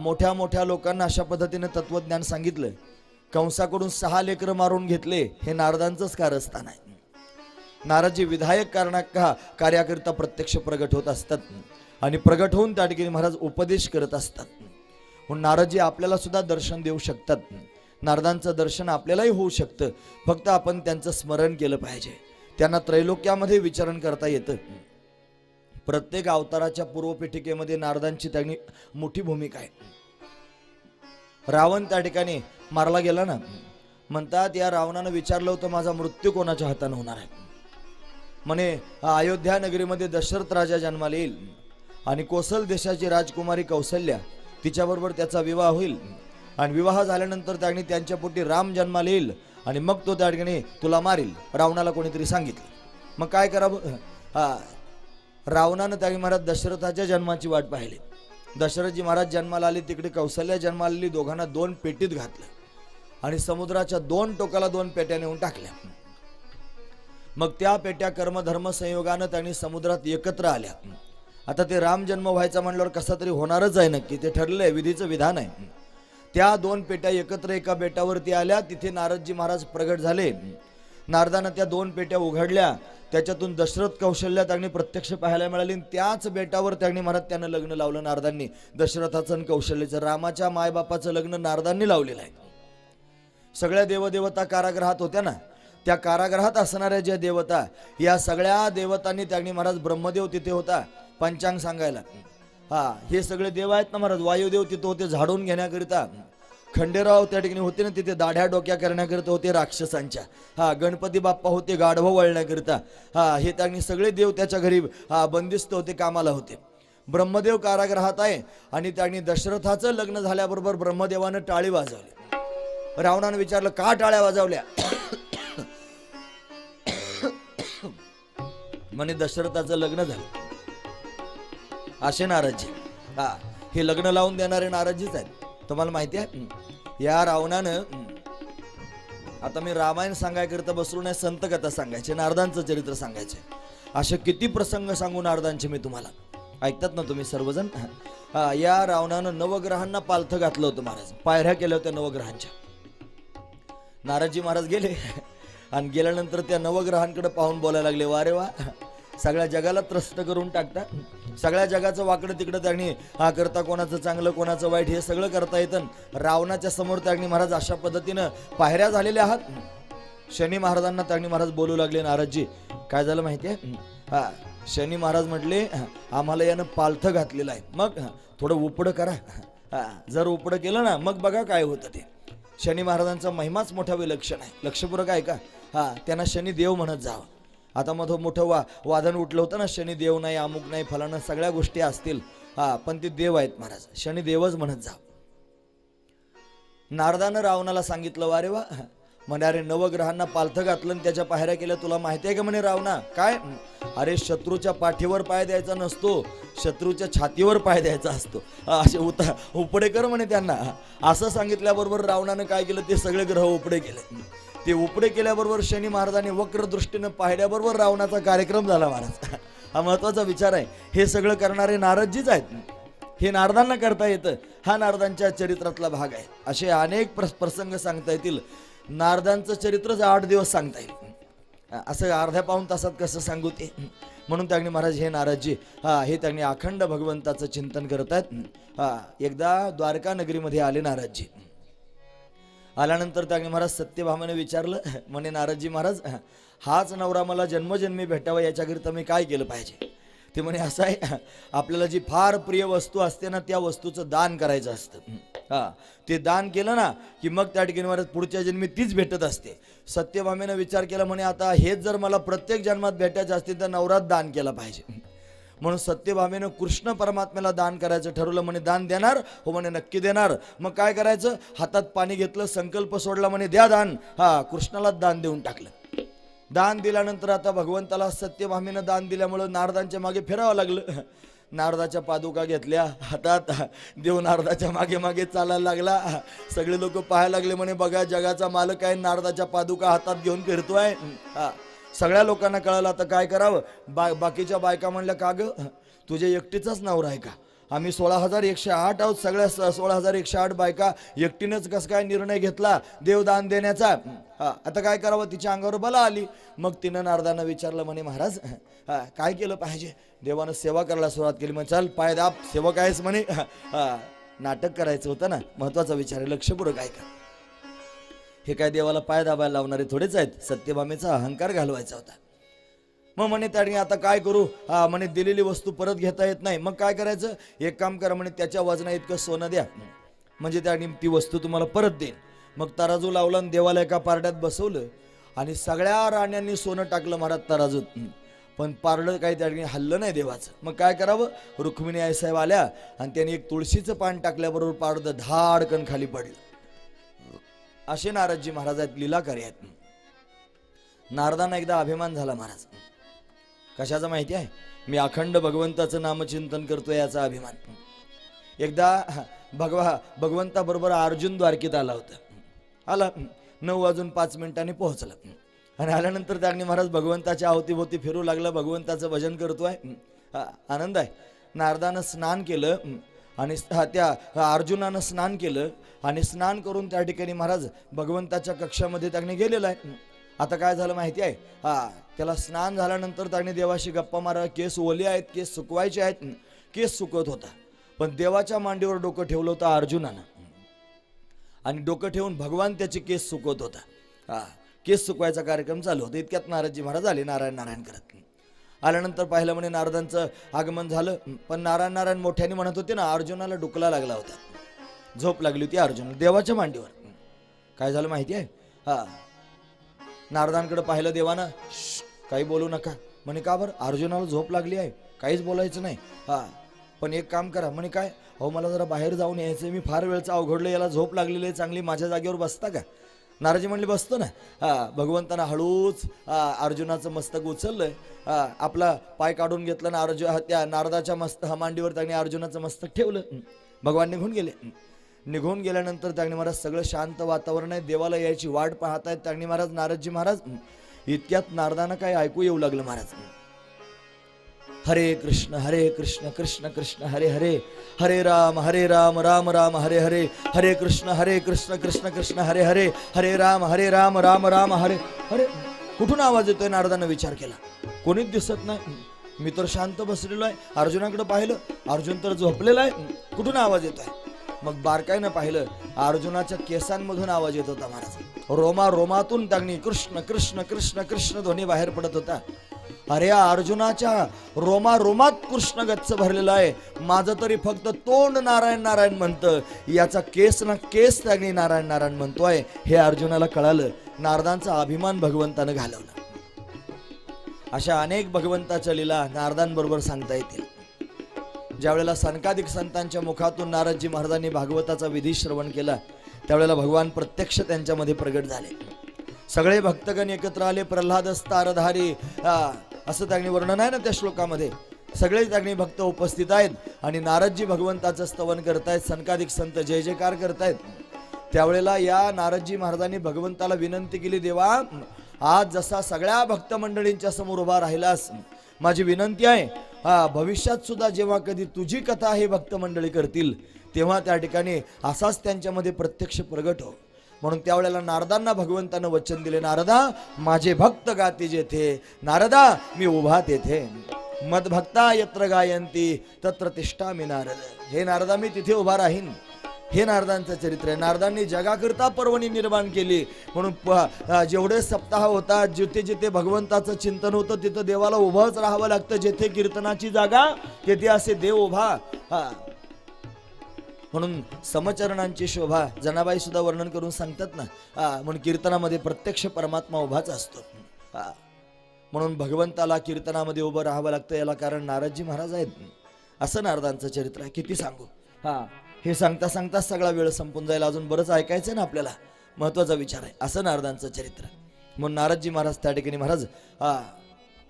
Speaker 1: मोठ्या मोठ्या लोकांना अशा पद्धतीने तत्वज्ञान सांगितलं. कंसाकडून 6 लेकरं मारून घेतले, हे नारदांचंच कारस्थान आहे. नारदजी विधायक कार्याकरिता प्रत्यक्ष प्रगट होत असतात आणि प्रगट होऊन त्या ठिकाणी महाराज उपदेश करत असतात. म्हणून नारदजी आपल्याला सुद्धा दर्शन देऊ शकतात. नारदांचं दर्शन आपल्यालाही होऊ शकतं, फक्त आपण त्यांचं स्मरण केलं पाहिजे. त्यांना त्रैलोक्यामध्ये विचरण करता येतं. प्रत्येक अवताराच्या पूर्वपीठिकेमध्ये नारदांची त्यांनी मोठी भूमिका आहे. रावण त्या ठिकाणी मारला गेला ना, म्हणतात या रावणानं विचारलं होतं माझा मृत्यू कोणाच्या हाताने होणार आहे. म्हणे अयोध्या नगरीमध्ये दशरथ राजा जन्माला येईल आणि कोसल देशाची राजकुमारी कौसल्या तिच्याबरोबर त्याचा विवाह होईल आणि विवाह झाल्यानंतर त्याने त्यांच्या पोटी राम जन्माला येईल आणि मग तो त्या ठिकाणी तुला मारील. रावणाला कोणीतरी सांगितलं. मग काय करावं? रावणानं त्याने महाराज दशरथाच्या जन्माची वाट पाहिली. दशरथजी महाराज जन्माला आले, तिकडे कौसल्या जन्माला आली. दोघांना 2 पेटीत घातलं आणि समुद्राच्या 2 टोकाला 2 पेट्या नेऊन टाकल्या. मग त्या पेट्या कर्मधर्म संयोगानं त्यांनी समुद्रात एकत्र आल्या. आता ते राम जन्म व्हायचा म्हणल्यावर कसा तरी होणारच आहे नक्की, ते ठरलंय, विधीचं विधान आहे. त्या 2 पेट्या एकत्र एका बेटावरती आल्या. तिथे नारदजी महाराज प्रगट झाले. नारदानं त्या 2 पेट्या उघडल्या. त्याच्यातून दशरथ कौशल्या त्यांनी प्रत्यक्ष पाहायला मिळाली. त्याच बेटावर त्यांनी महाराज त्यानं लग्न लावलं नारदांनी. दशरथाचं आणि कौशल्याचं, रामाच्या मायबापाचं लग्न नारदांनी लावलेलं आहे. सगळ्या देवदेवता कारागृहात होत्या ना, त्या कारागृहात असणाऱ्या ज्या देवता, या सगळ्या देवतांनी त्यांनी महाराज, ब्रह्मदेव तिथे होता पंचांग सांगायला. हे सगळे देव आहेत ना महाराज. वायुदेव तिथे होते झाडून घेण्याकरिता. खंडेराव त्या ठिकाणी होते ना तिथे दाढ्या डोक्या करण्याकरिता होते राक्षसांच्या. गणपती बाप्पा होते गाढव वळण्याकरिता. हे त्यांनी सगळे देव त्याच्या घरी बंदिस्त होते, कामाला होते. ब्रह्मदेव कारागृहात आहे आणि त्यांनी दशरथाचं लग्न झाल्याबरोबर ब्रह्मदेवानं टाळी वाजवली. रावणानं विचारलं का टाळ्या वाजवल्या? म्हणे दशरथाचं लग्न झालं. असे नारदजी, हे लग्न लावून देणारे नारदजीच आहेत. तुम्हाला माहिती आहे, या रावणानं, आता मी रामायण सांगायकरिता बसलो नाही, संत कथा सांगायचे, नारदांचं चरित्र सांगायचे. असे किती प्रसंग सांगू नारदांचे मी तुम्हाला. ऐकतात ना तुम्ही सर्वजण? या रावणानं नवग्रहांना पालथं घातलं होतं महाराज. पायऱ्या केल्या होत्या नवग्रहांच्या. नारदजी महाराज गेले आणि गेल्यानंतर त्या नवग्रहांकडे पाहून बोलायला लागले, वा रे वा, सगळ्या जगाला त्रस्त करून टाकता. सगळ्या जगाचं वाकडं तिकडं त्यांनी करता, कोणाचं चांगलं कोणाचं वाईट हे सगळं करता येतं. रावणाच्या समोर त्यांनी महाराज अशा पद्धतीनं पायऱ्या झालेल्या आहात. शनी महाराजांना त्यांनी महाराज बोलू लागले, नारदजी काय झालं माहिती आहे? शनी महाराज म्हटले आम्हाला यानं पालथं घातलेलं आहे, मग थोडं उपडं करा. जर उपडं केलं ना मग बघा काय होतं ते. शनी महाराजांचा महिमाच मोठा विलक्षण आहे. लक्षपूर्वक आहे का? त्यांना शनी देव म्हणत जावं. आता मोठं वादन उठलं होतं ना, शनी देव नाही, अमुक नाही, फलानं सगळ्या गोष्टी असतील, पण ते देव आहेत महाराज, शनी देवच म्हणत जा. नारदानं रावणाला सांगितलं, वारे वा, म्हणे अरे नवग्रहांना पालथं घातलं आणि त्याच्या पायऱ्या केल्या, तुला माहिती आहे का म्हणे रावणा? काय? अरे शत्रूच्या पाठीवर पाय द्यायचा नसतो, शत्रूच्या छातीवर पाय द्यायचा असतो. असे उपडे कर म्हणे त्यांना. असं सांगितल्याबरोबर रावणानं काय केलं, ते सगळे ग्रह उपडे केले. ते उपडे केल्याबरोबर शनी महाराजांनी वक्र दृष्टीनं पाहिल्याबरोबर रावणाचा कार्यक्रम झाला महाराज. हा महत्वाचा विचार आहे. हे सगळं करणारे नारदजीच आहेत. हे नारदांना करता येतं. हा नारदांच्या चरित्रातला भाग आहे. असे अनेक प्रसंग सांगता येतील. नारदांचं चरित्रच 8 दिवस सांगता येईल, असं अर्ध्या पाऊण तासात कसं सांगू ते. म्हणून त्यांनी महाराज हे नारदजी हे त्यांनी अखंड भगवंताचं चिंतन करत आहेत. एकदा द्वारका नगरीमध्ये आले नारदजी आल्यानंतर त्याने महाराज सत्यभामेने विचारलं, म्हणे नारदजी महाराज, हाच नवरा मला जन्मजन्मी भेटावा याच्याकरिता मी काय केलं पाहिजे? ते म्हणे असं आहे, आपल्याला जी फार प्रिय वस्तू असते ना त्या वस्तूचं दान करायचं असतं. हा, ते दान केलं ना की मग त्या ठिकाणी महाराज पुढच्या जन्मी तीच भेटत असते. सत्यभामेनं विचार केला, म्हणे आता हेच जर मला प्रत्येक जन्मात भेटायचं असतील तर नवरात दान केला पाहिजे. म्हणून सत्यभामेनं कृष्ण परमात्म्याला दान करायचं ठरवलं. म्हणे दान देणार? हो म्हणे नक्की देणार. मग काय करायचं? हातात पाणी घेतलं, संकल्प सोडला, म्हणे द्या दान. हा, कृष्णालाच दान देऊन टाकलं. दान दिल्यानंतर आता भगवंताला सत्यभामेनं दान दिल्यामुळं नारदांच्या मागे फिरावं लागलं. नारदाच्या पादुका घेतल्या हातात, देव नारदाच्या मागे मागे चालायला लागला. सगळे लोक पाहायला लागले, म्हणे बघा जगाचा मालक आहे, नारदाच्या पादुका हातात घेऊन फिरतोय. हा, सगळ्या लोकांना कळालं आता काय करावं. बाकीच्या बायका म्हणल्या, का ग तुझ्या एकटीचाच नवरा आहे का? आम्ही 16,108 आहोत, सगळ्या 16,108 बायका, एकटीनेच कसं काय निर्णय घेतला देवदान देण्याचा? आता काय करावं? तिच्या अंगावर बला आली. मग तिनं नारदांना विचारलं, म्हणे महाराज काय केलं पाहिजे? देवानं सेवा करायला सुरुवात केली. मग चल पाय दाब, सेवक आहेस म्हणे. नाटक करायचं होतं ना, महत्वाचा विचार आहे, लक्षपूर्वक ऐका. हे काय देवाला पाय दाबायला लावणारे थोडेच आहेत. सत्यभामेचा अहंकार घालवायचा होता. मग म्हणे त्याने आता काय करू? म्हणे दिलेली वस्तू परत घेता येत नाही. मग काय करायचं? एक काम करा म्हणे, त्याच्या वजना इतकं सोनं द्या, म्हणजे त्याने ती वस्तू तुम्हाला परत देईन. मग तराजू लावला आणि देवाला एका पारड्यात बसवलं आणि सगळ्या राण्यांनी सोनं टाकलं महाराज तराजूत. पण पारडं काही त्या ठिकाणी हल्लं नाही देवाचं. मग काय करावं? रुक्मिणी आईसाहेब आल्या आणि त्यांनी एक तुळशीचं पान टाकल्याबरोबर पारडं धाडकन खाली पडलं. असे नारदजी महाराज आहेत, लीलाकारी आहेत. नारदांना एकदा अभिमान झाला महाराज. कशाचा माहिती आहे? मी अखंड भगवंताचं नामचिंतन करतोय याचा अभिमान. एकदा भगवंताबरोबर अर्जुन द्वारकेत आला होता. आला 9:05 पोहोचला आणि आल्यानंतर त्यांनी महाराज भगवंताच्या अवतीभोवती फिरू लागला, भगवंताचं भजन करतोय. आनंद आहे. नारदानं स्नान केलं आणि त्या अर्जुनानं स्नान केलं आणि स्नान करून त्या ठिकाणी महाराज भगवंताच्या कक्षामध्ये त्याने गेलेला आहे. आता काय झालं माहिती आहे? त्याला स्नान झाल्यानंतर त्याने देवाशी गप्पा मारा. केस ओले आहेत, केस सुकवायचे आहेत. केस सुकवत होता, पण देवाच्या मांडीवर डोकं ठेवलं होतं अर्जुनानं आणि डोकं ठेवून भगवान त्याचे केस सुकवत होता. केस सुकवायचा कार्यक्रम चालू होता. इतक्यात नारदजी महाराज आले नारायण नारायण करत. आल्यानंतर पाहिलं म्हणे नारदांचं आगमन झालं. पण नारायण नारायण मोठ्याने म्हणत होते ना, अर्जुनाला डुकला लागला होता, झोप लागली होती अर्जुनाला देवाच्या मांडीवर. काय झालं माहिती आहे? नारदांकडे पाहिलं देवानं, काही बोलू नका म्हणे. का बरं? अर्जुनाला झोप लागली आहे, काहीच बोलायचं नाही. पण एक काम करा म्हणे. काय? अहो मला जरा बाहेर जाऊन यायचं, मी फार वेळचं अवघडलं, याला झोप लागलेली आहे चांगली, माझ्या जागेवर बसता का? नारदजी म्हणले बसतो ना. भगवंतानं हळूच अर्जुनाचं मस्तक उचललंय, आपला पाय काढून घेतलं ना त्या नारदाच्या मांडीवर त्यांनी अर्जुनाचं मस्तक ठेवलं. भगवान निघून गेले. निघून गेल्यानंतर त्यांनी महाराज सगळं शांत वातावरण आहे, देवाला यायची वाट पाहत आहेत त्यांनी महाराज नारदजी महाराज. इतक्यात नारदांना काय ऐकू येऊ लागलं महाराज. हरे कृष्ण कृष्ण कृष्ण हरे हरे, हरे राम राम राम हरे हरे, हरे कृष्ण कृष्ण कृष्ण हरे हरे, हरे राम राम राम हरे हरे. कुठून आवाज येतोय? नारदानं विचार केला. कोणीच दिसत नाही. मी तर शांत बसलेलो आहे. अर्जुनाकडे पाहिलं, अर्जुन तर झोपलेला आहे. कुठून आवाज येतोय? मग बारकाईनं पाहिलं, अर्जुनाच्या केसांमधून आवाज येत होता महाराज. रोमातून त्यांनी कृष्ण कृष्ण कृष्ण कृष्ण ध्वनी बाहेर पडत होता. अरे अर्जुनाच्या रोमात कृष्ण गच्च भरलेला आहे, माझं तरी फक्त तोंड नारायण नारायण म्हणतं, याचा केस ना केस त्यांनी नारायण नारायण म्हणतोय. हे अर्जुनाला कळालं. नारदांचा अभिमान भगवंतानं घालवला. अशा अनेक भगवंताच्या लीला नारदांबरोबर सांगता येतील. ज्यावेळेला सनकादिक संतांच्या मुखातून नारदजी महाराजांनी भागवताचा विधी श्रवण केला, त्यावेळेला भगवान प्रत्यक्ष त्यांच्यामध्ये प्रगट झाले. सगळे भक्तगण एकत्र आले. प्रल्हाद तारधारी असं त्यांनी वर्णन आहे ना त्या श्लोकामध्ये. सगळे त्यांनी भक्त उपस्थित आहेत आणि नारदजी भगवंताचं स्तवन करतायत. सनकादिक संत जय जयकार करतायत. त्यावेळेला या नारदजी महाराजांनी भगवंताला विनंती केली, देवा आज जसा सगळ्या भक्त मंडळींच्या समोर उभा राहिलास, माझी विनंती आहे भविष्यात सुद्धा जेव्हा कधी तुझी कथा हे भक्त मंडळी करतील तेव्हा त्या ठिकाणी असाच त्यांच्यामध्ये प्रत्यक्ष प्रगट हो. म्हणून त्यावेळेला नारदांना भगवंतानं वचन दिले, नारदा माझे भक्त गाती जेथे, नारदा मी उभा तेथे, मदभक्ता यत्र गायंती तत्र तिष्ठामि नारद. हे नारदा मी तिथे उभा राहीन. हे नारदांचं चरित्र आहे. नारदांनी जगाकरता पर्वणी निर्माण केली म्हणून जेवढे सप्ताह होतात, जिथे जिथे भगवंताचं चिंतन होतं तिथं देवाला उभंच राहावं लागतं. जेथे कीर्तनाची जागा तेथे असे देव उभा. म्हणून समचरणांची शोभा जनाबाई सुद्धा वर्णन करून सांगतात ना. म्हणून कीर्तनामध्ये प्रत्यक्ष परमात्मा उभाच असतो. म्हणून भगवंताला कीर्तनामध्ये उभं राहावं लागतं. याला कारण नारदजी महाराज आहेत. असं नारदांचं चरित्र आहे. किती सांगू. हे सांगता सांगता सगळा वेळ संपून जाईल. अजून बरंच ऐकायचं ना आपल्याला. महत्वाचा विचार आहे. असं नारदांचं चरित्र. म्हणून नारदजी महाराज त्या ठिकाणी महाराज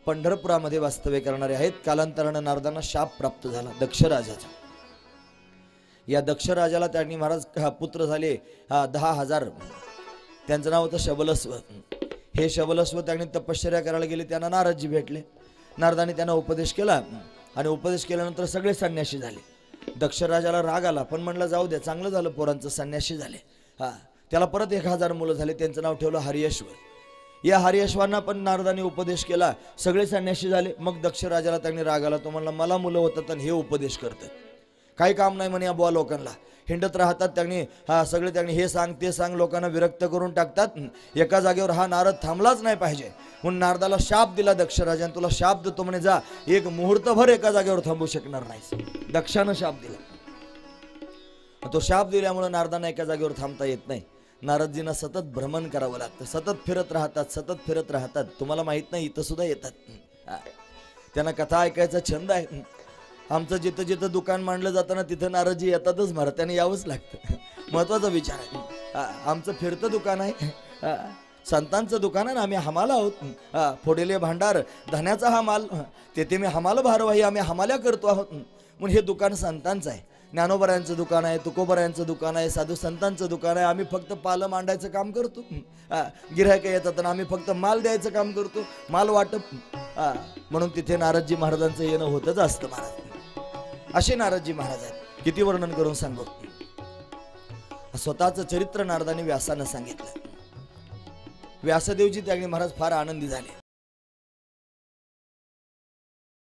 Speaker 1: पंढरपुरामध्ये वास्तव्य करणारे आहेत. कालांतरानं नारदांना शाप प्राप्त झाला दक्ष राजाचा. या दक्ष राजाला त्यांनी महाराज पुत्र झाले 10,000. त्यांचं नाव होतं शबलस्व. हे शबलस्व त्यांनी तपश्चर्या करायला गेले. त्यांना नारदजी भेटले. नारदांनी त्यांना उपदेश केला आणि उपदेश केल्यानंतर सगळे संन्याशी झाले. दक्ष राजाला राग आला पण म्हणलं जाऊ द्या, चांगलं झालं पोरांचं संन्याशी झाले. त्याला परत 1,000 मुलं झाले. त्यांचं नाव ठेवलं हरियश्व. या हरियश्वांना पण नारदांनी उपदेश केला. सगळे संन्याशी झाले. मग दक्ष राजाला त्यांनी राग आला. तो म्हणला मला मुलं होतात आणि हे उपदेश करतात, काही काम नाही म्हणे. या बुवा लोकांना हिंडत राहतात. त्यांनी हे सांग ते सांग लोकांना विरक्त करून टाकतात. एका जागेवर हा नारद थांबलाच नाही पाहिजे म्हणून नारदाला शाप दिला दक्ष राजाने. तुला शाप देतो म्हणे, जा एक मुहूर्तभर एका जागेवर थांबू शकणार नाहीस. दक्षानं शाप दिला. तो शाप दिल्यामुळे नारदांना एका जागेवर थांबता येत नाही. नारदजींना सतत भ्रमण करावं लागतं. सतत फिरत राहतात. तुम्हाला माहित नाही इथं सुद्धा येतात. त्यांना कथा ऐकायचा छंद आहे. आमचं जिथं जिथं दुकान मांडलं जातं ना तिथं नारदजी येतातच महाराज. त्याने यावंच लागतं. महत्वाचा विचार आहे. आमचं फिरतं दुकान आहे. संतांचं दुकान आहे ना. आम्ही हमाला आहोत. फोडेले भांडार धान्याचा हा माल. तेथे मी हमाल भारवाही आम्ही हमाल्या करतो आहोत. म्हणून हे दुकान संतांचं आहे. ज्ञानोबरायांचं दुकान आहे, तुकोबरायांचं दुकान आहे, साधू संतांचं दुकान आहे. आम्ही फक्त पालं मांडायचं काम करतो. गिऱ्हाईक येतात आणि आम्ही फक्त माल द्यायचं काम करतो, माल वाटप. म्हणून तिथे नारदजी महाराजांचं येणं होतच असतं महाराज. असे नारदजी महाराज आहेत. किती वर्णन करून सांगू. स्वतःचं चरित्र नारदांनी व्यासानं सांगितलं. व्यासदेवजी त्यावेळी महाराज फार आनंदी झाले.